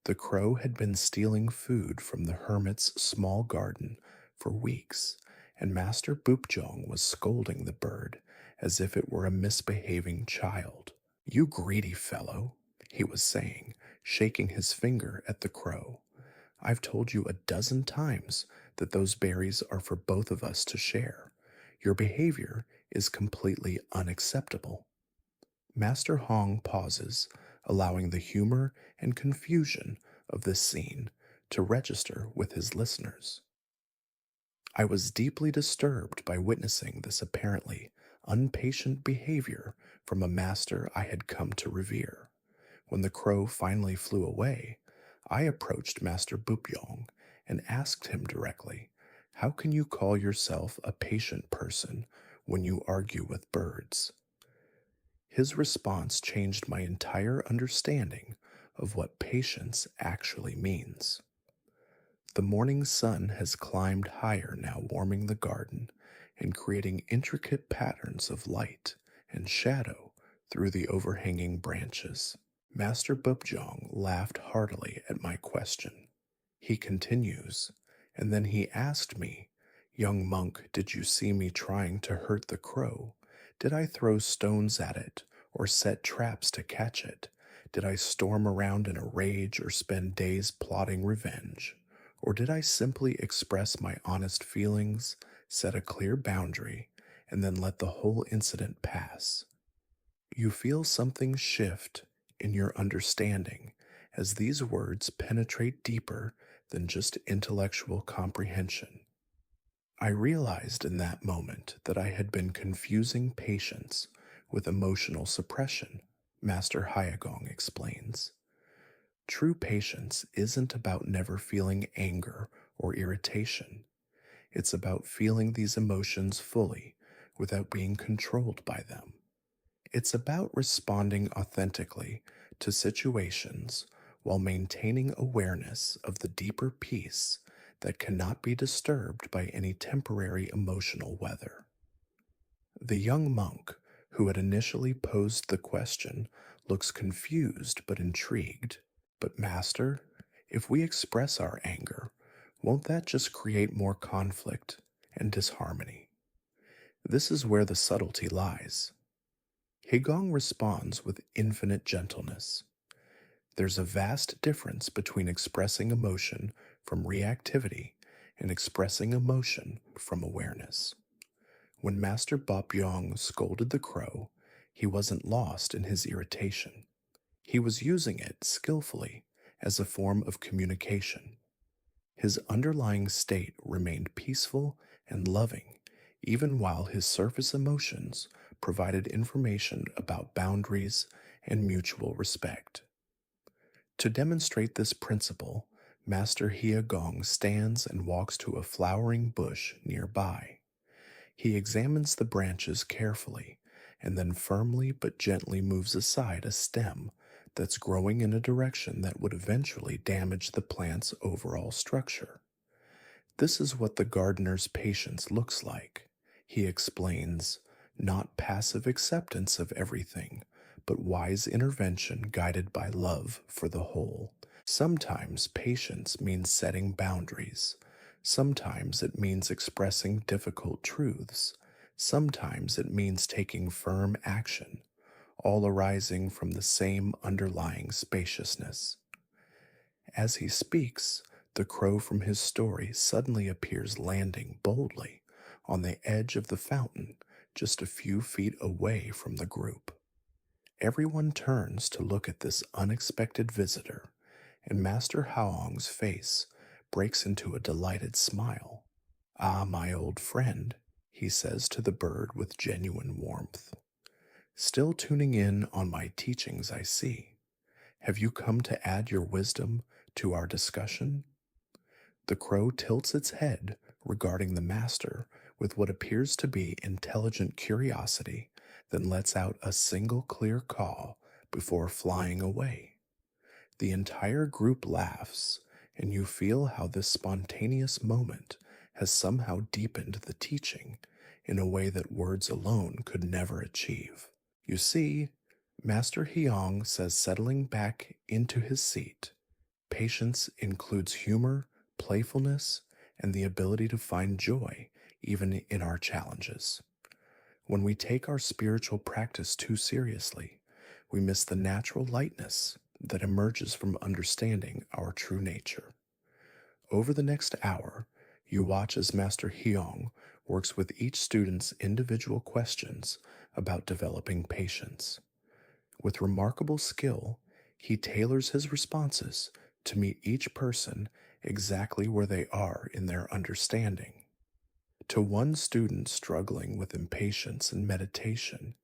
The crow had been stealing food from the hermit's small garden for weeks, and Master Boopjong was scolding the bird as if it were a misbehaving child. "You greedy fellow," he was saying, shaking his finger at the crow. "I've told you a dozen times that those berries are for both of us to share. Your behavior is completely unacceptable." Master Hong pauses, allowing the humor and confusion of this scene to register with his listeners. I was deeply disturbed by witnessing this apparently unpatient behavior from a master I had come to revere. When the crow finally flew away, I approached Master Bupyong and asked him directly, "How can you call yourself a patient person when you argue with birds?" His response changed my entire understanding of what patience actually means. The morning sun has climbed higher now, warming the garden and creating intricate patterns of light and shadow through the overhanging branches. Master Bupjong laughed heartily at my question. He continues, and then he asked me, "Young monk, did you see me trying to hurt the crow? Did I throw stones at it or set traps to catch it? Did I storm around in a rage or spend days plotting revenge? Or did I simply express my honest feelings, set a clear boundary, and then let the whole incident pass?" You feel something shift in your understanding as these words penetrate deeper than just intellectual comprehension. I realized in that moment that I had been confusing patience with emotional suppression, Master Hyagong explains. True patience isn't about never feeling anger or irritation. It's about feeling these emotions fully without being controlled by them. It's about responding authentically to situations while maintaining awareness of the deeper peace that cannot be disturbed by any temporary emotional weather. The young monk who had initially posed the question looks confused but intrigued. "But, Master, if we express our anger, won't that just create more conflict and disharmony?" This is where the subtlety lies. Higong responds with infinite gentleness. There's a vast difference between expressing emotion from reactivity and expressing emotion from awareness. When Master Bopyong scolded the crow, he wasn't lost in his irritation. He was using it skillfully as a form of communication. His underlying state remained peaceful and loving, even while his surface emotions provided information about boundaries and mutual respect. To demonstrate this principle, Master Hiagong stands and walks to a flowering bush nearby. He examines the branches carefully and then firmly but gently moves aside a stem that's growing in a direction that would eventually damage the plant's overall structure. This is what the gardener's patience looks like. He explains, not passive acceptance of everything, but wise intervention guided by love for the whole. Sometimes patience means setting boundaries. Sometimes it means expressing difficult truths. Sometimes it means taking firm action, all arising from the same underlying spaciousness. As he speaks, the crow from his story suddenly appears landing boldly on the edge of the fountain just a few feet away from the group. Everyone turns to look at this unexpected visitor, and Master Haong's face breaks into a delighted smile. "Ah, my old friend," he says to the bird with genuine warmth. "Still tuning in on my teachings, I see. Have you come to add your wisdom to our discussion?" The crow tilts its head regarding the master with what appears to be intelligent curiosity then lets out a single clear call before flying away. The entire group laughs, and you feel how this spontaneous moment has somehow deepened the teaching in a way that words alone could never achieve. You see, Master Hyong says settling back into his seat, patience includes humor, playfulness, and the ability to find joy even in our challenges. When we take our spiritual practice too seriously, we miss the natural lightness that emerges from understanding our true nature. Over the next hour, you watch as Master Hyong works with each student's individual questions about developing patience. With remarkable skill, he tailors his responses to meet each person exactly where they are in their understanding. To one student struggling with impatience and meditation,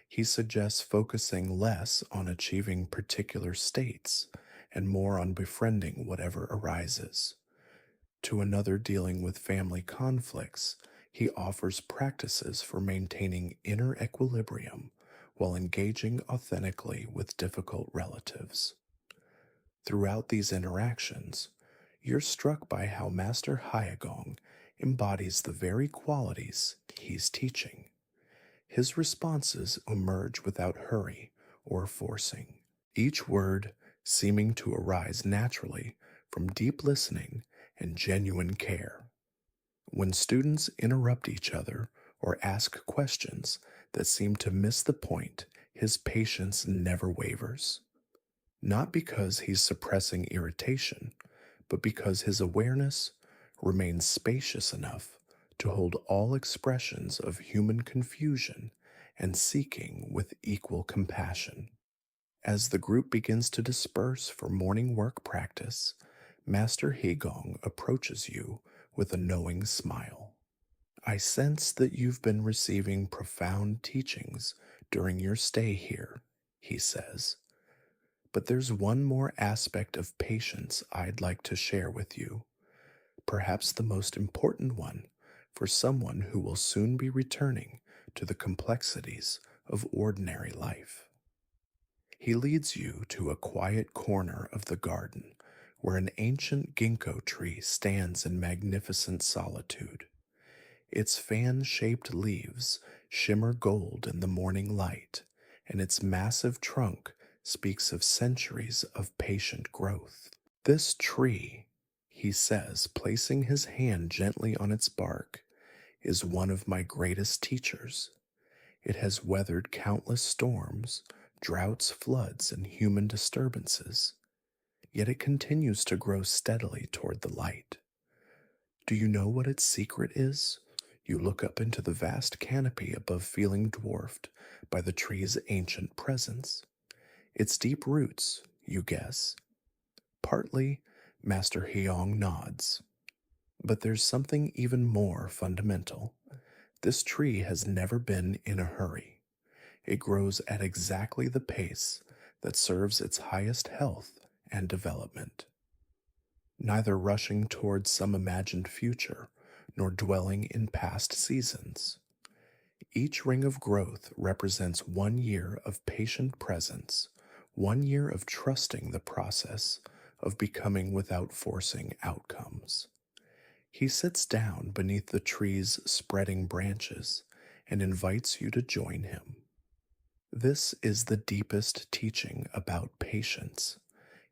he suggests focusing less on achieving particular states and more on befriending whatever arises. To another dealing with family conflicts, he offers practices for maintaining inner equilibrium while engaging authentically with difficult relatives. Throughout these interactions, you're struck by how Master Hyagong embodies the very qualities he's teaching. His responses emerge without hurry or forcing, each word seeming to arise naturally from deep listening and genuine care. When students interrupt each other or ask questions that seem to miss the point, his patience never wavers. Not because he's suppressing irritation, but because his awareness remains spacious enough to hold all expressions of human confusion and seeking with equal compassion. As the group begins to disperse for morning work practice, Master Hegong approaches you with a knowing smile. I sense that you've been receiving profound teachings during your stay here, he says. But there's one more aspect of patience I'd like to share with you, perhaps the most important one for someone who will soon be returning to the complexities of ordinary life. He leads you to a quiet corner of the garden where an ancient ginkgo tree stands in magnificent solitude. Its fan-shaped leaves shimmer gold in the morning light, and its massive trunk speaks of centuries of patient growth. This tree, he says, placing his hand gently on its bark, is one of my greatest teachers. It has weathered countless storms, droughts, floods, and human disturbances, yet it continues to grow steadily toward the light. Do you know what its secret is? You look up into the vast canopy above, feeling dwarfed by the tree's ancient presence. Its deep roots, you guess. Partly, Master Hyong nods. But there's something even more fundamental. This tree has never been in a hurry. It grows at exactly the pace that serves its highest health and development, neither rushing towards some imagined future nor dwelling in past seasons. Each ring of growth represents 1 year of patient presence, 1 year of trusting the process of becoming without forcing outcomes. He sits down beneath the tree's spreading branches and invites you to join him. This is the deepest teaching about patience.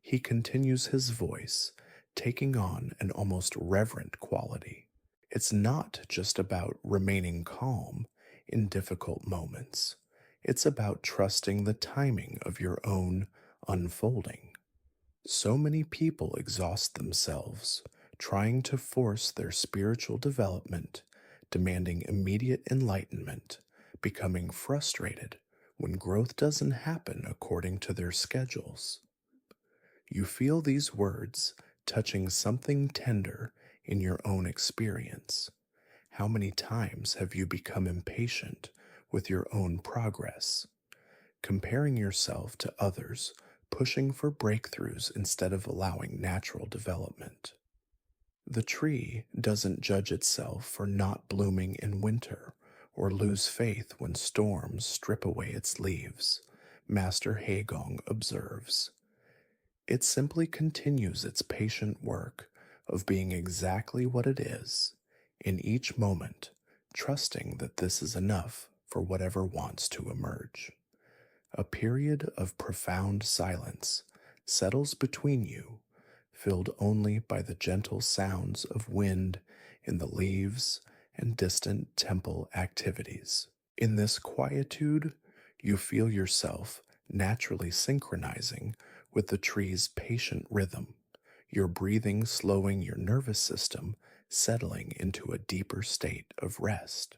He continues his voice, taking on an almost reverent quality. It's not just about remaining calm in difficult moments. It's about trusting the timing of your own unfolding. So many people exhaust themselves trying to force their spiritual development, demanding immediate enlightenment, becoming frustrated when growth doesn't happen according to their schedules. You feel these words touching something tender in your own experience. How many times have you become impatient with your own progress, comparing yourself to others, pushing for breakthroughs instead of allowing natural development? The tree doesn't judge itself for not blooming in winter or lose faith when storms strip away its leaves, Master Heigong observes. It simply continues its patient work of being exactly what it is, in each moment, trusting that this is enough for whatever wants to emerge. A period of profound silence settles between you, filled only by the gentle sounds of wind in the leaves and distant temple activities. In this quietude, you feel yourself naturally synchronizing with the tree's patient rhythm, your breathing slowing, your nervous system settling into a deeper state of rest.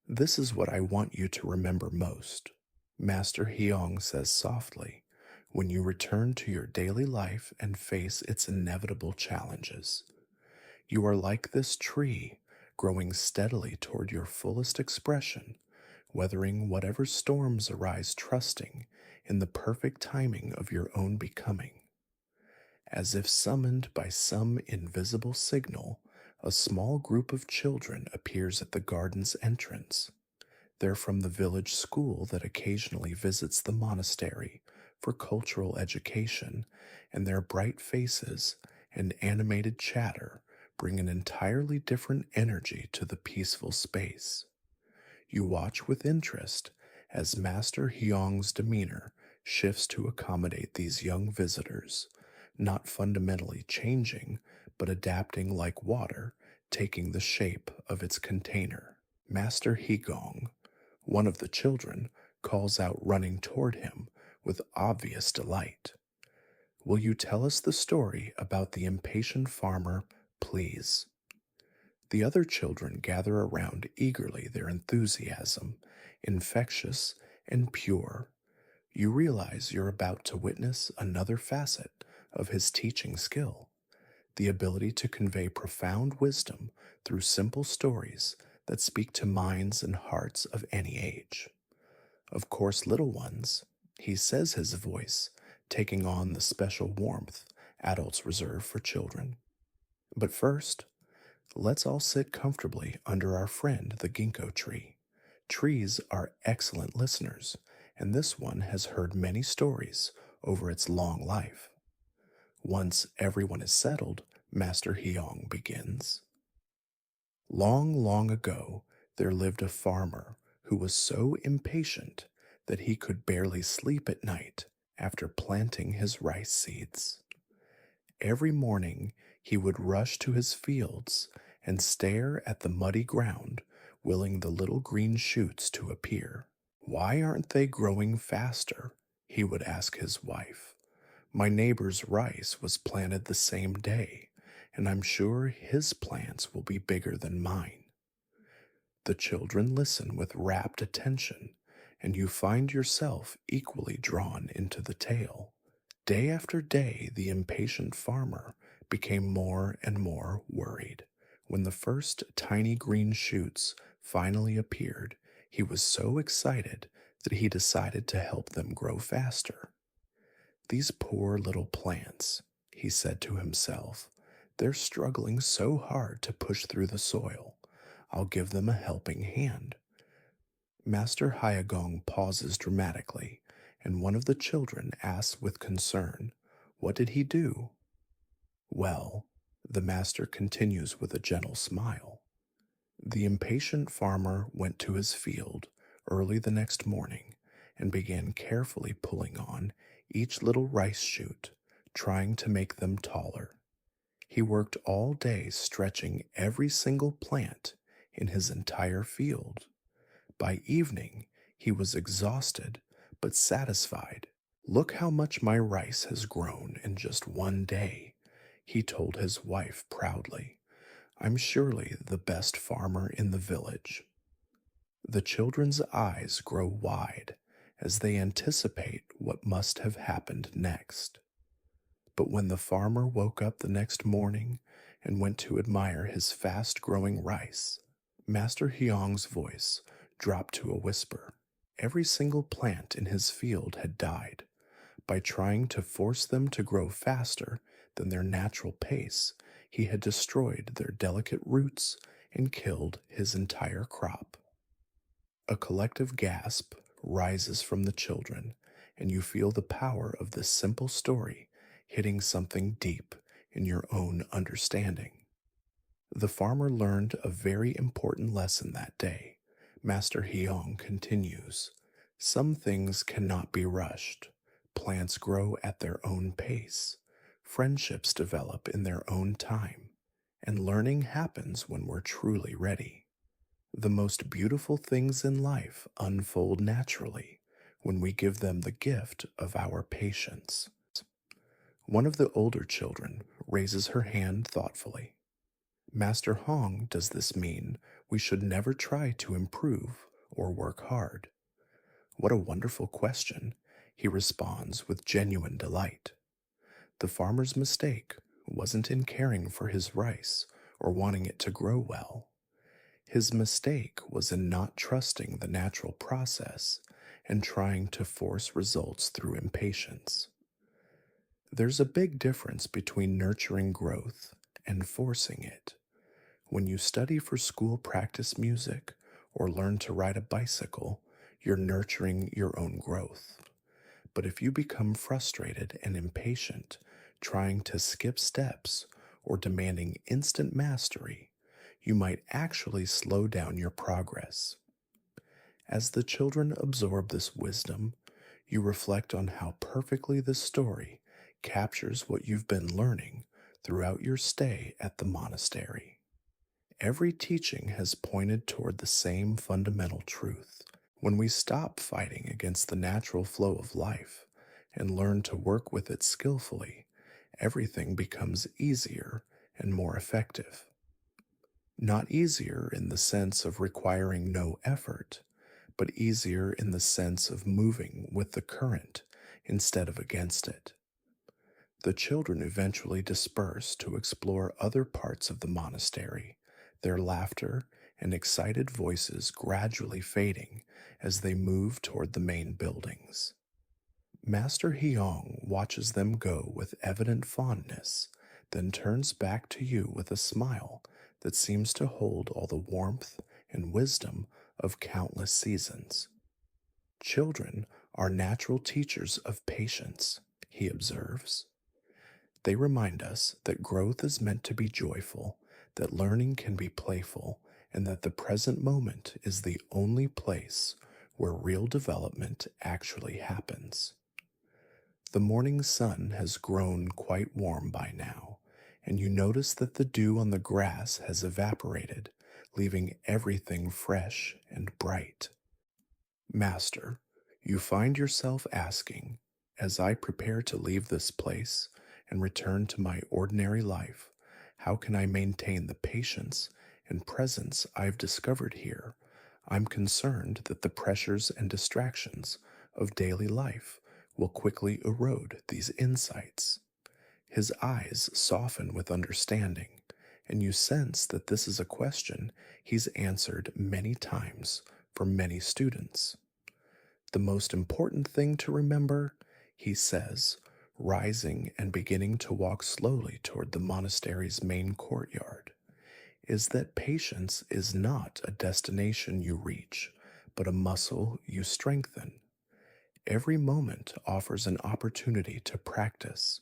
This is what I want you to remember most, Master Hyong says softly, when you return to your daily life and face its inevitable challenges. You are like this tree, growing steadily toward your fullest expression, weathering whatever storms arise, trusting in the perfect timing of your own becoming. As if summoned by some invisible signal, a small group of children appears at the garden's entrance. They're from the village school that occasionally visits the monastery for cultural education, and their bright faces and animated chatter bring an entirely different energy to the peaceful space. You watch with interest as Master Hyong's demeanor shifts to accommodate these young visitors, not fundamentally changing, but adapting like water, taking the shape of its container. Master Higong, one of the children, calls out, running toward him with obvious delight. Will you tell us the story about the impatient farmer, please? The other children gather around eagerly, their enthusiasm infectious and pure. You realize you're about to witness another facet of his teaching skill, the ability to convey profound wisdom through simple stories that speak to minds and hearts of any age. Of course, little ones, he says, his voice taking on the special warmth adults reserve for children. But first, let's all sit comfortably under our friend the ginkgo tree. Trees are excellent listeners, and this one has heard many stories over its long life. Once everyone is settled, Master Hyong begins. Long, long ago, there lived a farmer who was so impatient that he could barely sleep at night after planting his rice seeds. Every morning, he would rush to his fields and stare at the muddy ground, willing the little green shoots to appear. Why aren't they growing faster? He would ask his wife. My neighbor's rice was planted the same day, and I'm sure his plants will be bigger than mine. The children listen with rapt attention, and you find yourself equally drawn into the tale. Day after day, the impatient farmer became more and more worried. When the first tiny green shoots finally appeared, he was so excited that he decided to help them grow faster. These poor little plants, he said to himself, they're struggling so hard to push through the soil. I'll give them a helping hand. Master Hyagong pauses dramatically, and one of the children asks with concern, what did he do? Well, the master continues with a gentle smile. The impatient farmer went to his field early the next morning and began carefully pulling on each little rice shoot, trying to make them taller. He worked all day stretching every single plant in his entire field. By evening, he was exhausted but satisfied. Look how much my rice has grown in just one day, he told his wife proudly. I'm surely the best farmer in the village. The children's eyes grow wide as they anticipate what must have happened next. But when the farmer woke up the next morning and went to admire his fast-growing rice, Master Hyong's voice dropped to a whisper. Every single plant in his field had died. By trying to force them to grow faster than their natural pace, he had destroyed their delicate roots and killed his entire crop. A collective gasp rises from the children, and you feel the power of this simple story hitting something deep in your own understanding. The farmer learned a very important lesson that day. Master Hyong continues: some things cannot be rushed. Plants grow at their own pace. Friendships develop in their own time. And learning happens when we're truly ready. The most beautiful things in life unfold naturally when we give them the gift of our patience. One of the older children raises her hand thoughtfully. Master Hong, does this mean we should never try to improve or work hard? What a wonderful question, he responds with genuine delight. The farmer's mistake wasn't in caring for his rice or wanting it to grow well. His mistake was in not trusting the natural process and trying to force results through impatience. There's a big difference between nurturing growth and forcing it. When you study for school practice music or learn to ride a bicycle, you're nurturing your own growth. But if you become frustrated and impatient, trying to skip steps or demanding instant mastery, you might actually slow down your progress. As the children absorb this wisdom, you reflect on how perfectly this story captures what you've been learning throughout your stay at the monastery. Every teaching has pointed toward the same fundamental truth. When we stop fighting against the natural flow of life and learn to work with it skillfully, everything becomes easier and more effective. Not easier in the sense of requiring no effort, but easier in the sense of moving with the current instead of against it. The children eventually disperse to explore other parts of the monastery, their laughter and excited voices gradually fading as they move toward the main buildings. Master Hyong watches them go with evident fondness, then turns back to you with a smile that seems to hold all the warmth and wisdom of countless seasons. Children are natural teachers of patience, he observes. They remind us that growth is meant to be joyful, that learning can be playful, and that the present moment is the only place where real development actually happens. The morning sun has grown quite warm by now, and you notice that the dew on the grass has evaporated, leaving everything fresh and bright. Master, you find yourself asking, as I prepare to leave this place and return to my ordinary life, how can I maintain the patience and presence I've discovered here? I'm concerned that the pressures and distractions of daily life will quickly erode these insights. His eyes soften with understanding, and you sense that this is a question he's answered many times for many students. The most important thing to remember, he says, rising and beginning to walk slowly toward the monastery's main courtyard, is that patience is not a destination you reach, but a muscle you strengthen. Every moment offers an opportunity to practice.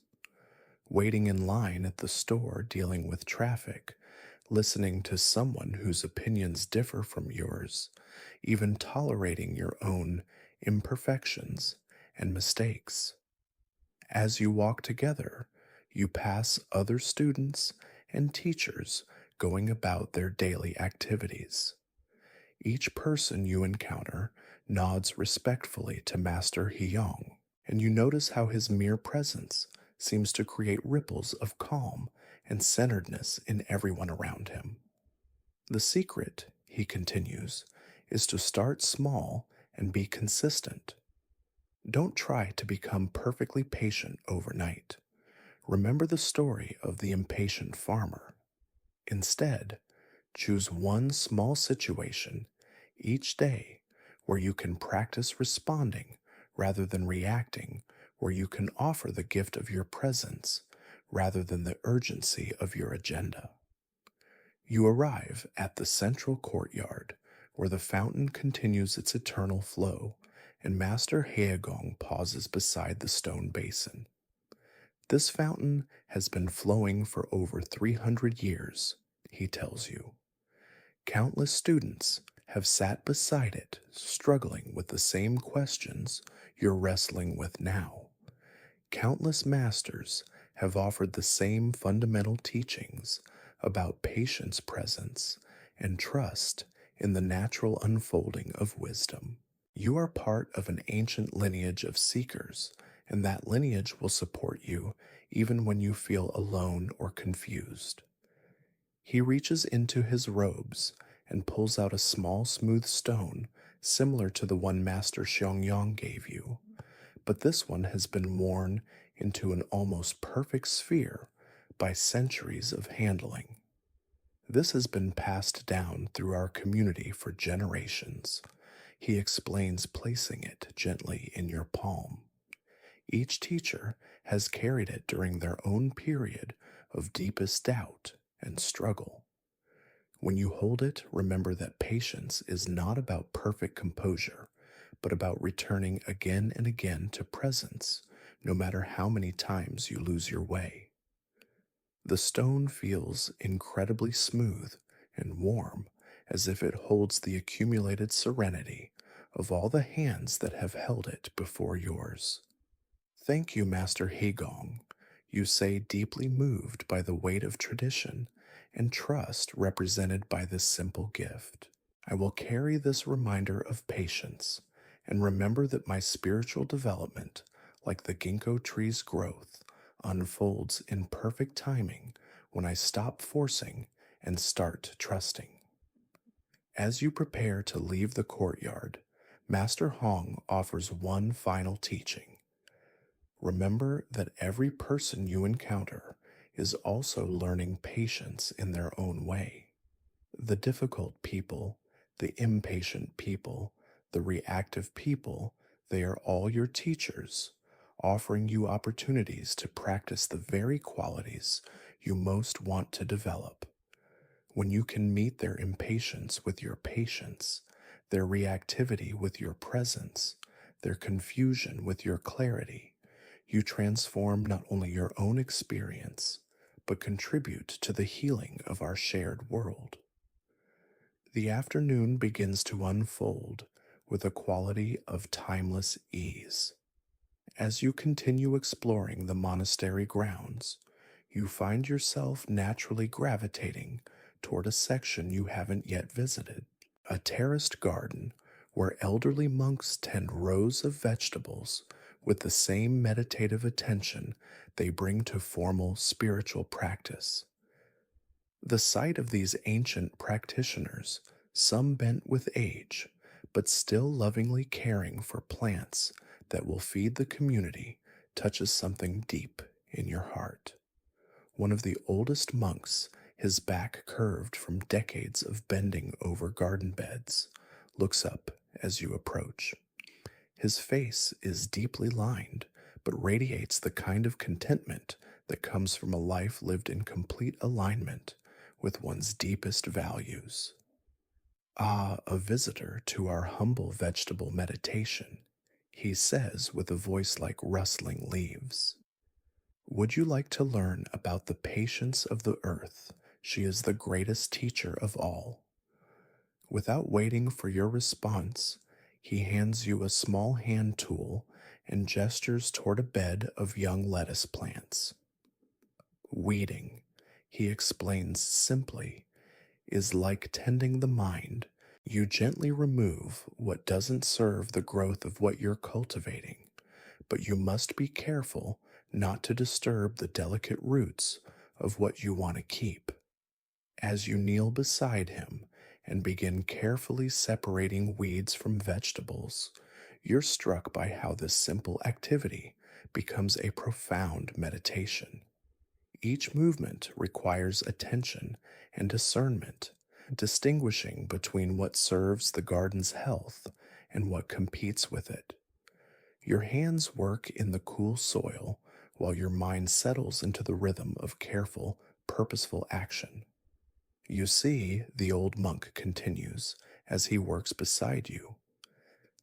Waiting in line at the store dealing with traffic, listening to someone whose opinions differ from yours, even tolerating your own imperfections and mistakes. As you walk together, you pass other students and teachers going about their daily activities. Each person you encounter nods respectfully to Master Hyong, and you notice how his mere presence seems to create ripples of calm and centeredness in everyone around him. The secret, he continues, is to start small and be consistent. Don't try to become perfectly patient overnight. Remember the story of the impatient farmer. Instead, choose one small situation each day where you can practice responding rather than reacting, where you can offer the gift of your presence rather than the urgency of your agenda. You arrive at the central courtyard where the fountain continues its eternal flow, and Master Haegong pauses beside the stone basin. This fountain has been flowing for over 300 years, he tells you. Countless students have sat beside it, struggling with the same questions you're wrestling with now. Countless masters have offered the same fundamental teachings about patience, presence, and trust in the natural unfolding of wisdom. You are part of an ancient lineage of seekers, and that lineage will support you even when you feel alone or confused. He reaches into his robes and pulls out a small smooth stone similar to the one Master Xiangyang gave you, but this one has been worn into an almost perfect sphere by centuries of handling. This has been passed down through our community for generations. He explains, placing it gently in your palm. Each teacher has carried it during their own period of deepest doubt and struggle. When you hold it, remember that patience is not about perfect composure, but about returning again and again to presence, no matter how many times you lose your way. The stone feels incredibly smooth and warm, as if it holds the accumulated serenity of all the hands that have held it before yours. Thank you, Master Heigong, you say, deeply moved by the weight of tradition and trust represented by this simple gift. I will carry this reminder of patience and remember that my spiritual development, like the ginkgo tree's growth, unfolds in perfect timing when I stop forcing and start trusting. As you prepare to leave the courtyard, Master Hong offers one final teaching. Remember that every person you encounter is also learning patience in their own way. The difficult people, the impatient people, the reactive people, they are all your teachers, offering you opportunities to practice the very qualities you most want to develop. When you can meet their impatience with your patience, their reactivity with your presence, their confusion with your clarity, you transform not only your own experience, but contribute to the healing of our shared world. The afternoon begins to unfold with a quality of timeless ease. As you continue exploring the monastery grounds, you find yourself naturally gravitating toward a section you haven't yet visited, a terraced garden where elderly monks tend rows of vegetables with the same meditative attention they bring to formal spiritual practice. The sight of these ancient practitioners, some bent with age, but still lovingly caring for plants that will feed the community, touches something deep in your heart. One of the oldest monks, his back curved from decades of bending over garden beds, looks up as you approach. His face is deeply lined, but radiates the kind of contentment that comes from a life lived in complete alignment with one's deepest values. Ah, a visitor to our humble vegetable meditation, he says with a voice like rustling leaves. Would you like to learn about the patience of the earth? She is the greatest teacher of all. Without waiting for your response, he hands you a small hand tool and gestures toward a bed of young lettuce plants. Weeding, he explains simply, is like tending the mind. You gently remove what doesn't serve the growth of what you're cultivating, but you must be careful not to disturb the delicate roots of what you want to keep. As you kneel beside him and begin carefully separating weeds from vegetables, you're struck by how this simple activity becomes a profound meditation. Each movement requires attention and discernment, distinguishing between what serves the garden's health and what competes with it. Your hands work in the cool soil while your mind settles into the rhythm of careful, purposeful action. You see, the old monk continues, as he works beside you.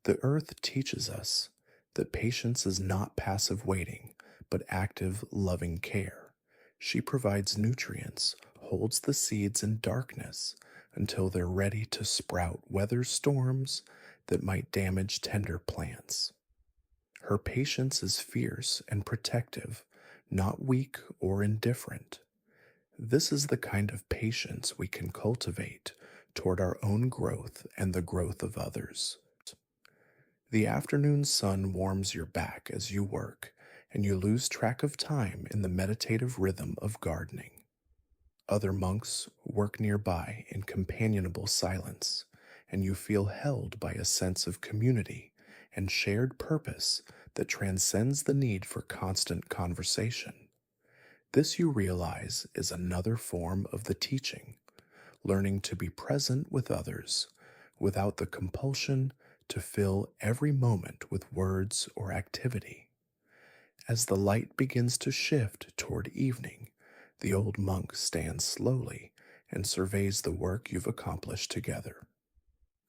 The earth teaches us that patience is not passive waiting, but active, loving care. She provides nutrients, holds the seeds in darkness until they're ready to sprout, weather storms that might damage tender plants. Her patience is fierce and protective, not weak or indifferent. This is the kind of patience we can cultivate toward our own growth and the growth of others. The afternoon sun warms your back as you work, and you lose track of time in the meditative rhythm of gardening. Other monks work nearby in companionable silence, and you feel held by a sense of community and shared purpose that transcends the need for constant conversation. This, you realize, is another form of the teaching, learning to be present with others without the compulsion to fill every moment with words or activity. As the light begins to shift toward evening, the old monk stands slowly and surveys the work you've accomplished together.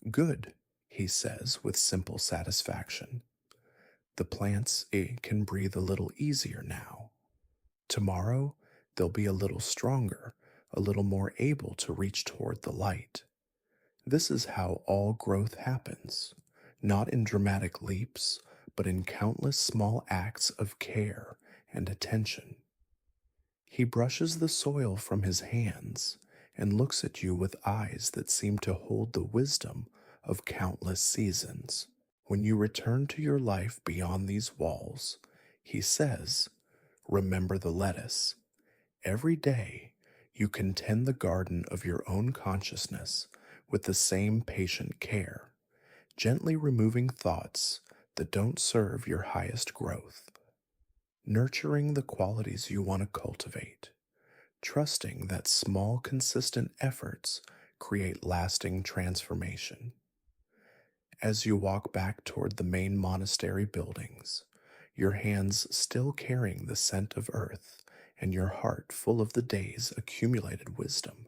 Good, he says with simple satisfaction. The plants can breathe a little easier now. Tomorrow, they'll be a little stronger, a little more able to reach toward the light. This is how all growth happens, not in dramatic leaps, but in countless small acts of care and attention. He brushes the soil from his hands and looks at you with eyes that seem to hold the wisdom of countless seasons. When you return to your life beyond these walls, he says, remember the lettuce. Every day, you can tend the garden of your own consciousness with the same patient care, gently removing thoughts that don't serve your highest growth, nurturing the qualities you want to cultivate, trusting that small, consistent efforts create lasting transformation. As you walk back toward the main monastery buildings, your hands still carrying the scent of earth and your heart full of the day's accumulated wisdom,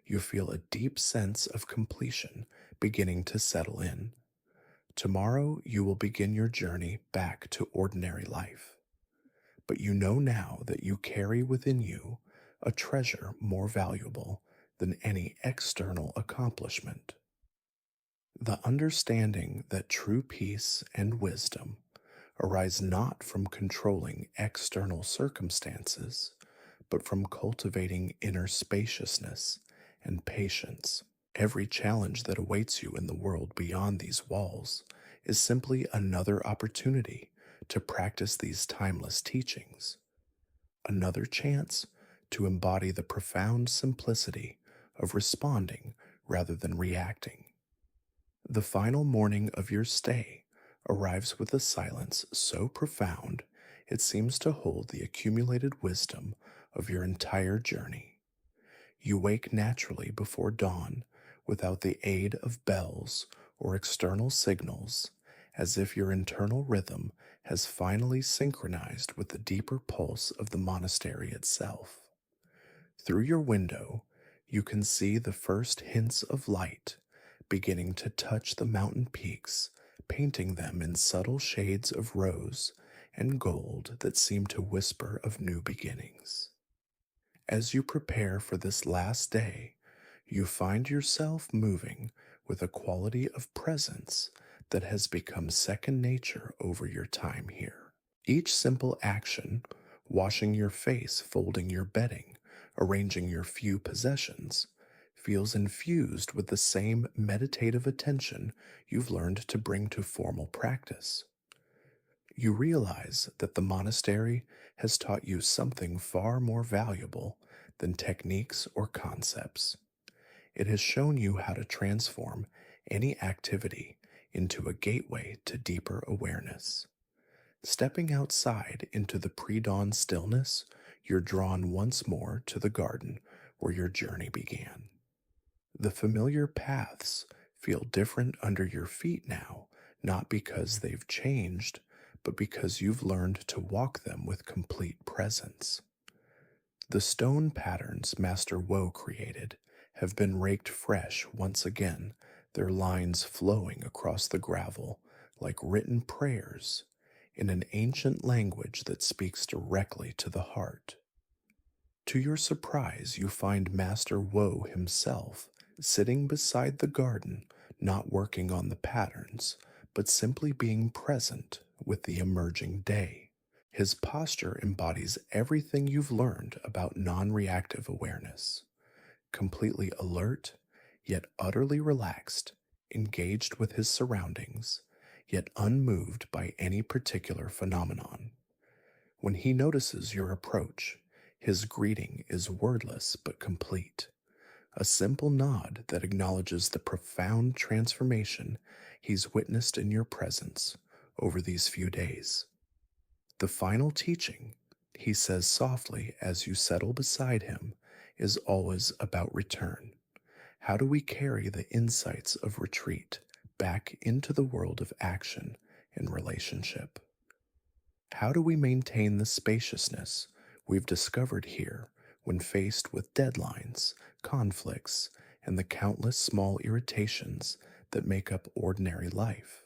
you feel a deep sense of completion beginning to settle in. Tomorrow you will begin your journey back to ordinary life. But you know now that you carry within you a treasure more valuable than any external accomplishment. The understanding that true peace and wisdom arise not from controlling external circumstances, but from cultivating inner spaciousness and patience. Every challenge that awaits you in the world beyond these walls is simply another opportunity to practice these timeless teachings, another chance to embody the profound simplicity of responding rather than reacting. The final morning of your stay arrives with a silence so profound it seems to hold the accumulated wisdom of your entire journey. You wake naturally before dawn without the aid of bells or external signals, as if your internal rhythm has finally synchronized with the deeper pulse of the monastery itself. Through your window, you can see the first hints of light beginning to touch the mountain peaks, painting them in subtle shades of rose and gold that seem to whisper of new beginnings. As you prepare for this last day, you find yourself moving with a quality of presence that has become second nature over your time here. Each simple action, washing your face, folding your bedding, arranging your few possessions, feels infused with the same meditative attention you've learned to bring to formal practice. You realize that the monastery has taught you something far more valuable than techniques or concepts. It has shown you how to transform any activity into a gateway to deeper awareness. Stepping outside into the pre-dawn stillness, you're drawn once more to the garden where your journey began. The familiar paths feel different under your feet now, not because they've changed, but because you've learned to walk them with complete presence. The stone patterns Master Woe created have been raked fresh once again, their lines flowing across the gravel like written prayers in an ancient language that speaks directly to the heart. To your surprise, you find Master Woe himself sitting beside the garden, not working on the patterns, but simply being present with the emerging day. His posture embodies everything you've learned about non reactive awareness: completely alert, yet utterly relaxed, engaged with his surroundings, yet unmoved by any particular phenomenon. When he notices your approach, his greeting is wordless but complete, a simple nod that acknowledges the profound transformation he's witnessed in your presence over these few days. The final teaching, he says softly as you settle beside him, is always about return. How do we carry the insights of retreat back into the world of action and relationship? How do we maintain the spaciousness we've discovered here when faced with deadlines, conflicts, and the countless small irritations that make up ordinary life?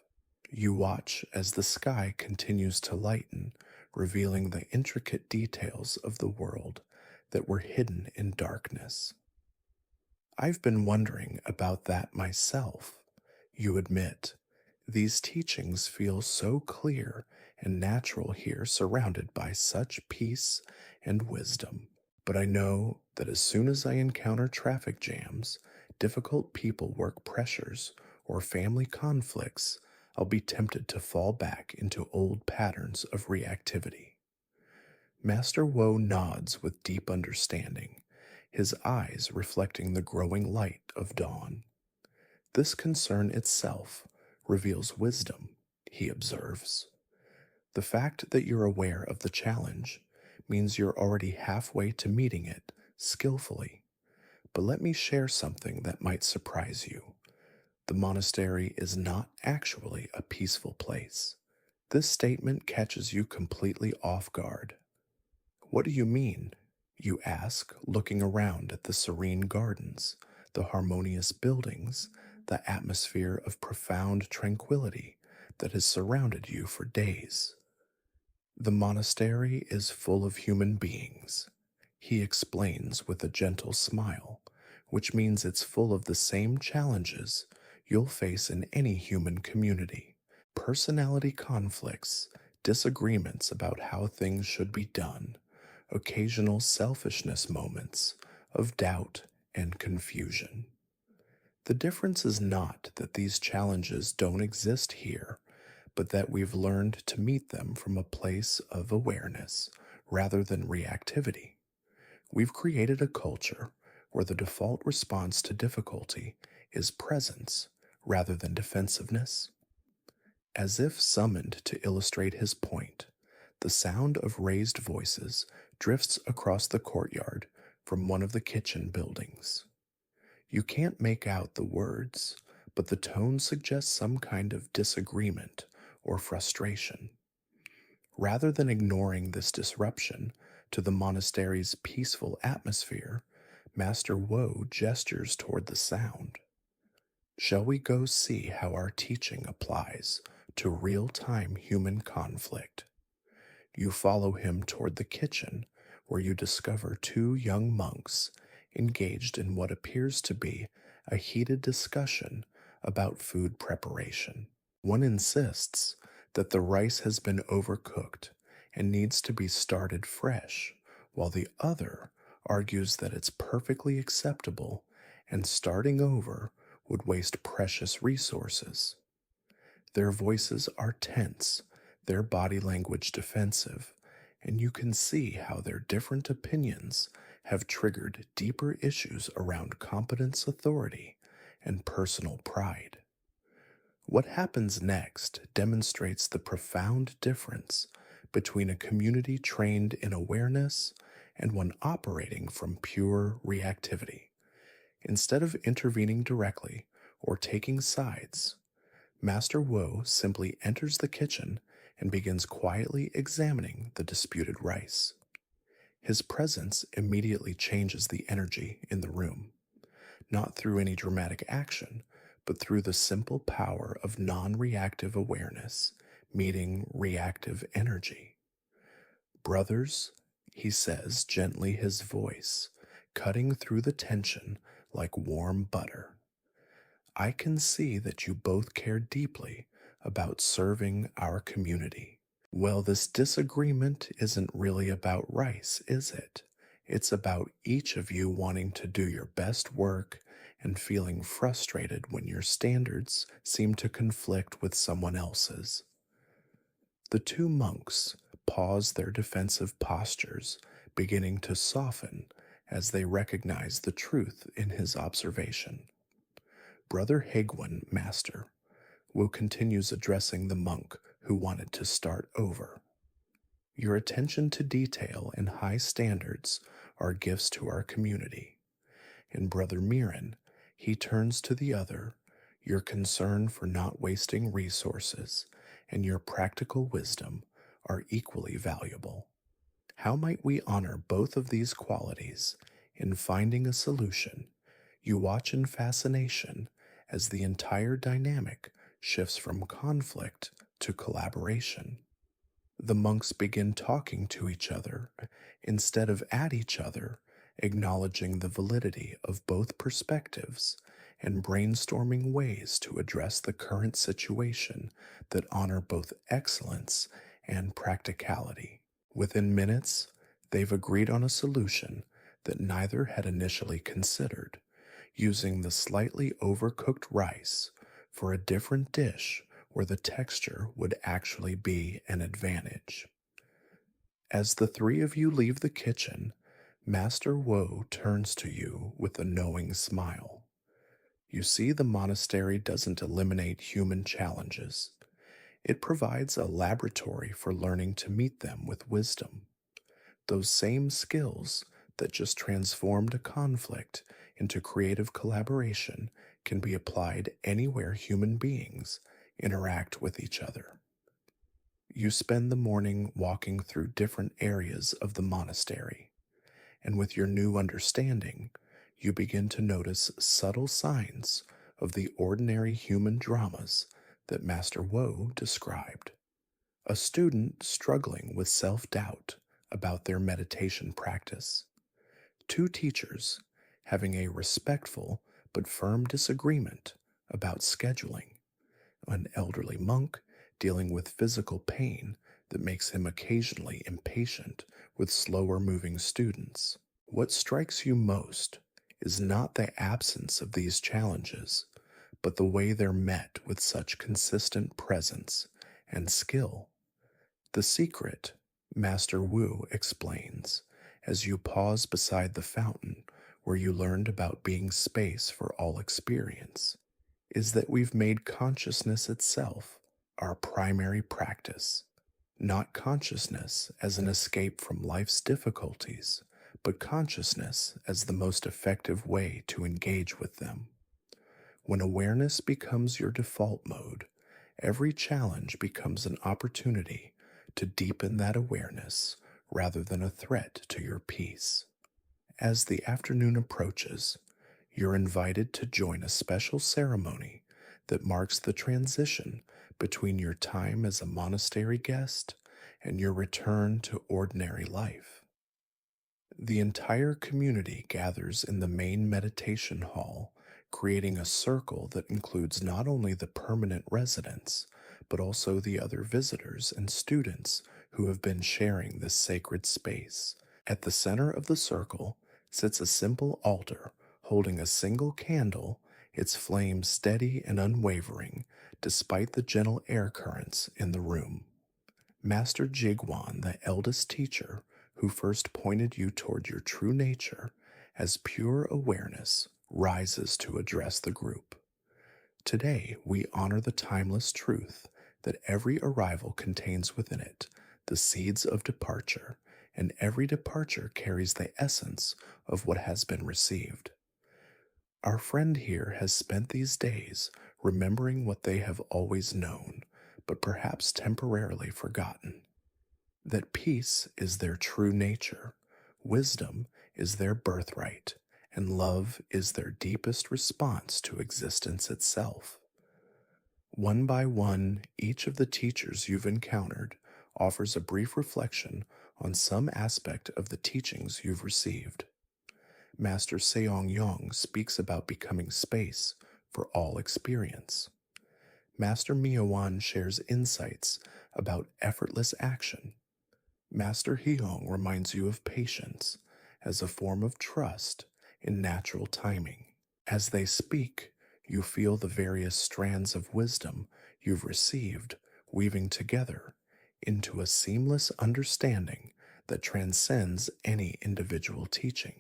You watch as the sky continues to lighten, revealing the intricate details of the world that were hidden in darkness. I've been wondering about that myself. You admit, these teachings feel so clear and natural here, surrounded by such peace and wisdom. But I know that as soon as I encounter traffic jams, difficult people work pressures, or family conflicts, I'll be tempted to fall back into old patterns of reactivity. Master Woe nods with deep understanding, his eyes reflecting the growing light of dawn. This concern itself reveals wisdom, he observes. The fact that you're aware of the challenge means you're already halfway to meeting it skillfully. But let me share something that might surprise you. The monastery is not actually a peaceful place. This statement catches you completely off guard. What do you mean? You ask, looking around at the serene gardens, the harmonious buildings, the atmosphere of profound tranquility that has surrounded you for days. The monastery is full of human beings, he explains with a gentle smile, which means it's full of the same challenges you'll face in any human community: personality conflicts, disagreements about how things should be done, occasional selfishness moments of doubt and confusion. The difference is not that these challenges don't exist here, but that we've learned to meet them from a place of awareness rather than reactivity. We've created a culture where the default response to difficulty is presence rather than defensiveness. As if summoned to illustrate his point, the sound of raised voices drifts across the courtyard from one of the kitchen buildings. You can't make out the words, but the tone suggests some kind of disagreement or frustration. Rather than ignoring this disruption to the monastery's peaceful atmosphere, Master Woe gestures toward the sound. Shall we go see how our teaching applies to real-time human conflict? You follow him toward the kitchen, where you discover two young monks engaged in what appears to be a heated discussion about food preparation. One insists that the rice has been overcooked and needs to be started fresh, while the other argues that it's perfectly acceptable and starting over would waste precious resources. Their voices are tense, their body language defensive, and you can see how their different opinions have triggered deeper issues around competence, authority, and personal pride. What happens next demonstrates the profound difference between a community trained in awareness and one operating from pure reactivity. Instead of intervening directly or taking sides, Master Woe simply enters the kitchen and begins quietly examining the disputed rice. His presence immediately changes the energy in the room, not through any dramatic action, but through the simple power of non reactive awareness meeting reactive energy. Brothers, he says gently, his voice cutting through the tension like warm butter. I can see that you both care deeply about serving our community. Well, this disagreement isn't really about rice, is it? It's about each of you wanting to do your best work and feeling frustrated when your standards seem to conflict with someone else's. The two monks pause their defensive postures, beginning to soften as they recognize the truth in his observation. Brother Hegwin, Master, Wu continues addressing the monk who wanted to start over. Your attention to detail and high standards are gifts to our community. In Brother Miran, he turns to the other, your concern for not wasting resources and your practical wisdom are equally valuable. How might we honor both of these qualities in finding a solution? You watch in fascination as the entire dynamic shifts from conflict to collaboration. The monks begin talking to each other instead of at each other, acknowledging the validity of both perspectives and brainstorming ways to address the current situation that honor both excellence and practicality. Within minutes, they've agreed on a solution that neither had initially considered, using the slightly overcooked rice for a different dish where the texture would actually be an advantage. As the three of you leave the kitchen, Master Woe turns to you with a knowing smile. You see, the monastery doesn't eliminate human challenges. It provides a laboratory for learning to meet them with wisdom. Those same skills that just transformed a conflict into creative collaboration can be applied anywhere human beings interact with each other. You spend the morning walking through different areas of the monastery, and with your new understanding, you begin to notice subtle signs of the ordinary human dramas that Master Woe described. A student struggling with self doubt about their meditation practice. Two teachers having a respectful but firm disagreement about scheduling. An elderly monk dealing with physical pain that makes him occasionally impatient with slower moving students. What strikes you most is not the absence of these challenges, but the way they're met with such consistent presence and skill. The secret, Master Wu explains, as you pause beside the fountain where you learned about being space for all experience, is that we've made consciousness itself our primary practice. Not consciousness as an escape from life's difficulties, but consciousness as the most effective way to engage with them. When awareness becomes your default mode, every challenge becomes an opportunity to deepen that awareness rather than a threat to your peace. As the afternoon approaches, you're invited to join a special ceremony that marks the transition between your time as a monastery guest and your return to ordinary life. The entire community gathers in the main meditation hall, creating a circle that includes not only the permanent residents, but also the other visitors and students who have been sharing this sacred space. At the center of the circle sits a simple altar holding a single candle, its flame steady and unwavering despite the gentle air currents in the room. Master Jigwan, the eldest teacher, who first pointed you toward your true nature as pure awareness, rises to address the group. Today, we honor the timeless truth that every arrival contains within it the seeds of departure, and every departure carries the essence of what has been received. Our friend here has spent these days remembering what they have always known, but perhaps temporarily forgotten. That peace is their true nature, wisdom is their birthright, and love is their deepest response to existence itself. One by one, each of the teachers you've encountered offers a brief reflection on some aspect of the teachings you've received. Master Seong Yong speaks about becoming space for all experience. Master Miawan shares insights about effortless action. Master Hiyong reminds you of patience as a form of trust in natural timing. As they speak, you feel the various strands of wisdom you've received weaving together into a seamless understanding that transcends any individual teaching.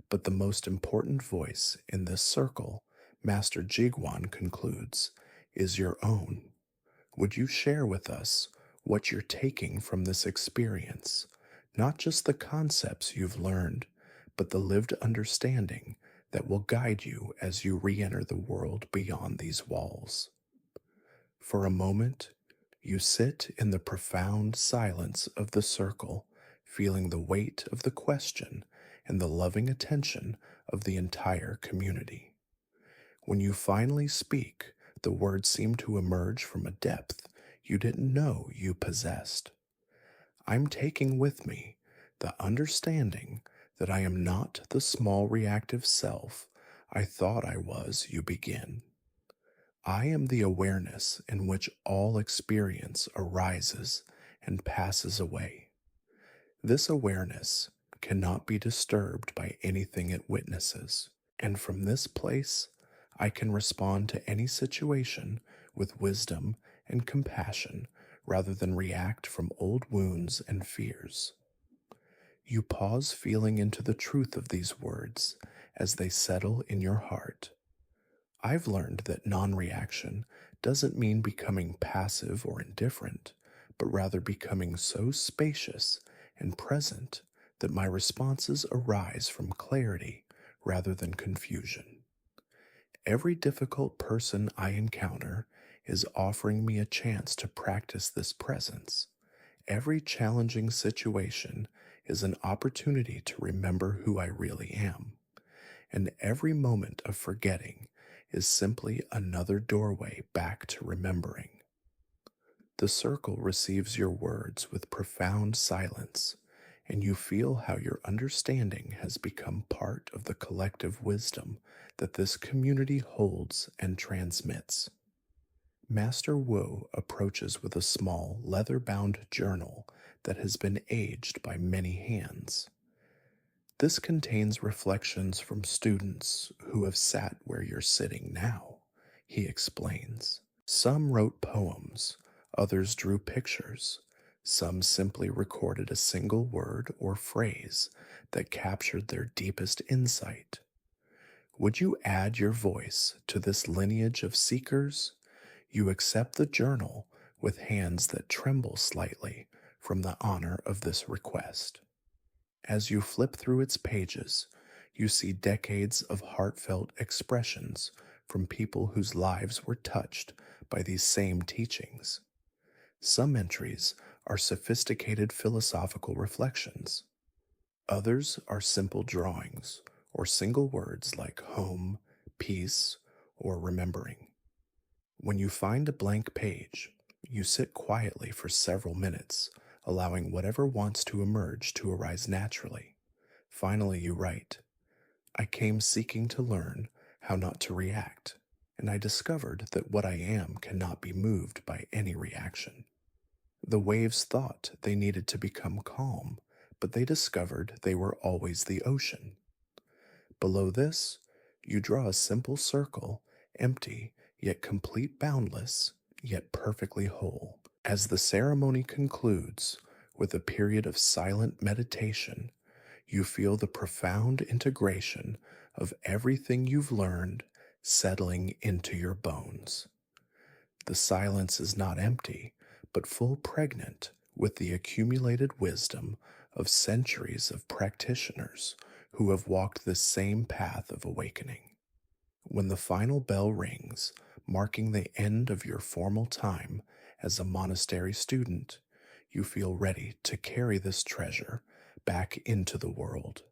But the most important voice in this circle, Master Jigwan concludes, is your own. Would you share with us what you're taking from this experience? Not just the concepts you've learned, but the lived understanding that will guide you as you re enter the world beyond these walls. For a moment, you sit in the profound silence of the circle, feeling the weight of the question and the loving attention of the entire community. When you finally speak, the words seem to emerge from a depth you didn't know you possessed. I'm taking with me the understanding that I am not the small reactive self I thought I was, you begin. I am the awareness in which all experience arises and passes away. This awareness cannot be disturbed by anything it witnesses, and from this place, I can respond to any situation with wisdom and compassion rather than react from old wounds and fears. You pause, feeling into the truth of these words as they settle in your heart. I've learned that non-reaction doesn't mean becoming passive or indifferent, but rather becoming so spacious and present that my responses arise from clarity rather than confusion. Every difficult person I encounter is offering me a chance to practice this presence. Every challenging situation is an opportunity to remember who I really am. And every moment of forgetting is simply another doorway back to remembering. The circle receives your words with profound silence, and you feel how your understanding has become part of the collective wisdom that this community holds and transmits. Master Wu approaches with a small leather-bound journal that has been aged by many hands. This contains reflections from students who have sat where you're sitting now, he explains. Some wrote poems, others drew pictures, some simply recorded a single word or phrase that captured their deepest insight. Would you add your voice to this lineage of seekers? You accept the journal with hands that tremble slightly from the honor of this request. As you flip through its pages, you see decades of heartfelt expressions from people whose lives were touched by these same teachings. Some entries are sophisticated philosophical reflections. Others are simple drawings or single words like home, peace, or remembering. When you find a blank page, you sit quietly for several minutes, allowing whatever wants to emerge to arise naturally. Finally, you write, I came seeking to learn how not to react, and I discovered that what I am cannot be moved by any reaction. The waves thought they needed to become calm, but they discovered they were always the ocean. Below this, you draw a simple circle, empty, yet complete, boundless, yet perfectly whole. As the ceremony concludes with a period of silent meditation, you feel the profound integration of everything you've learned settling into your bones. The silence is not empty, but full pregnant with the accumulated wisdom of centuries of practitioners who have walked this same path of awakening. When the final bell rings, marking the end of your formal time as a monastery student, you feel ready to carry this treasure back into the world.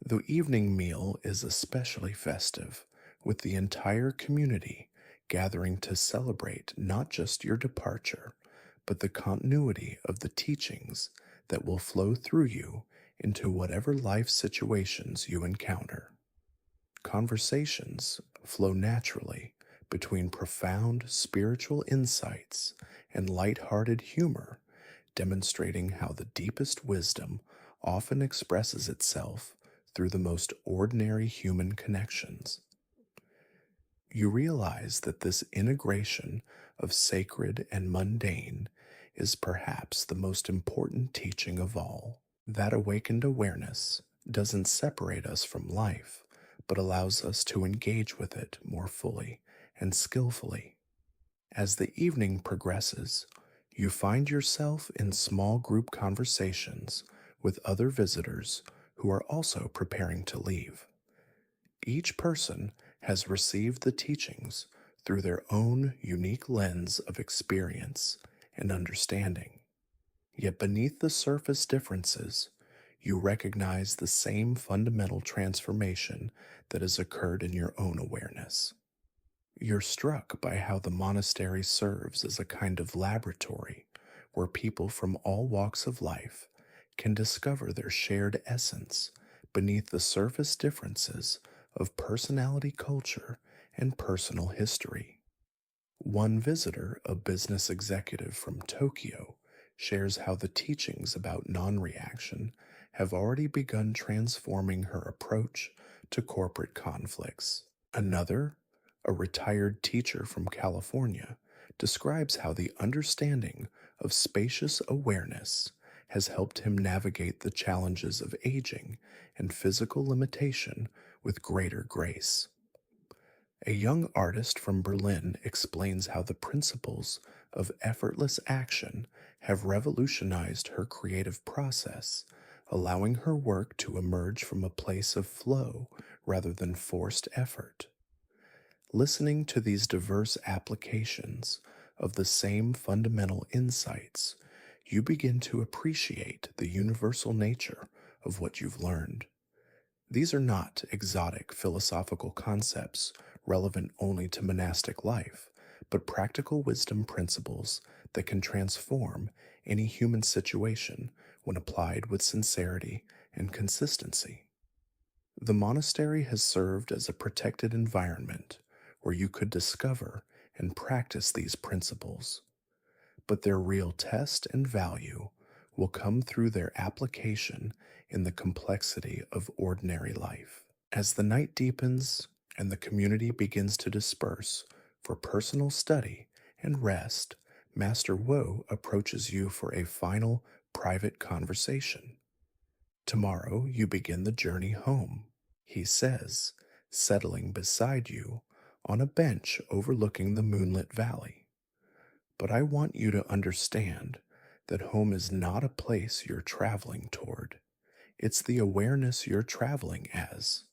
The evening meal is especially festive, with the entire community gathering to celebrate not just your departure, but the continuity of the teachings that will flow through you into whatever life situations you encounter. Conversations flow naturally between profound spiritual insights and light-hearted humor, demonstrating how the deepest wisdom often expresses itself through the most ordinary human connections. You realize that this integration of sacred and mundane is perhaps the most important teaching of all. That awakened awareness doesn't separate us from life, but allows us to engage with it more fully and skillfully. As the evening progresses, you find yourself in small group conversations with other visitors who are also preparing to leave. Each person has received the teachings through their own unique lens of experience and understanding. Yet beneath the surface differences, you recognize the same fundamental transformation that has occurred in your own awareness. You're struck by how the monastery serves as a kind of laboratory where people from all walks of life can discover their shared essence beneath the surface differences of personality culture and personal history. One visitor, a business executive from Tokyo, shares how the teachings about non reaction have already begun transforming her approach to corporate conflicts. Another, a retired teacher from California, describes how the understanding of spacious awareness has helped him navigate the challenges of aging and physical limitation with greater grace. A young artist from Berlin explains how the principles of effortless action have revolutionized her creative process, allowing her work to emerge from a place of flow rather than forced effort. Listening to these diverse applications of the same fundamental insights, you begin to appreciate the universal nature of what you've learned. These are not exotic philosophical concepts relevant only to monastic life, but practical wisdom principles that can transform any human situation when applied with sincerity and consistency. The monastery has served as a protected environment where you could discover and practice these principles, but their real test and value will come through their application in the complexity of ordinary life. As the night deepens and the community begins to disperse for personal study and rest, Master Woe approaches you for a final private conversation. Tomorrow you begin the journey home, he says, settling beside you on a bench overlooking the moonlit valley. But I want you to understand that home is not a place you're traveling toward. It's the awareness you're traveling as.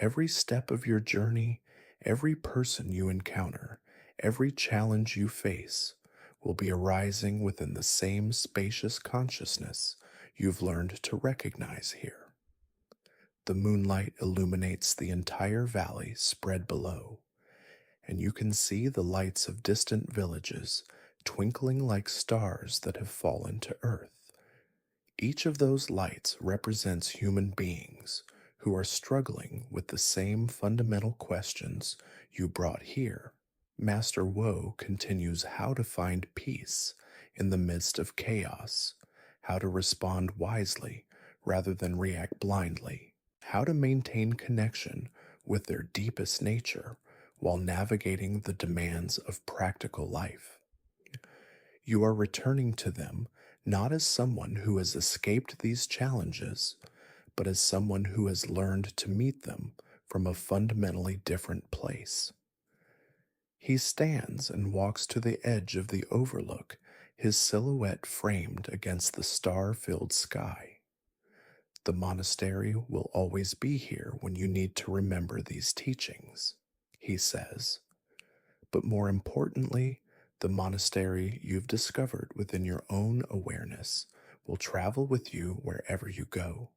Every step of your journey, every person you encounter, every challenge you face will be arising within the same spacious consciousness you've learned to recognize here. The moonlight illuminates the entire valley spread below, and you can see the lights of distant villages twinkling like stars that have fallen to earth. Each of those lights represents human beings who are struggling with the same fundamental questions you brought here. Master Woe continues how to find peace in the midst of chaos, how to respond wisely rather than react blindly, how to maintain connection with their deepest nature while navigating the demands of practical life. You are returning to them not as someone who has escaped these challenges, but as someone who has learned to meet them from a fundamentally different place. He stands and walks to the edge of the overlook, his silhouette framed against the star-filled sky. The monastery will always be here when you need to remember these teachings, he says. But more importantly, the monastery you've discovered within your own awareness will travel with you wherever you go,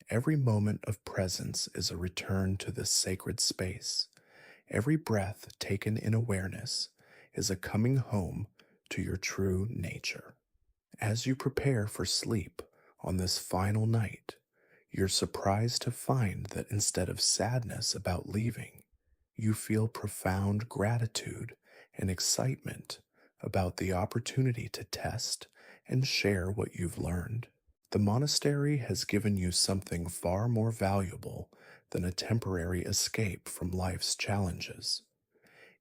every moment of presence is a return to this sacred space. Every breath taken in awareness is a coming home to your true nature. As you prepare for sleep on this final night, you're surprised to find that instead of sadness about leaving, you feel profound gratitude and excitement about the opportunity to test and share what you've learned. The monastery has given you something far more valuable than a temporary escape from life's challenges.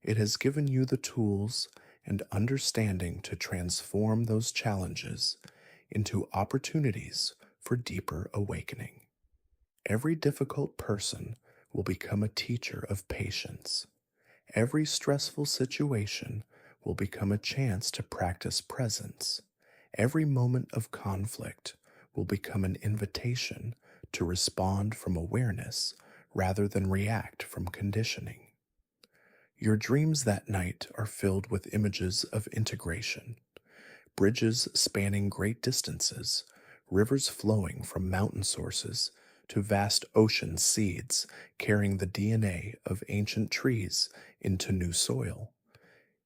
It has given you the tools and understanding to transform those challenges into opportunities for deeper awakening. Every difficult person will become a teacher of patience. Every stressful situation will become a chance to practice presence. Every moment of conflict will become an invitation to respond from awareness rather than react from conditioning. Your dreams that night are filled with images of integration, bridges spanning great distances, rivers flowing from mountain sources to vast ocean seeds carrying the DNA of ancient trees into new soil.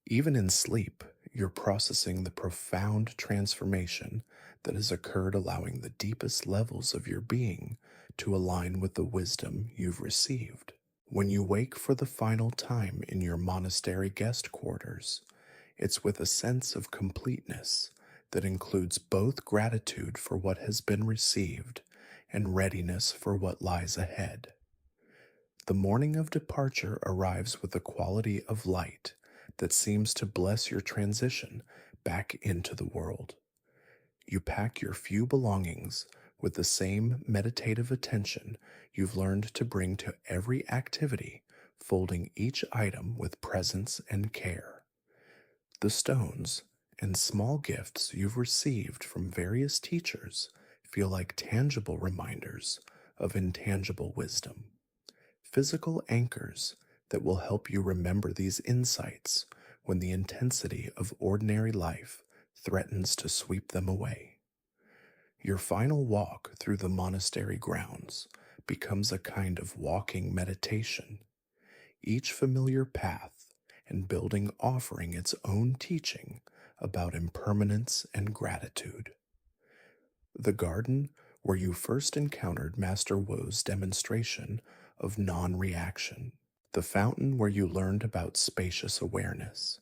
Even in sleep, you're processing the profound transformation that has occurred, allowing the deepest levels of your being to align with the wisdom you've received. When you wake for the final time in your monastery guest quarters, it's with a sense of completeness that includes both gratitude for what has been received and readiness for what lies ahead. The morning of departure arrives with a quality of light that seems to bless your transition back into the world. You pack your few belongings with the same meditative attention you've learned to bring to every activity, folding each item with presence and care. The stones and small gifts you've received from various teachers feel like tangible reminders of intangible wisdom, physical anchors that will help you remember these insights when the intensity of ordinary life threatens to sweep them away. Your final walk through the monastery grounds becomes a kind of walking meditation, each familiar path and building offering its own teaching about impermanence and gratitude. The garden where you first encountered Master Wo's demonstration of non-reaction, the fountain where you learned about spacious awareness,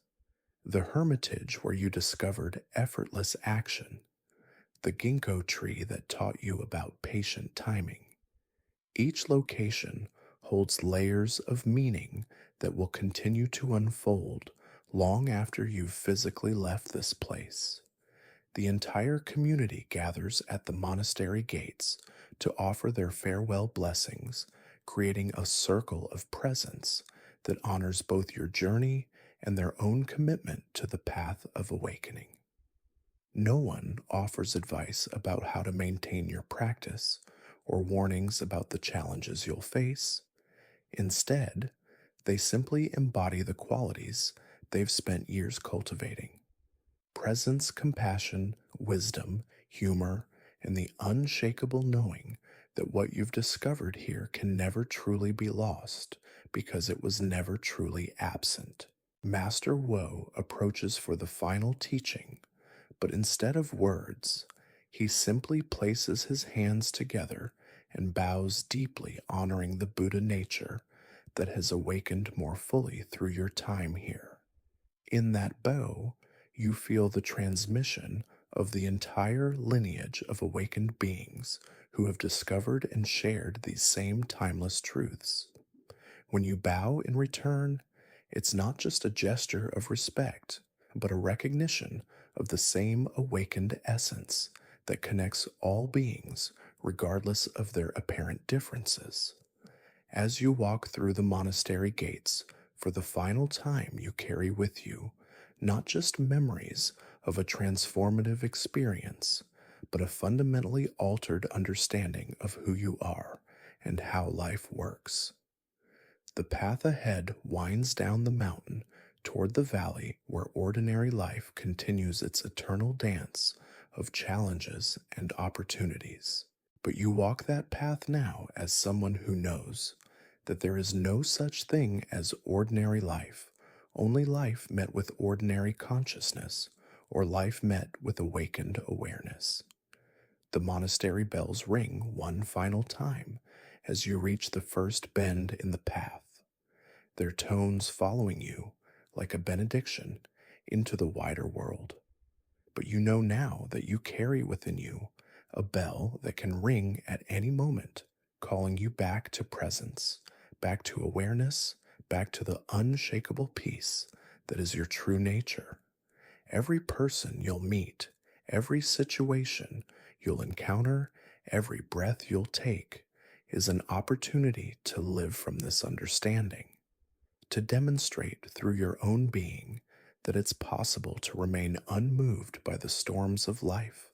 the hermitage where you discovered effortless action, the ginkgo tree that taught you about patient timing. Each location holds layers of meaning that will continue to unfold long after you've physically left this place. The entire community gathers at the monastery gates to offer their farewell blessings, creating a circle of presence that honors both your journey and their own commitment to the path of awakening. No one offers advice about how to maintain your practice or warnings about the challenges you'll face. Instead, they simply embody the qualities they've spent years cultivating: presence, compassion, wisdom, humor, and the unshakable knowing that what you've discovered here can never truly be lost because it was never truly absent. Master Wo approaches for the final teaching, but instead of words, he simply places his hands together and bows deeply, honoring the Buddha nature that has awakened more fully through your time here. In that bow, you feel the transmission of the entire lineage of awakened beings who have discovered and shared these same timeless truths. When you bow in return, it's not just a gesture of respect, but a recognition of the same awakened essence that connects all beings, regardless of their apparent differences. As you walk through the monastery gates, for the final time, you carry with you not just memories of a transformative experience, but a fundamentally altered understanding of who you are and how life works. The path ahead winds down the mountain toward the valley where ordinary life continues its eternal dance of challenges and opportunities. But you walk that path now as someone who knows that there is no such thing as ordinary life, only life met with ordinary consciousness, or life met with awakened awareness. The monastery bells ring one final time as you reach the first bend in the path, their tones following you like a benediction into the wider world. But you know now that you carry within you a bell that can ring at any moment, calling you back to presence, back to awareness, back to the unshakable peace that is your true nature. Every person you'll meet, every situation you'll encounter, every breath you'll take is an opportunity to live from this understanding, to demonstrate through your own being that it's possible to remain unmoved by the storms of life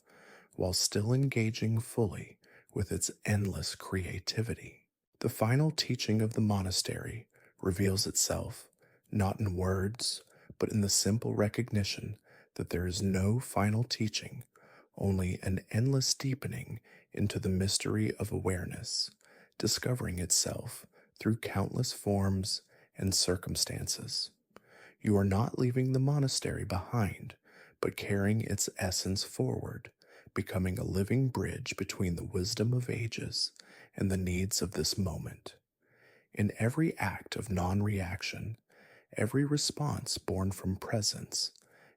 while still engaging fully with its endless creativity. The final teaching of the monastery reveals itself not in words, but in the simple recognition that there is no final teaching, only an endless deepening into the mystery of awareness, discovering itself through countless forms and circumstances. You are not leaving the monastery behind, but carrying its essence forward, becoming a living bridge between the wisdom of ages and the needs of this moment. In every act of non reaction, every response born from presence,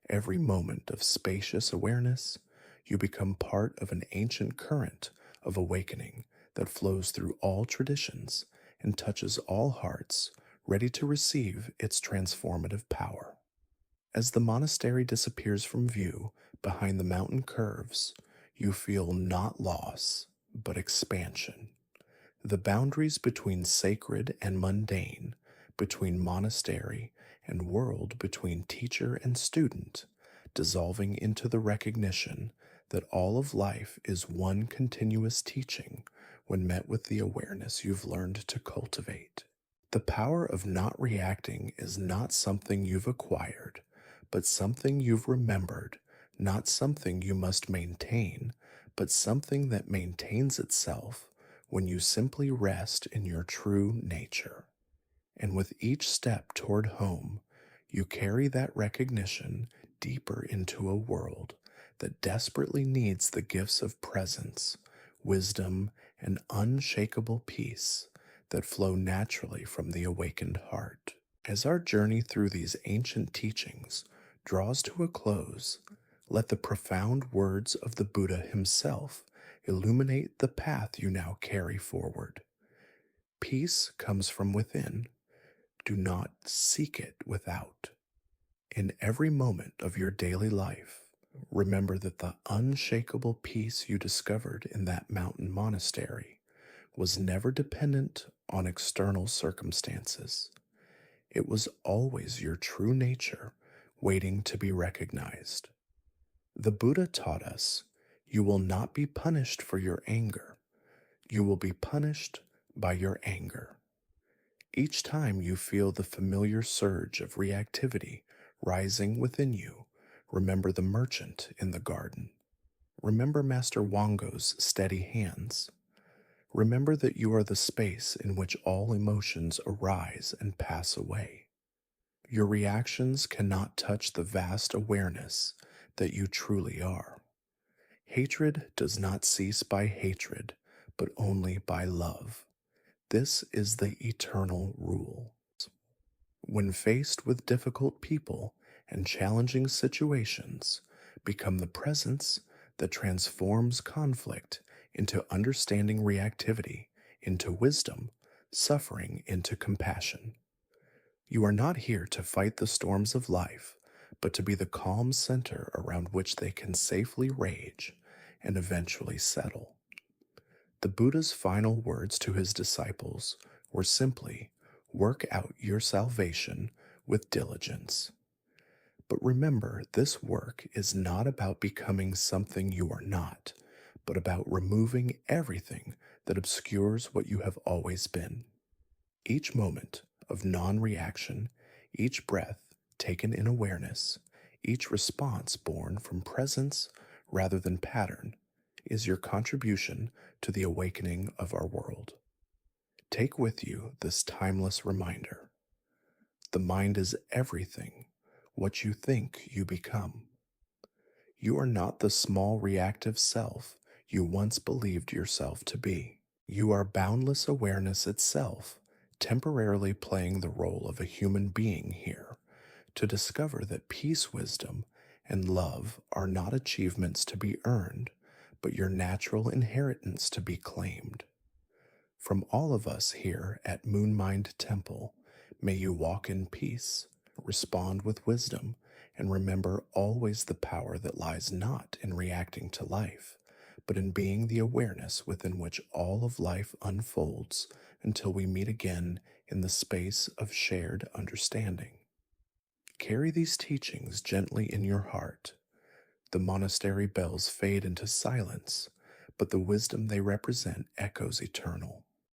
every moment of spacious awareness, you become part of an ancient current of awakening that flows through all traditions and touches all hearts, ready to receive its transformative power. As the monastery disappears from view behind the mountain curves, you feel not loss, but expansion. The boundaries between sacred and mundane, between monastery and world, between teacher and student, dissolving into the recognition that all of life is one continuous teaching when met with the awareness you've learned to cultivate. The power of not reacting is not something you've acquired, but something you've remembered, not something you must maintain, but something that maintains itself when you simply rest in your true nature. And with each step toward home, you carry that recognition deeper into a world that desperately needs the gifts of presence, wisdom, and unshakable peace that flow naturally from the awakened heart. As our journey through these ancient teachings draws to a close, let the profound words of the Buddha himself illuminate the path you now carry forward. Peace comes from within. Do not seek it without. In every moment of your daily life, remember that the unshakable peace you discovered in that mountain monastery was never dependent on external circumstances. It was always your true nature waiting to be recognized. The Buddha taught us, you will not be punished for your anger. You will be punished by your anger. Each time you feel the familiar surge of reactivity rising within you, remember the merchant in the garden. Remember Master Wango's steady hands. Remember that you are the space in which all emotions arise and pass away. Your reactions cannot touch the vast awareness that you truly are. Hatred does not cease by hatred, but only by love. This is the eternal rule. When faced with difficult people and challenging situations, become the presence that transforms conflict into understanding reactivity, into wisdom, suffering into compassion. You are not here to fight the storms of life, but to be the calm center around which they can safely rage and eventually settle. The Buddha's final words to his disciples were simply, work out your salvation with diligence. But remember, this work is not about becoming something you are not, but about removing everything that obscures what you have always been. Each moment of non-reaction, each breath taken in awareness, each response born from presence rather than pattern, is your contribution to the awakening of our world. Take with you this timeless reminder. The mind is everything. What you think, you become. You are not the small reactive self you once believed yourself to be. You are boundless awareness itself, temporarily playing the role of a human being here to discover that peace, wisdom, and love are not achievements to be earned, but your natural inheritance to be claimed. From all of us here at Moonmind Temple, may you walk in peace, respond with wisdom, and remember always the power that lies not in reacting to life, but in being the awareness within which all of life unfolds until we meet again in the space of shared understanding. Carry these teachings gently in your heart. The monastery bells fade into silence, but the wisdom they represent echoes eternal.